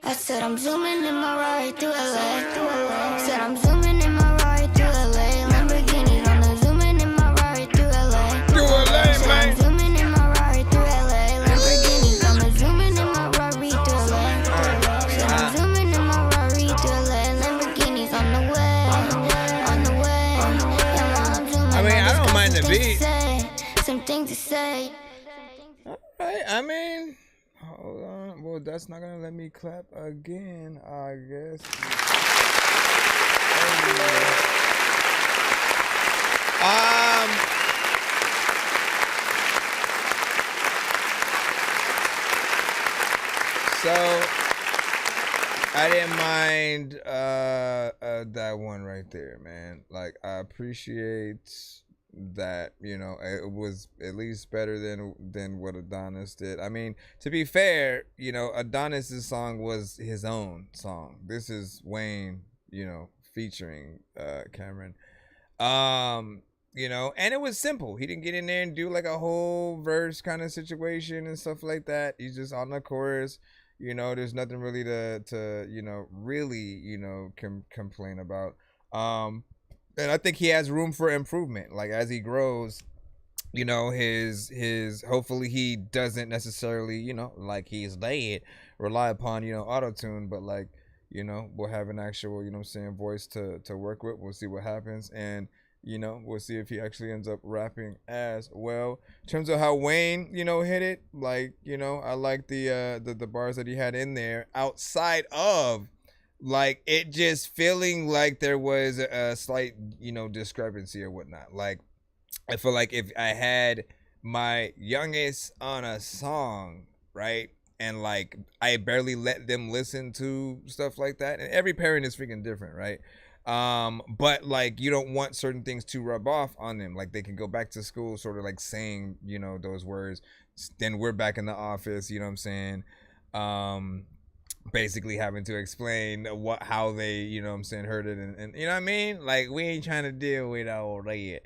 I said I'm zooming in my ride through LA. Said I'm zooming in my ride through LA. Lamborghinis on the zooming in my ride through LA. Through LA, said man. I'm zooming in my ride through LA. Lamborghinis on the zooming in my Rari through LA. Said I'm zooming in my Rari through LA. Lamborghinis on the way. On the way. And while I'm zooming, I mean, I don't mind the some things beat. to say. Some things to say. Alright, I mean, hold on. Well, that's not gonna let me clap again, I guess. So I didn't mind that one right there, man. Like, I appreciate that, you know, it was at least better than what Adonis did. I mean, to be fair, you know, Adonis's song was his own song. This is Wayne, you know, featuring Cameron. You know, and it was simple. He didn't get in there and do like a whole verse kind of situation and stuff like that. He's just on the chorus. You know, there's nothing really to you know, really, you know, complain about. And I think he has room for improvement. Like, as he grows, you know, his hopefully he doesn't necessarily, you know, like he's dead, rely upon, you know, auto-tune, but like, you know, we'll have an actual, you know what I'm saying, voice to work with. We'll see what happens. And, you know, we'll see if he actually ends up rapping as well. In terms of how Wayne, you know, hit it, like, you know, I like the bars that he had in there outside of, like, it just feeling like there was a slight, you know, discrepancy or whatnot. Like, I feel like if I had my youngest on a song, right, and like I barely let them listen to stuff like that, and every parent is freaking different, right? But like, you don't want certain things to rub off on them. Like, they can go back to school sort of like saying, you know, those words, then we're back in the office, you know what I'm saying? Basically having to explain how they, you know what I'm saying, heard it, and you know what I mean? Like, we ain't trying to deal with all that.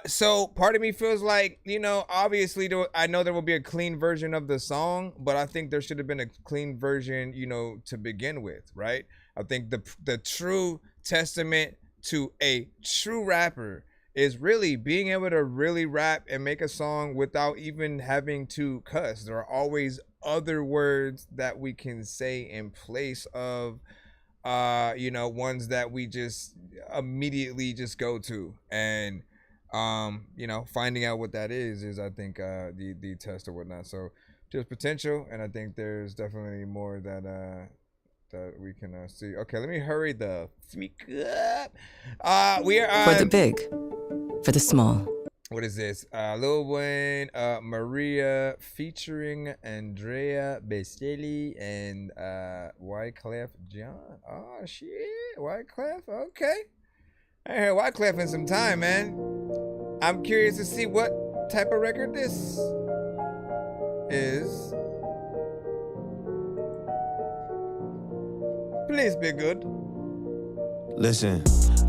So part of me feels like, you know, obviously I know there will be a clean version of the song, but I think there should have been a clean version, you know, to begin with, right? I think the true testament to a true rapper is really being able to really rap and make a song without even having to cuss. There are always other words that we can say in place of, you know, ones that we just immediately just go to. And, you know, finding out what that is I think the test or whatnot. So there's potential, and I think there's definitely more that we can see. Okay, let me hurry the freak up. We are for the big, for the small. What is this? Lil Wayne, Maria featuring Andrea Bocelli and Wyclef Jean. Oh shit, Wyclef. Okay, I ain't heard Wyclef in some time, man. I'm curious to see what type of record this is. Please be good. Listen,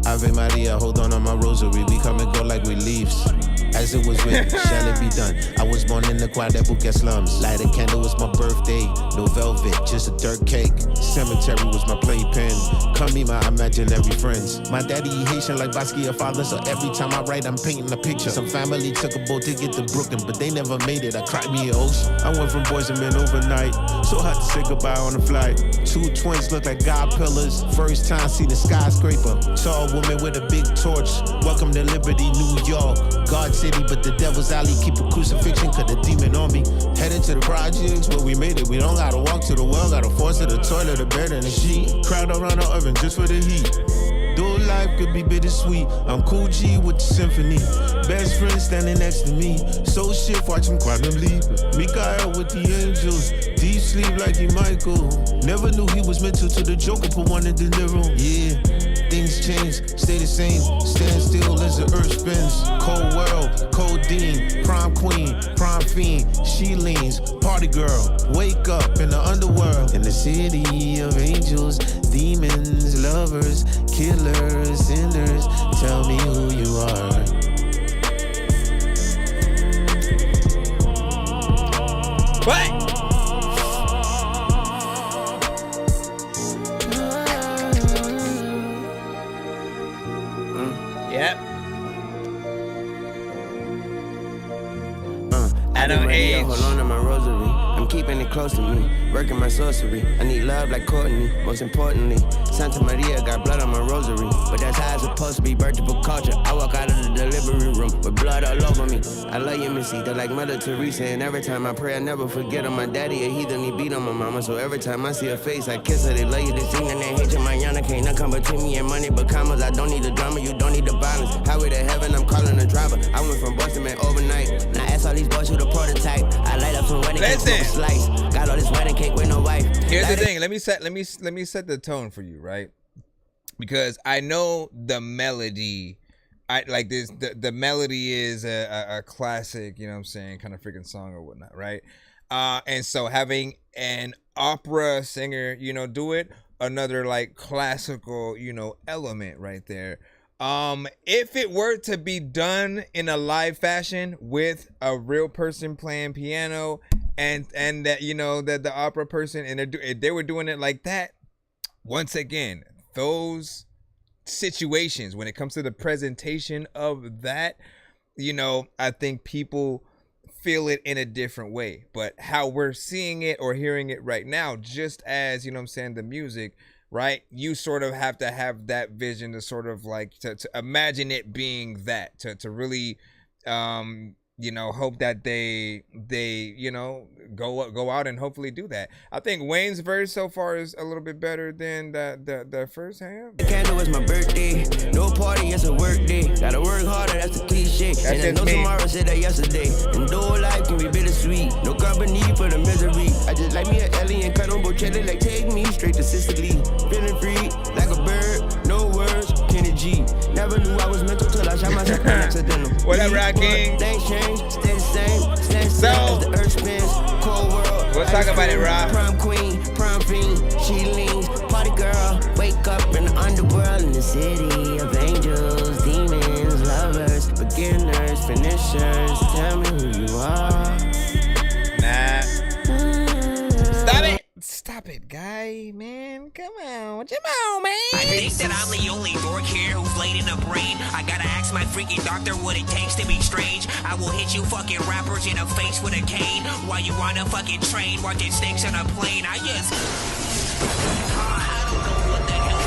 Ave Maria, hold on my rosary. We come and go like we leaves. As it was written, shall it be done? I was born in the Quadruple slums. Light a candle, it's my birthday. No velvet, just a dirt cake. Cemetery was my playpen. Come be my imaginary friends. My daddy Haitian like Basquiat father, so every time I write, I'm painting a picture. Some family took a boat to get to Brooklyn, but they never made it. I cried me an ocean. I went from boys and men overnight. So hard to say goodbye on the flight. Two twins look like God pillars. First time see the skyscraper. Saw a woman with a big torch. Welcome to Liberty, New York. God City, but the devil's alley. Keep a crucifixion, cut the demon on me. Headed to the projects where we made it. We don't gotta walk to the well, gotta force to the toilet, the bed, and the sheet. Crowd around the oven just for the heat. Though life could be bittersweet, I'm Cool G with the symphony. Best friend standing next to me. So shit, watch him quantum leap. Mikael with the angels. Deep sleep like he Michael. Never knew he was mental to the Joker, put one in De Niro. Yeah, things change, stay the same. Stand still as the earth spins. Cold world, codeine, prime queen, prime fiend. She leans, party girl. Wake up in the underworld. In the city of angels, demons, lovers, killers, sinners. Tell me who you are. What? Yep. I don't age. Hold on to my rosary. I'm keeping it close to me. Working my sorcery. I need love like Courtney. Most importantly, Santa Maria got blood on my rosary. But that's how it's supposed to be. Vertebral culture. I walk out of the delivery room with blood all over me. I love you, Missy. They're like Mother Teresa. And every time I pray, I never forget on my daddy. A heathen, he beat on my mama. So every time I see her face, I kiss her. They love you, they sing, and they hate you. Mañana can't not come between me and money but commas. I don't need the drama, you don't need the violence. Highway to heaven, I'm calling a driver. I went from Boston, man, overnight. Now I ask all these boys who the prototype. I light up some wedding cakes with a slice. Got all this wedding cake with no wife. Here's the thing. Let me set the tone for you, right? Because I know the melody. I like this. The melody is a classic, you know what I'm saying, kind of freaking song or whatnot, right? And so having an opera singer, you know, do it, another like classical, you know, element right there. If it were to be done in a live fashion with a real person playing piano and that, you know, that the opera person, and they were doing it like that, once again, those situations when it comes to the presentation of that, you know, I think people feel it in a different way. But how we're seeing it or hearing it right now, just as, you know what I'm saying, the music, right? You sort of have to have that vision to sort of like to imagine it being that, to really you know, hope that they you know, go out and hopefully do that. I think Wayne's verse so far is a little bit better than the first half. Candle was my birthday. No party, it's a work day. Gotta work harder, that's the cliche. That's and I know me. tomorrow said that yesterday. And though life can be bittersweet, no company for the misery. I just like me an alien, cut on Bocelli, like take me straight to Sicily. Feeling free, like a bird, no words, Kenny G. Never knew I was mental till I shot myself on accidental. What up, Rocking? Things change, stay the same, stay the same as the earth spins. Cold world. We'll talk about it, Rob. Prom queen, prom fiend, she leans, party girl. Wake up in the underworld in the city of angels, demons, lovers, beginners, finishers. Tell me who you are. Nah. Stop it, guy, man. Come on, man. I think that I'm the only dork here who's laid in a brain. I gotta ask my freaking doctor what it takes to be strange. I will hit you fucking rappers in the face with a cane while you on a fucking train watching snakes on a plane. I just... I don't know what the hell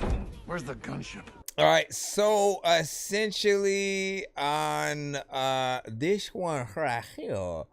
happened. Where's the gunship? All right, so essentially on this one right here,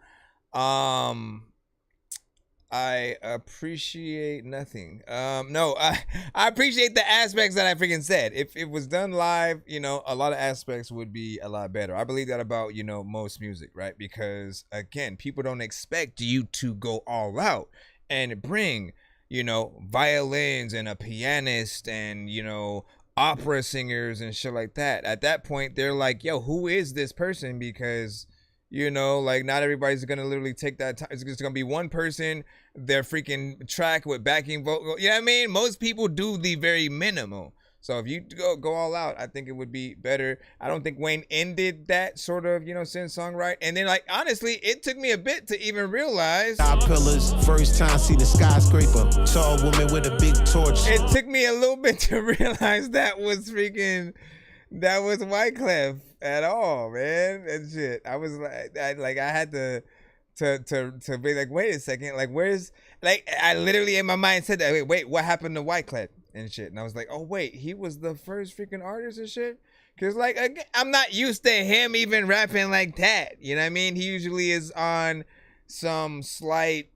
I appreciate nothing. No, I appreciate the aspects that I freaking said. If it was done live, you know, a lot of aspects would be a lot better. I believe that about, you know, most music, right? Because again, people don't expect you to go all out and bring, you know, violins and a pianist and, you know, opera singers and shit like that. At that point, they're like, yo, who is this person? Because, you know, like, not everybody's gonna literally take that time. It's just gonna be one person, their freaking track with backing vocal. You know what I mean? Most people do the very minimal. So if you go all out, I think it would be better. I don't think Wayne ended that sort of, you know, song right. And then, like, honestly, it took me a bit to even realize. Pillars, first time see the skyscraper. Tall woman with a big torch. It took me a little bit to realize that was Wyclef at all, man. And shit. I was like, I had to be like, wait a second, like, where's, like, I literally in my mind said that, wait, what happened to Wyclef and shit? And I was like, oh wait, he was the first freaking artist and shit. Cause like, again, I'm not used to him even rapping like that. You know what I mean? He usually is on some slight,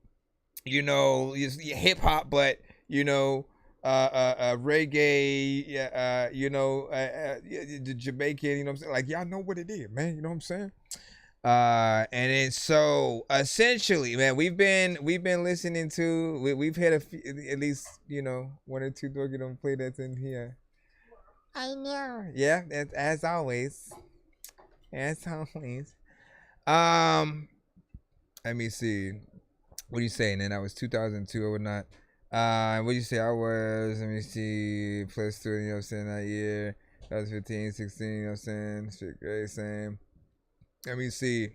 you know, hip hop, but you know, reggae, you know, the Jamaican, you know what I'm saying? Like, y'all know what it is, man. You know what I'm saying? And then so essentially, man, we've been listening to, we've had a few, at least, you know, one or two Dorky don't play that's in here. I know. Yeah, as always. As always. Let me see. What are you saying? And I was 2002 or whatnot. What do you say? I was, let me see, plus 2, you know what I'm saying, that year. That was 15, 16, you know what I'm saying? Shit, great, same. Let me see.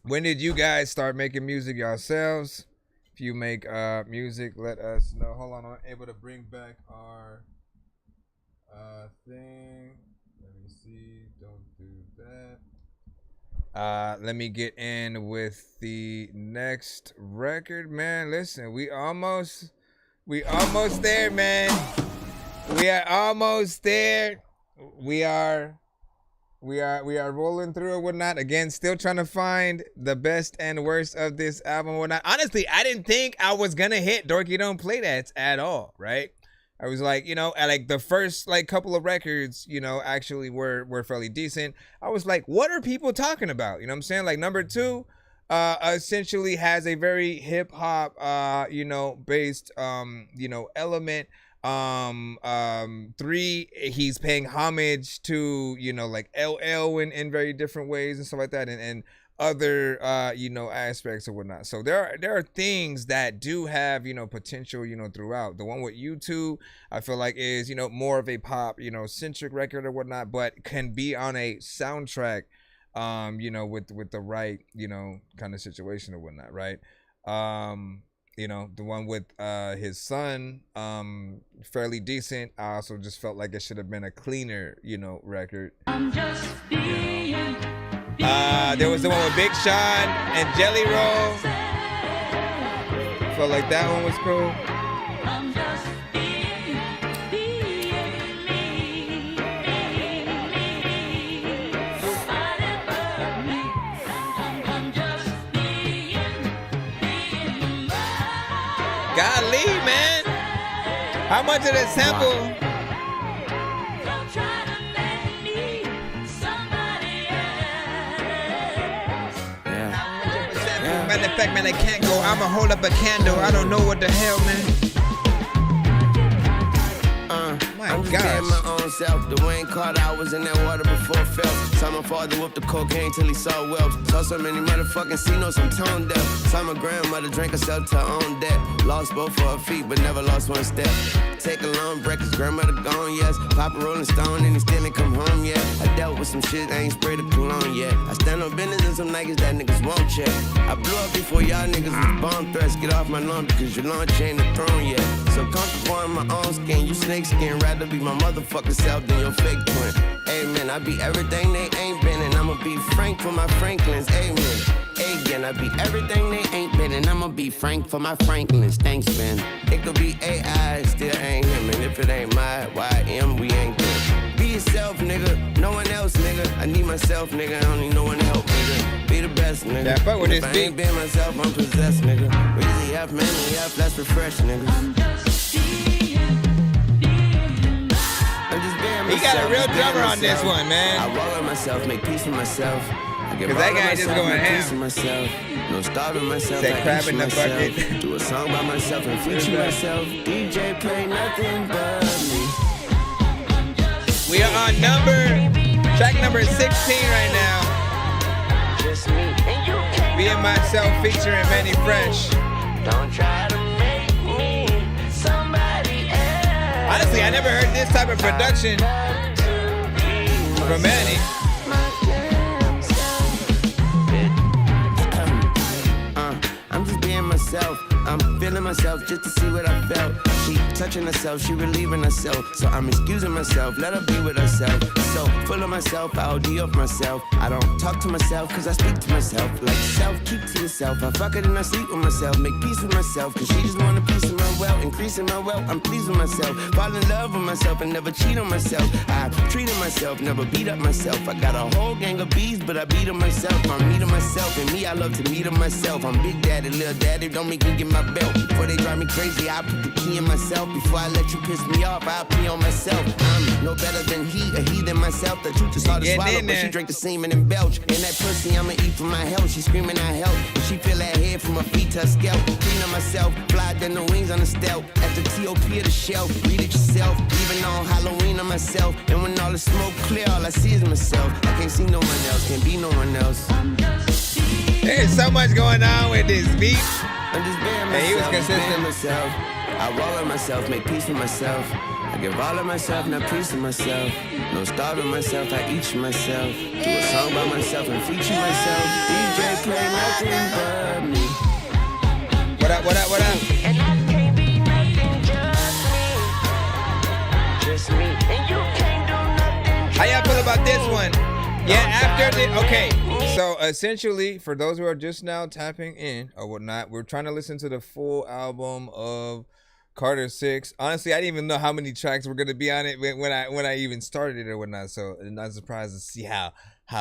When did you guys start making music yourselves? If you make music, let us know. Hold on, I'm able to bring back our thing. Let me see. Don't do that. Let me get in with the next record, man. Listen, we almost there, man. We are almost there. We are rolling through or whatnot. Again, still trying to find the best and worst of this album or whatnot. Honestly, I didn't think I was gonna hit Dorky Don't Play That at all, right? I was like, you know, like the first like couple of records, you know, actually were fairly decent. I was like, what are people talking about? You know what I'm saying? Like number 2, essentially has a very hip hop, based, element. 3, he's paying homage to, like LL in very different ways and stuff like that, and other aspects or whatnot. So there are things that do have potential throughout. The one with U2, I feel like is more of a pop centric record or whatnot, but can be on a soundtrack with the right kind of situation or whatnot, right? The one with his son, fairly decent. I also just felt like it should have been a cleaner record. There was the one with Big Sean and Jelly Roll. Felt like that one was cool. Golly, man. How much of that sample? Matter of fact, man, I can't go. I'ma hold up a candle. I don't know what the hell, man. I'm just being my own self. The Wayne Carter, I was in that water before Phelps. Saw my father whip the cocaine till he saw whelps. Saw so many motherfucking C-notes, I'm tone deaf. Saw my grandmother drink herself to her own death. Lost both of her feet, but never lost one step. Take a long break, cause grandmother gone, yes. Papa Rolling Stone and he still ain't come home yet. I dealt with some shit, I ain't sprayed a cologne yet. I stand on business and some niggas that niggas won't check. I blew up before y'all niggas was bomb threats. Get off my lawn because your launch ain't the throne yet. So comfortable in my own skin, you snake skin. Rather be my motherfucking self than your fake twin. Amen, I be everything they ain't been, and I'ma be frank for my Franklins. Amen. Again, I be everything they ain't been, and I'ma be frank for my Franklins. Thanks, man. It could be AI, still ain't him, and if it ain't my YM, we ain't them. Be yourself, nigga. No one else, nigga. I need myself, nigga. I don't need no one to help, nigga. Be the best, nigga. Yeah, fuck with if this I beat. ain't been myself, I'm possessed, nigga. Weezy F, Manly F, let's refresh, nigga. He got a real drummer on this one, man. I roll with myself, make peace with myself. I get Cause that guy just going ham. Myself. No starving myself. Said crab in the bucket. Do a song by myself and feature myself. DJ play nothing but me. We are on track number 16 right now. Just me and you can't Being Myself featuring Manny Fresh. Don't try to make me somebody else. Honestly, I never heard this type of production from Manny. I'm just being myself. I'm feeling myself just to see what I felt. She touching herself, she relieving herself. So I'm excusing myself, let her be with herself. So full of myself, I OD off myself. I don't talk to myself, cause I speak to myself. Like self, keep to yourself. I fuck it and I sleep with myself. Make peace with myself, cause she just want a piece of my wealth. Increasing my wealth, I'm pleased with myself. Fall in love with myself and never cheat on myself. I treated myself, never beat up myself. I got a whole gang of bees, but I beat them myself. I'm meeting myself, and me, I love to meet them myself. I'm big daddy, little daddy, don't make me get my belt. Before they drive me crazy, I put the key in myself. Before I let you piss me off, I'll pee on myself. I'm no better than he than myself. The truth is hard to swallow, but she drank the semen and belch. And that pussy, I'ma eat for my health. She screaming out help, and she feel that head from her feet to her scalp. Clean on myself, fly than the wings on the stealth. At the TOP of the shelf, read it yourself. Even on Halloween on myself. And when all the smoke clear, all I see is myself. I can't see no one else, can't be no one else. There's so much going on with this beat. I'm just being myself, and he was consistent. Myself. I roll with myself, make peace with myself. I give all of myself, not peace to myself. No starving myself, I eat myself. Do a song by myself and feature myself. DJ play nothing but me. What up, what up, what up? And I can't be nothing, just me. And you can't do nothing. How y'all feel about this one? Yeah, after the okay. So essentially, for those who are just now tapping in or whatnot, we're trying to listen to the full album of Carter VI. Honestly, I didn't even know how many tracks were gonna be on it when I even started it or whatnot. So I'm not surprised to see how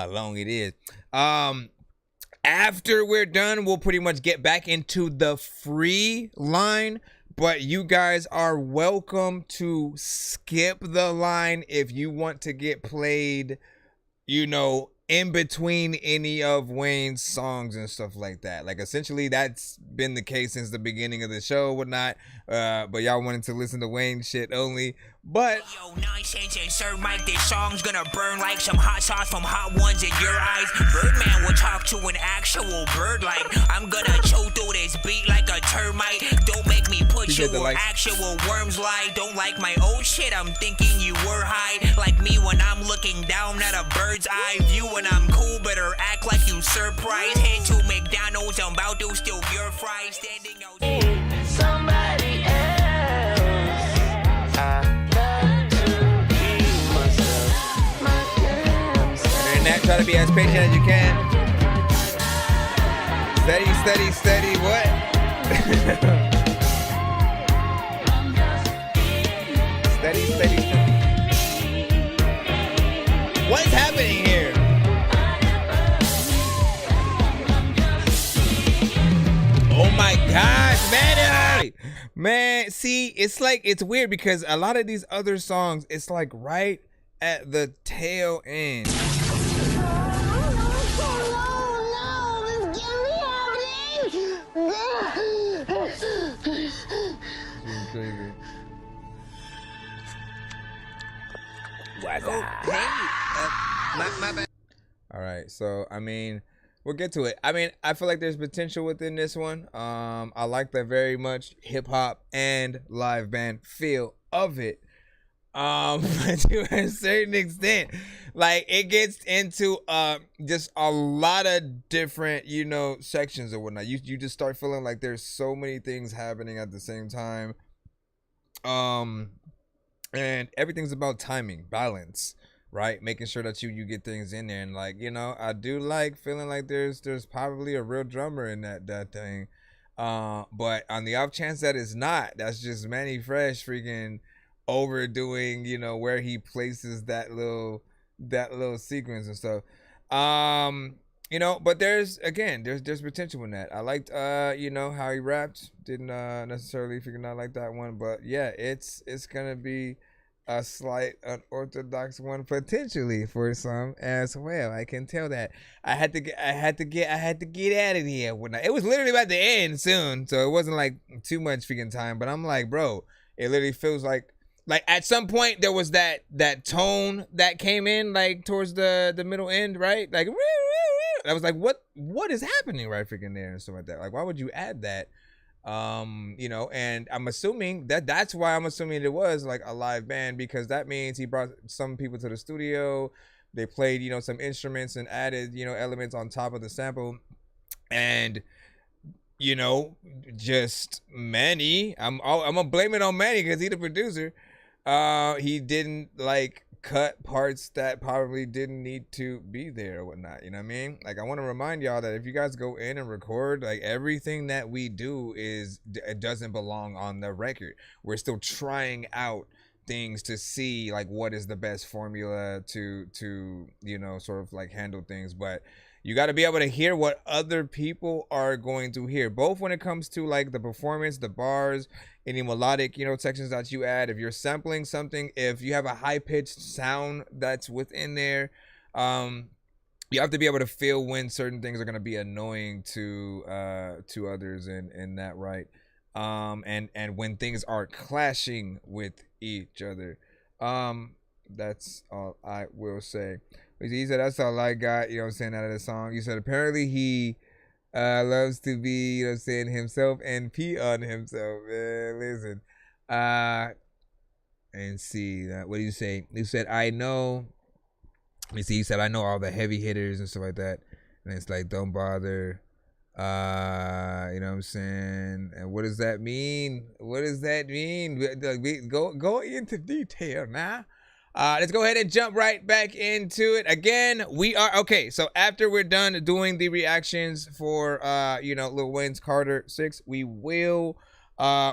long it is. After we're done, we'll pretty much get back into the free line. But you guys are welcome to skip the line if you want to get played, you know, in between any of Wayne's songs and stuff like that. Like essentially that's been the case since the beginning of the show, whatnot. But y'all wanted to listen to Wayne shit only. But yo, nonsense and Sir Mike, this song's gonna burn like some hot sauce from hot ones in your eyes. Birdman will talk to an actual bird like I'm gonna chew through this beat like a termite. Don't make me put you where actual worms lie. Don't like my old shit, I'm thinking you were high. Like me when I'm looking down at a bird's eye view. When I'm cool, better act like you surprised. Head to McDonald's, I'm about to steal your fries. Standing out somebody else. and that, try to be as patient as you can. Steady, steady, steady, what? Steady, steady, steady. What is happening here? Oh my gosh, man. Man, see, it's like, it's weird because a lot of these other songs, it's like right at the tail end. Crazy. What's up? Hey, my bad. All right, so I mean, we'll get to it. I mean, I feel like there's potential within this one. I like the very much hip hop and live band feel of it. But to a certain extent, like it gets into just a lot of different, you know, sections or whatnot. You just start feeling like there's so many things happening at the same time. And everything's about timing, balance, right? Making sure that you get things in there. And like, you know, I do like feeling like there's probably a real drummer in that thing. But on the off chance that it's not, that's just Manny Fresh freaking overdoing, you know, where he places that little sequence and stuff. You know, but there's potential in that. I liked you know, how he rapped. Didn't necessarily figure out like that one, but yeah, it's gonna be a slight unorthodox one potentially for some as well. I can tell that. I had to get out of here when it was literally about to end soon, so it wasn't like too much freaking time. But I'm like, bro, it literally feels like at some point there was that tone that came in like towards the middle end, right? Like I was like, what is happening right freaking there and stuff like that. Like, why would you add that? You know, and I'm assuming that's why I'm assuming it was like a live band, because that means he brought some people to the studio. They played, you know, some instruments and added, you know, elements on top of the sample. And, you know, just Manny, I'm gonna blame it on Manny because he's the producer. He didn't like cut parts that probably didn't need to be there or whatnot, you know what I mean? Like, I want to remind y'all that if you guys go in and record, like, everything that we do it doesn't belong on the record. We're still trying out things to see like what is the best formula to you know, sort of like handle things. But you got to be able to hear what other people are going to hear, both when it comes to like the performance, the bars, any melodic, you know, sections that you add. If you're sampling something, if you have a high-pitched sound that's within there, you have to be able to feel when certain things are going to be annoying to others in that, right? And when things are clashing with each other. That's all I will say. He said that's all I got, you know what I'm saying, out of the song. You said apparently he loves to be, you know what I'm saying, himself and pee on himself. Man, listen. And see, what do you say? You said, I know. Let me see. He said, I know all the heavy hitters and stuff like that. And it's like, don't bother. You know what I'm saying? And what does that mean? What does that mean? Go into detail now. Let's go ahead and jump right back into it. Again, we are okay. So after we're done doing the reactions for you know, Lil Wayne's Carter VI, we will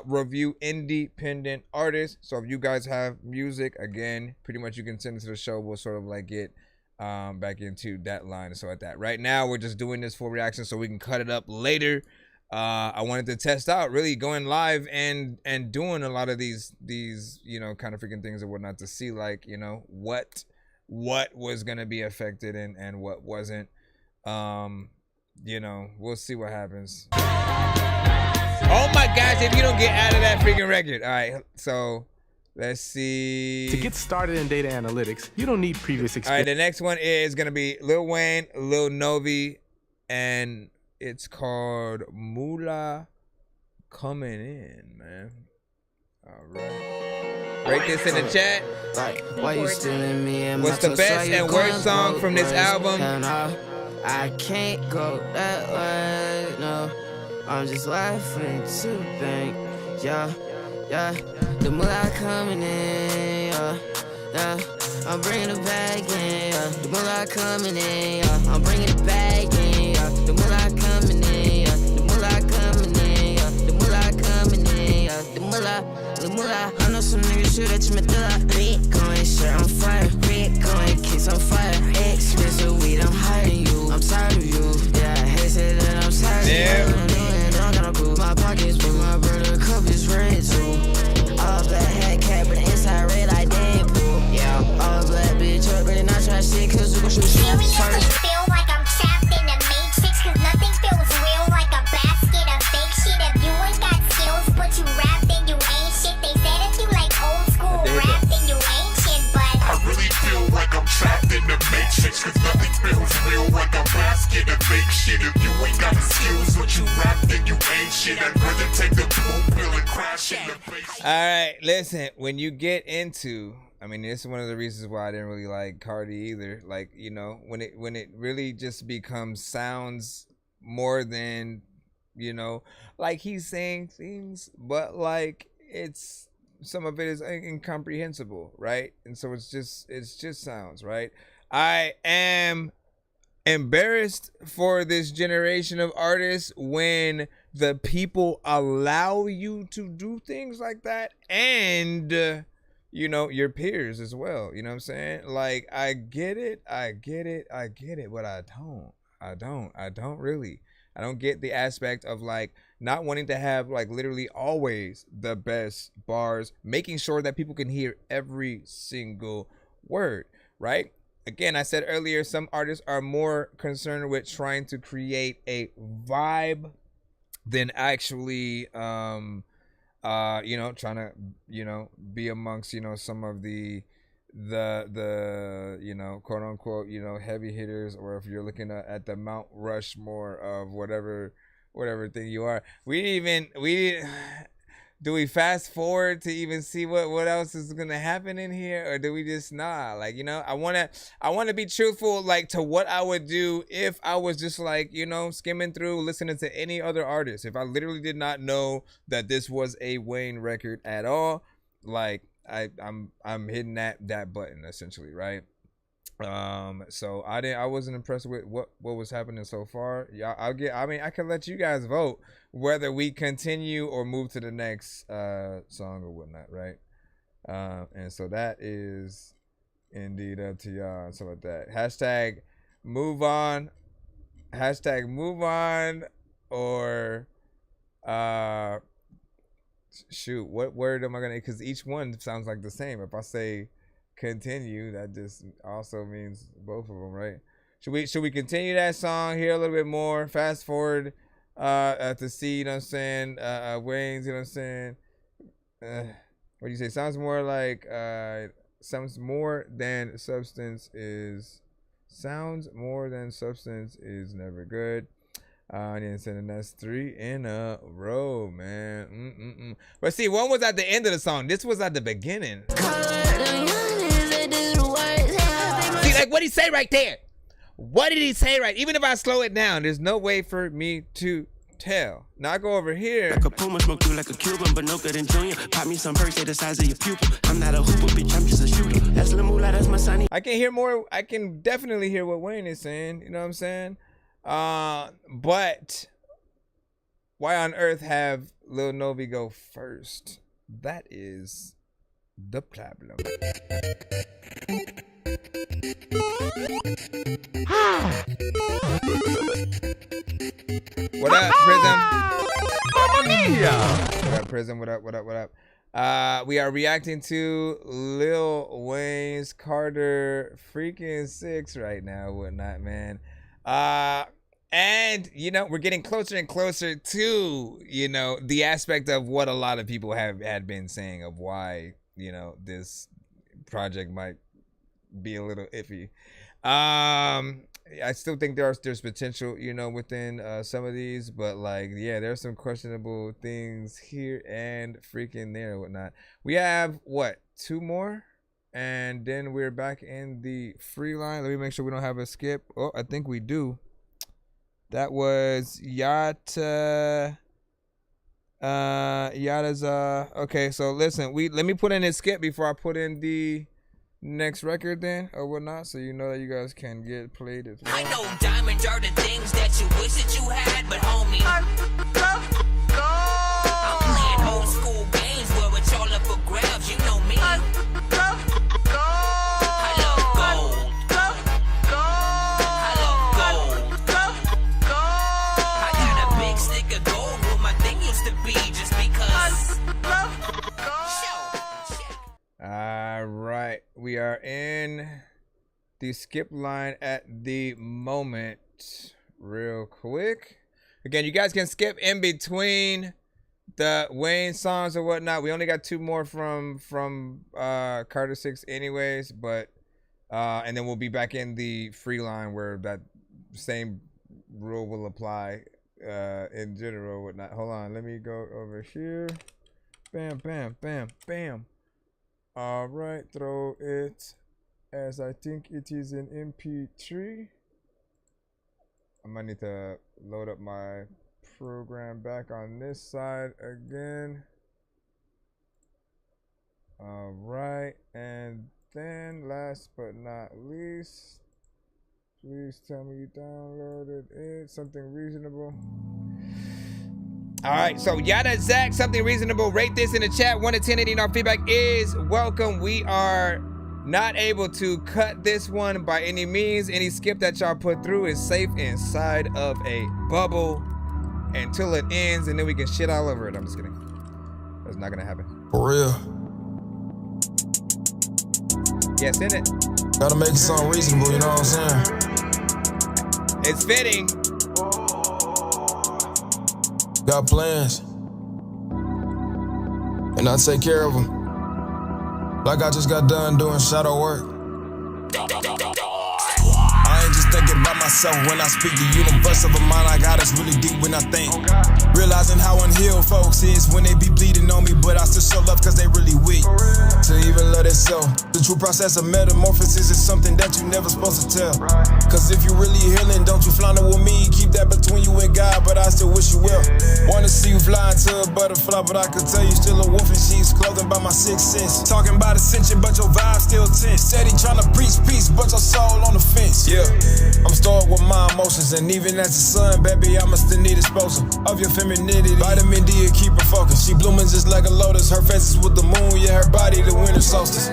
review independent artists. So if you guys have music, again, pretty much you can send it to the show. We'll sort of like get back into that line and so like that. Right now, we're just doing this for reaction so we can cut it up later. I wanted to test out really going live and doing a lot of these you know, kind of freaking things and whatnot to see like, you know, what what was gonna be affected and what wasn't. You know, we'll see what happens. Oh my gosh, if you don't get out of that freaking record. All right, so let's see. To get started in data analytics, you don't need previous experience. All right, the next one is gonna be Lil Wayne, Lil Novi, and it's called Moolah Coming In, man. All right. Rate this in the chat. What's the best and worst song from this album? I can't go that way, no. I'm just laughing to think, yeah. The moolah coming in, yeah. I'm bringing it back in, yeah. The moolah coming in, yeah. I'm bringing it back in, yeah. The moolah coming in, yeah. The moolah coming in, yeah. The moolah coming in, yeah. The moolah. I know some niggas shoot at your medulla. Bitcoin shirt on fire, Bitcoin kicks on fire. Expensive weed, I'm hiding you. I'm tired of you. Yeah, they say that I'm tired of you. I got no clue. My pockets, but my brother cup is red too. All black hat cat, but the inside red like Deadpool. Yeah, all black bitch up, but not try shit, cause we gon' shoot first. Feel like I'm trapped in the matrix, cause nothing feels real like a basket of fake shit. If you ain't got skills, but you rap, then you ain't shit. They said if you like old school rap, then you ain't shit, but I really feel like I'm trapped in the matrix, cause nothing feels real like a basket of fake shit. If you ain't got the skills, but you rap, then you ain't shit. I'd rather take the blue pill and crash in the face. All right, listen, when you get into, I mean, this is one of the reasons why I didn't really like Cardi either. Like, you know, when it really just becomes sounds more than, you know, like he's saying things, but like it's, some of it is incomprehensible, right? And so it's just sounds, right? I am embarrassed for this generation of artists when the people allow you to do things like that, and you know, your peers as well. You know what I'm saying? Like, I get it, but I don't really. I don't get the aspect of like not wanting to have like literally always the best bars, making sure that people can hear every single word, right? Again, I said earlier, some artists are more concerned with trying to create a vibe than actually, you know, trying to, you know, be amongst, you know, some of the, you know, quote unquote, you know, heavy hitters, or if you're looking at the Mount Rushmore of whatever thing you are. Do we fast forward to even see what else is gonna happen in here, or do we just not? Like, you know, I wanna be truthful, like, to what I would do if I was just like, you know, skimming through, listening to any other artist. If I literally did not know that this was a Wayne record at all, like I'm hitting that button essentially, right? So I wasn't impressed with what was happening so far. Yeah, I can let you guys vote whether we continue or move to the next song or whatnot, right? And so that is indeed up to y'all. So with that, hashtag move on, or shoot, what word am I gonna? Because each one sounds like the same. If I say continue, that just also means both of them, right? Should we continue that song, hear a little bit more, fast forward to see, you know what I'm saying, Wayne's, you know what I'm saying, what do you say, sounds more than substance is never good. And then that's 3 in a row, man. But see, one was at the end of the song, this was at the beginning. See, like, what did he say right there? What did he say right? Even if I slow it down, there's no way for me to tell. Now I go over here. Like a Puma, smoke through like a Cuban, but no good in Junior. Pop me some perks, they the size of your pupil. I'm not a hooper, bitch, I'm just a shooter. That's Lil Moolah, that's my sonny. I can hear more. I can definitely hear what Wayne is saying. You know what I'm saying? But why on earth have Lil Novi go first? That is the problem. What up, Prism? What up, Prism? What up? We are reacting to Lil Wayne's Carter freaking 6 right now, whatnot, man. And you know, we're getting closer and closer to, you know, the aspect of what a lot of people had been saying of why, you know, this project might be a little iffy. I still think there's potential, you know, within some of these, but like, yeah, there's some questionable things here and freaking there and whatnot. We have what, 2 more, and then we're back in the free line. Let me make sure we don't have a skip. Oh, I think we do. That was Yada's okay. So listen, let me put in a skip before I put in the next record then or whatnot, so you know that you guys can get played as well. I know diamonds are the things that you wish that you had, but homie, I'm playing old school games where it's all up for grabs. You know me. I love gold. I love gold. I got a big stick of gold where my thing used to be just because. All right, we are in the skip line at the moment. Real quick, again, you guys can skip in between the Wayne songs or whatnot. We only got 2 more from Carter 6 anyways, but and then we'll be back in the free line where that same rule will apply in general or whatnot. Hold on, let me go over here. Bam, bam, bam, bam. All right, throw it as I think it is in MP3. I might need to load up my program back on this side again. All right, and then last but not least, please tell me you downloaded it. Something reasonable. All right, so Yada Zach, something reasonable. Rate this in the chat. 1 to 10, any our feedback is welcome. We are not able to cut this one by any means. Any skip that y'all put through is safe inside of a bubble until it ends, and then we can shit all over it. I'm just kidding. That's not gonna happen. For real. Yes, in it. Gotta make it sound reasonable, you know what I'm saying? It's fitting. Got plans, and I take care of them. Like I just got done doing shadow work. I ain't just thinking about myself when I speak. The universe of a mind I got is really deep when I think. Realizing how unhealed folks is when they be bleeding on me, but I still show love cause they really weak. To even love itself. The true process of metamorphosis is something that you never supposed to tell. Cause if you really healing, don't you flounder with me. Keep that between you and God, but I still wish you well. Wanna see you fly into a butterfly, but I could tell you still a wolf in sheep's clothing by my 6th sense. Talking about ascension, but your vibe still tense. Steady trying to preach peace, but your soul on the fence. Yeah, I'm stored with my emotions, and even as a son, baby, I'ma still need exposure of your femininity. Vitamin D to keep her focused. She blooming just like a lotus. Her face is with the moon, yeah, her body the winter solstice.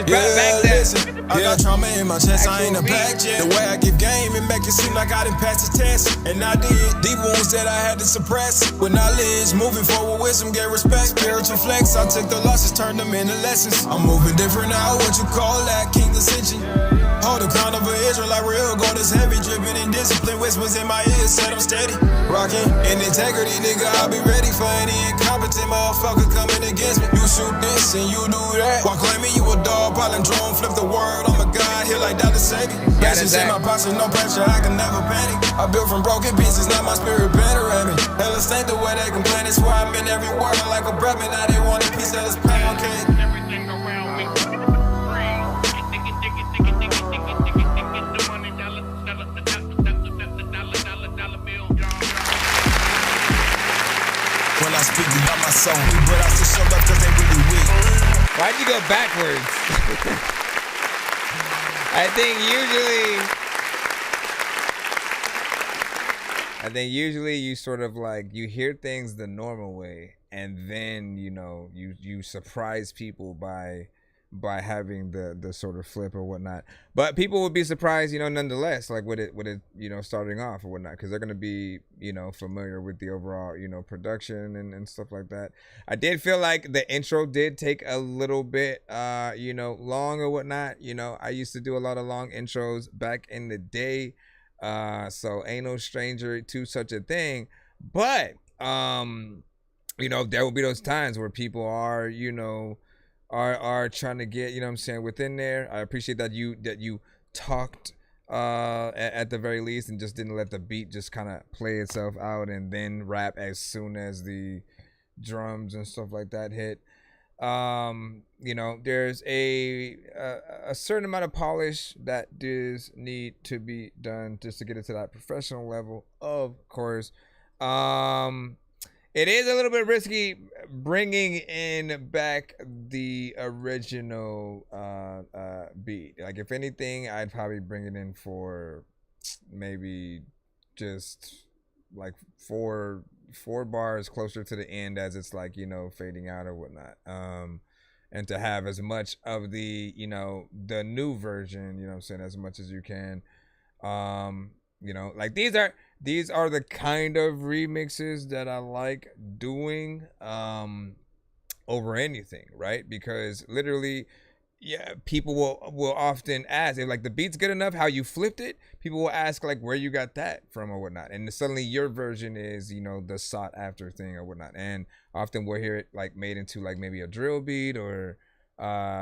Yeah, listen, I got trauma in my chest, I ain't a pack yet. The way I give game, it make it seem like I didn't pass the test. And I did, deep wounds that I had to suppress. With knowledge, moving forward with some get respect. Spiritual flex, I took the losses, turned them into lessons. I'm moving different now, what you call that, King Ascension. Hold the crown of an Israel like real gold is heavy. Dripping in discipline, whispers in my ears, said I'm steady. Rocking in integrity, nigga, I'll be ready for any incompetent motherfucker coming against me. You shoot this and you do that. While claiming you a dog, palindrome, flip the word. I'm a god here like Dr. Sabi. Passions in my posture, no pressure, I can never panic. I built from broken pieces, now my spirit panoramic. Hell, it's ain't the way they complain, it's why I'm in every word like a breadman. Now they want a piece of this pound cake. Everything around me. When I speak about my soul, but I still show up cause they really weak. Why'd you go backwards? I think usually you sort of like, you hear things the normal way, and then, you know, you surprise people by by having the sort of flip or whatnot. But people would be surprised, you know, nonetheless, like with it, you know, starting off or whatnot, because they're gonna be, you know, familiar with the overall, you know, production and stuff like that. I did feel like the intro did take a little bit, you know, long or whatnot. You know, I used to do a lot of long intros back in the day, so ain't no stranger to such a thing. But you know, there will be those times where people are, you know, are trying to get, you know what I'm saying, within there. I appreciate that you talked at the very least and just didn't let the beat just kind of play itself out and then rap as soon as the drums and stuff like that hit. You know, there's a certain amount of polish that does need to be done just to get it to that professional level, of course. It is a little bit risky bringing in back the original beat. Like, if anything, I'd probably bring it in for maybe just like four bars closer to the end as it's like, you know, fading out or whatnot. And to have as much of the, you know, the new version, you know what I'm saying, as much as you can. You know, like these are the kind of remixes that I like doing over anything, right? Because literally, yeah, people will often ask if like the beat's good enough, how you flipped it. People will ask like where you got that from or whatnot, and suddenly your version is, you know, the sought after thing or whatnot. And often we'll hear it like made into like maybe a drill beat or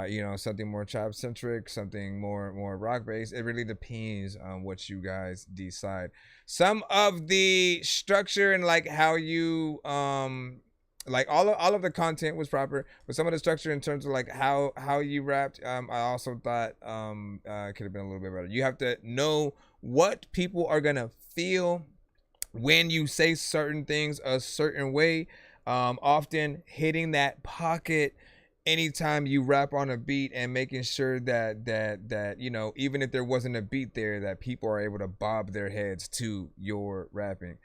you know, something more trap centric, something more rock based. It really depends on what you guys decide. Some of the structure and like how you like all of the content was proper, but some of the structure in terms of like how you rapped, I also thought could have been a little bit better. You have to know what people are gonna feel when you say certain things a certain way. Often hitting that pocket anytime you rap on a beat and making sure that you know, even if there wasn't a beat there, that people are able to bob their heads to your rapping.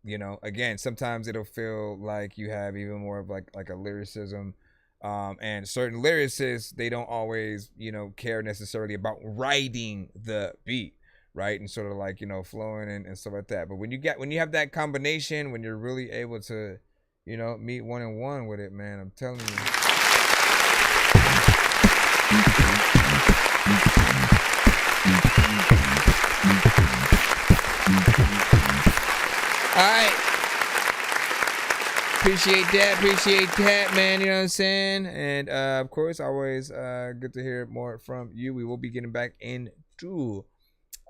You know, again, sometimes it'll feel like you have even more of like a lyricism, and certain lyricists, they don't always, you know, care necessarily about writing the beat, right, and sort of like, you know, flowing and stuff like that. But when you have that combination, when you're really able to, you know, meet 1-on-1 with it, man, I'm telling you. All right. Appreciate that, man. You know what I'm saying? And of course, always good to hear more from you. We will be getting back into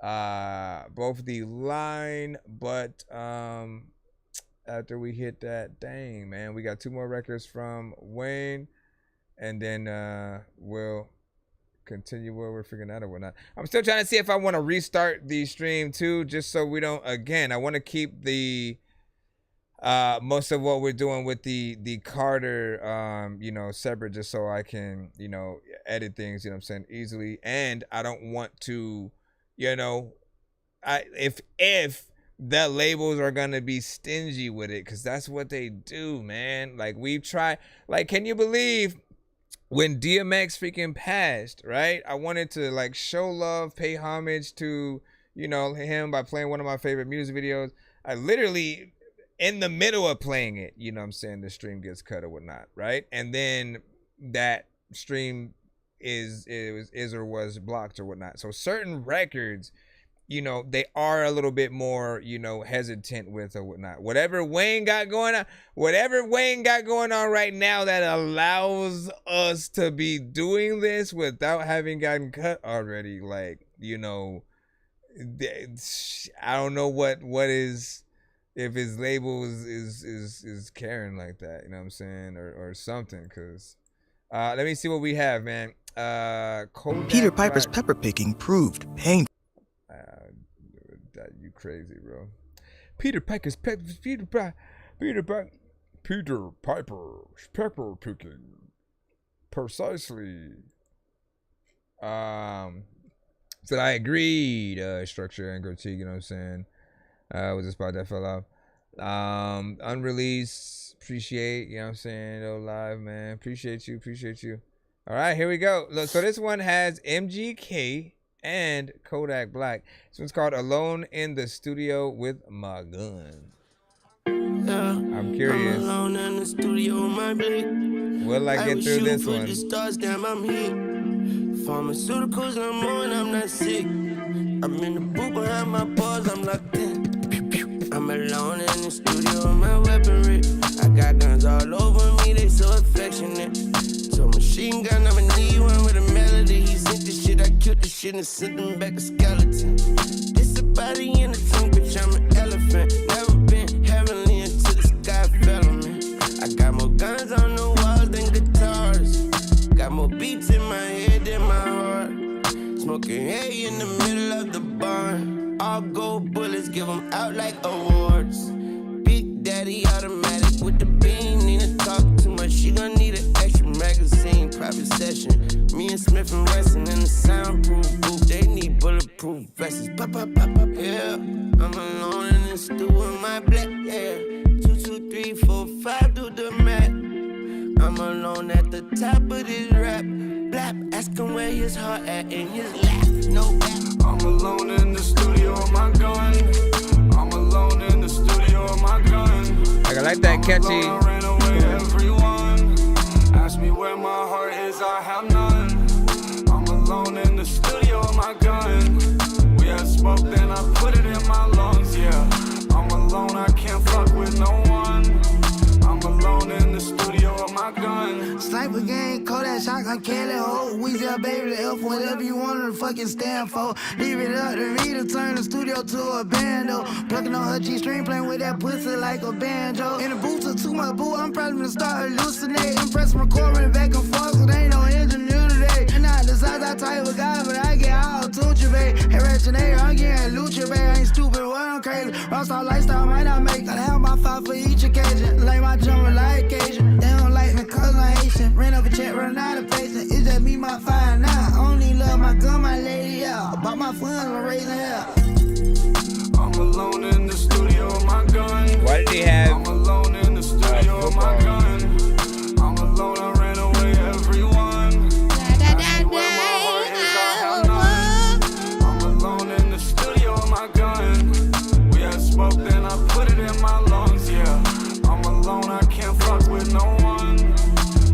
both the line, but after we hit that, dang, man, we got 2 more records from Wayne, and then we'll continue where we're figuring out or whatnot. I'm still trying to see if I want to restart the stream too, just so we don't, again, I want to keep the most of what we're doing with the Carter you know, separate, just so I can, you know, edit things, you know what I'm saying, easily. And I don't want to, you know, if the labels are gonna be stingy with it, because that's what they do, man. Like, we've tried, like, can you believe when DMX freaking passed, right? I wanted to like show love, pay homage to, you know, him by playing one of my favorite music videos. I literally, in the middle of playing it, you know what I'm saying, the stream gets cut or whatnot, right? And then that stream was blocked or whatnot. So certain records, you know, they are a little bit more, you know, hesitant with or whatnot. Whatever Wayne got going on right now that allows us to be doing this without having gotten cut already, like, you know, I don't know what is, if his label is caring like that, you know what I'm saying, or something, because let me see what we have, man. Peter Piper's pepper picking proved painful. You crazy, bro. Peter Piper's pepper picking precisely. So I agreed. Structure and critique, you know what I'm saying. Was the spot that fell off. Unreleased. Appreciate, you know what I'm saying. No live, man. Appreciate you. All right, here we go. Look, so this one has MGK and Kodak Black. This one's called "Alone in the Studio with My Gun." I'm curious. I'm alone in the studio with my blick. Will I get through this one? The stars, damn, I'm hit. Pharmaceuticals, I'm on, I'm not sick. I'm in the booth behind my bars, I'm locked in. I'm alone in the studio with my weaponry. I got guns all over me, they so affectionate. So machine gun, I'ma need one with a melody. He sent this shit, I killed this shit and sent them back a skeleton. This a body in the trunk, bitch, I'm an elephant. Never been heavenly until the sky fell on me. I got more guns on the walls than guitars. Got more beats in my head than my heart. Smoking hay in the middle of the barn. All gold bullets, give them out like awards. Big Daddy automatic with the beam. Need to talk too much, she gon' need an extra magazine. Private session, me and Smith and Wesson in the soundproof booth. They need bulletproof vests. Pop, pop, pop, pop, yeah. I'm alone in the stew with my black, yeah. 2, 2, 3, 4, 5, do the math. I'm alone at the top of this rap. Blap, ask him where his heart at in his lap. No back. I'm alone in the studio with my gun. I'm alone in the studio with my gun. I like that catchy. I ran away, everyone. Ask me where my heart is, I have none. I'm alone in the studio with my gun. We had smoke, then I put it in my lungs, yeah. I'm alone, I can't fuck with no one. I'm alone in the studio with my gun. Sniper gang, Kodak shotgun, Kelly Ho, Weezy, baby, the F, whatever you want to fucking stand for. Leave it up to me to turn the studio to a bando. Plucking on her G-string, playing with that pussy like a banjo. In the booth to too much boo, I'm probably gonna start hallucinating. Press recording back and forth, so there ain't no engineer today. And not the size I type of guy, but I get all Tucci, babe. Hey, Reginade, I'm getting Lucha, babe. I ain't stupid, what I'm crazy. Rockstar lifestyle might not make. I have my 5 for each occasion. Like my jumper like occasion. They don't like me cause I'm Haitian. Ran up a check, run out of patient. It's just me, my fire now. I only love my gun, my lady, yeah. About my funds, I'm raising hell. I'm alone in the studio with my gun. Why did he have? I'm alone in the studio with my gun. I'm alone, I ran away, everyone. Ask me where my heart is, I have none. I'm alone in the studio with my gun. We had smoke, then I put it in my lungs, yeah. I'm alone, I can't fuck with no one.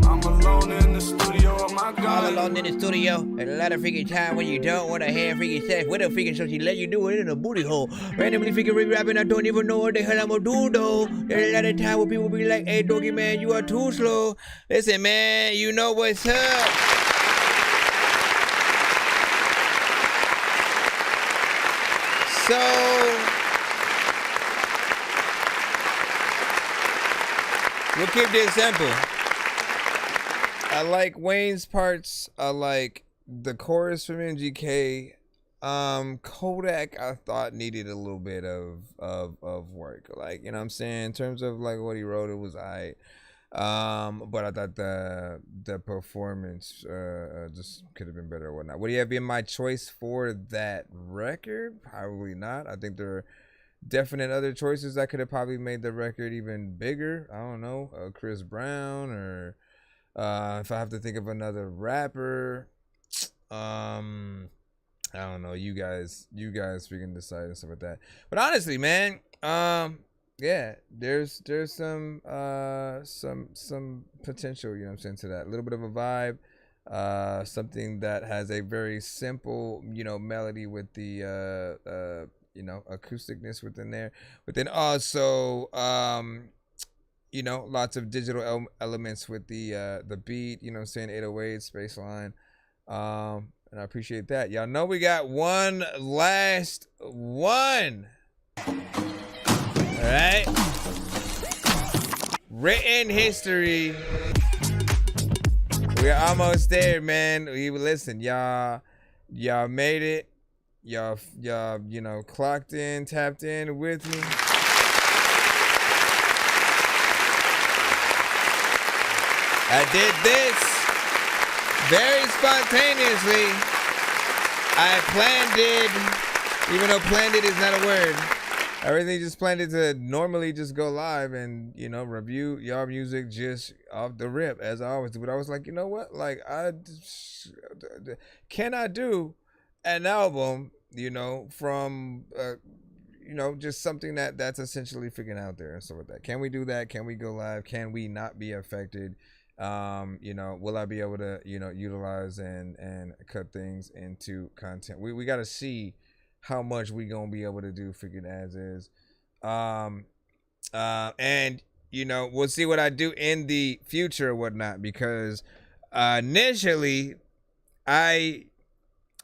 I'm alone in the studio with my gun. All alone in the studio at a lot of freaking time when you don't want to have freaking sex with a freaking so she let you do it in a booty hole. Randomly freaking rapping, I don't even know what the hell I'm gonna do though. There's a lot of time where people be like, hey Dorky man, you are too slow. Listen man, you know what's up. So we'll keep this simple. I like Wayne's parts. I like the chorus from MGK. Kodak I thought needed a little bit of work. Like, you know what I'm saying? In terms of like what he wrote, it was alright. But I thought the performance just could have been better or whatnot. Would he have been my choice for that record? Probably not. I think there are definite other choices that could have probably made the record even bigger. I don't know, Chris Brown, or if I have to think of another rapper, I don't know. You guys freaking decide and stuff like that. But honestly, man, yeah, there's some potential, you know what I'm saying, to that. A little bit of a vibe, something that has a very simple, you know, melody with the you know, acousticness within there, but then also you know, lots of digital elements with the beat, you know what I'm saying, 808 space line, and I appreciate that. Y'all know we got one last one. All right, written history. We're almost there, man. Listen, y'all made it. Y'all, you know, clocked in, tapped in with me. I did this very spontaneously. I planned it, even though planned it is not a word. Everything just planned to normally just go live and, you know, review y'all music just off the rip as I always do. But I was like, you know what? Like, can I do an album, you know, from, you know, just something that's essentially freaking out there and stuff like that. Can we do that? Can we go live? Can we not be affected? You know, will I be able to, you know, utilize and cut things into content? We got to see how much we gonna be able to do freaking as is. And you know, we'll see what I do in the future or whatnot, because initially I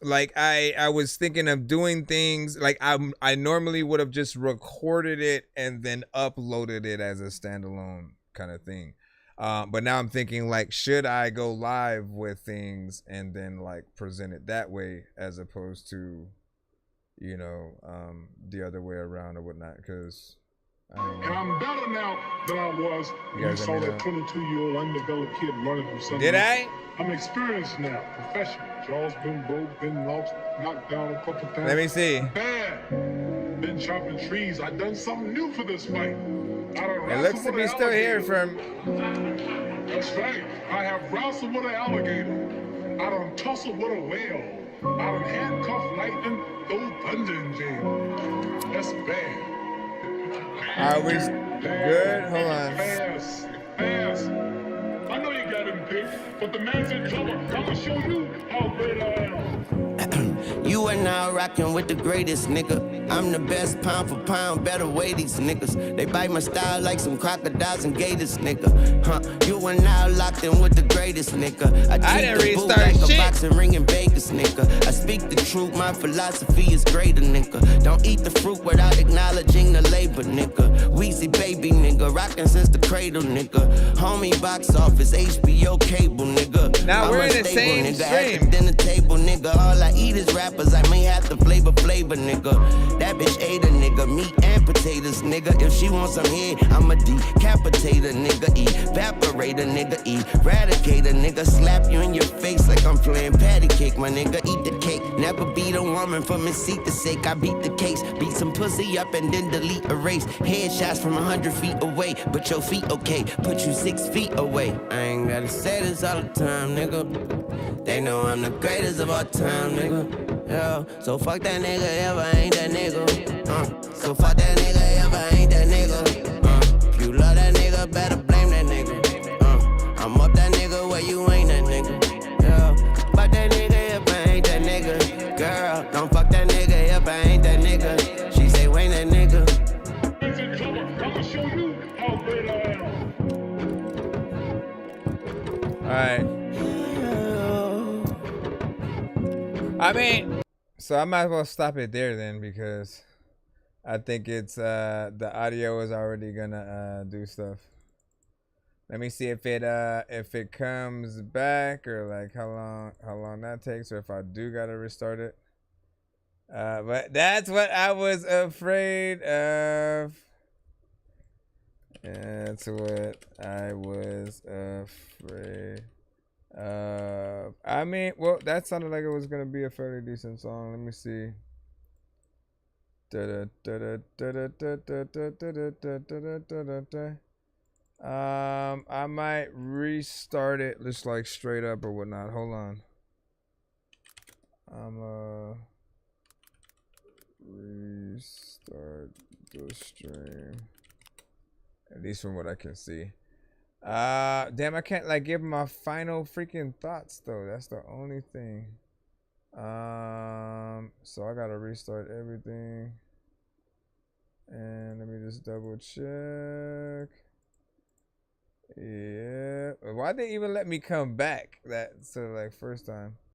was thinking of doing things like I normally would have just recorded it and then uploaded it as a standalone kind of thing. But now I'm thinking, like, should I go live with things and then like present it that way as opposed to, you know, the other way around or whatnot? Because and I'm better now than I was when you saw that 22-year-old undeveloped kid running from something. Did I? I'm experienced now, professional. Jaw's been broke, been lost, knocked down a couple times. Let me see. Bad. Been chopping trees. I done something new for this fight. It looks to be still here from. That's right. I have wrestled with an alligator. I done tussled with a whale. I done handcuffed lightning, throw thunder in jail. That's bad. Are we good? Hold on. Fast. I know you got him picked, but the man's in trouble. I'm gonna show you how great I am. You are now rocking with the greatest, nigga. I'm the best pound for pound, better way these niggas. They bite my style like some crocodiles and gators, nigga. You are now locked in with the greatest, nigga. I didn't treat the boo restart like shit. a boxing ring in Vegas, nigga. I speak the truth, my philosophy is greater, nigga. Don't eat the fruit without acknowledging the labor, nigga. Weezy baby, nigga. Rockin' since the cradle, nigga. Homie box office, HBO cable, nigga. Now we're I'm in the unstable, same nigga. At stream. the dinner table, nigga. All I eat is rappers. I may have to flavor, nigga. That bitch ate a nigga. Meat and potatoes, nigga. If she wants some head, I'ma decapitate a nigga. Evaporate a nigga. Eradicate a nigga. Slap you in your face like I'm playing patty cake, my nigga. Eat the cake. Never beat a woman for misseat's sake. I beat the case. Beat some pussy up and then delete erase. Headshots from 100 feet away. But your feet okay. Put you 6 feet away. I ain't gotta say this all the time, nigga. They know I'm the greatest of all time, nigga. Yeah, so fuck that nigga if I ain't that nigga. So fuck that nigga if I ain't that nigga. If you love that nigga, better blame that nigga. I'm up that nigga where you ain't that nigga. Yeah, fuck that nigga if I ain't that nigga. Girl, don't fuck that nigga if I ain't that nigga. She say, Wayne that nigga. I'ma show you how great I am. Alright. I mean, so I might as well stop it there then, because I think it's the audio is already gonna do stuff. Let me see if it comes back, or like how long that takes, or if I do gotta restart it. But that's what I was afraid of. That's what I was afraid. I mean, well, that sounded like it was gonna be a fairly decent song. Let me see. I might restart it just like straight up or whatnot. Hold on. I'm restart the stream. At least from what I can see. Damn, I can't like give my final freaking thoughts though. That's the only thing. So I gotta restart everything. And let me just double check. Yeah. Why'd they even let me come back? That so like first time.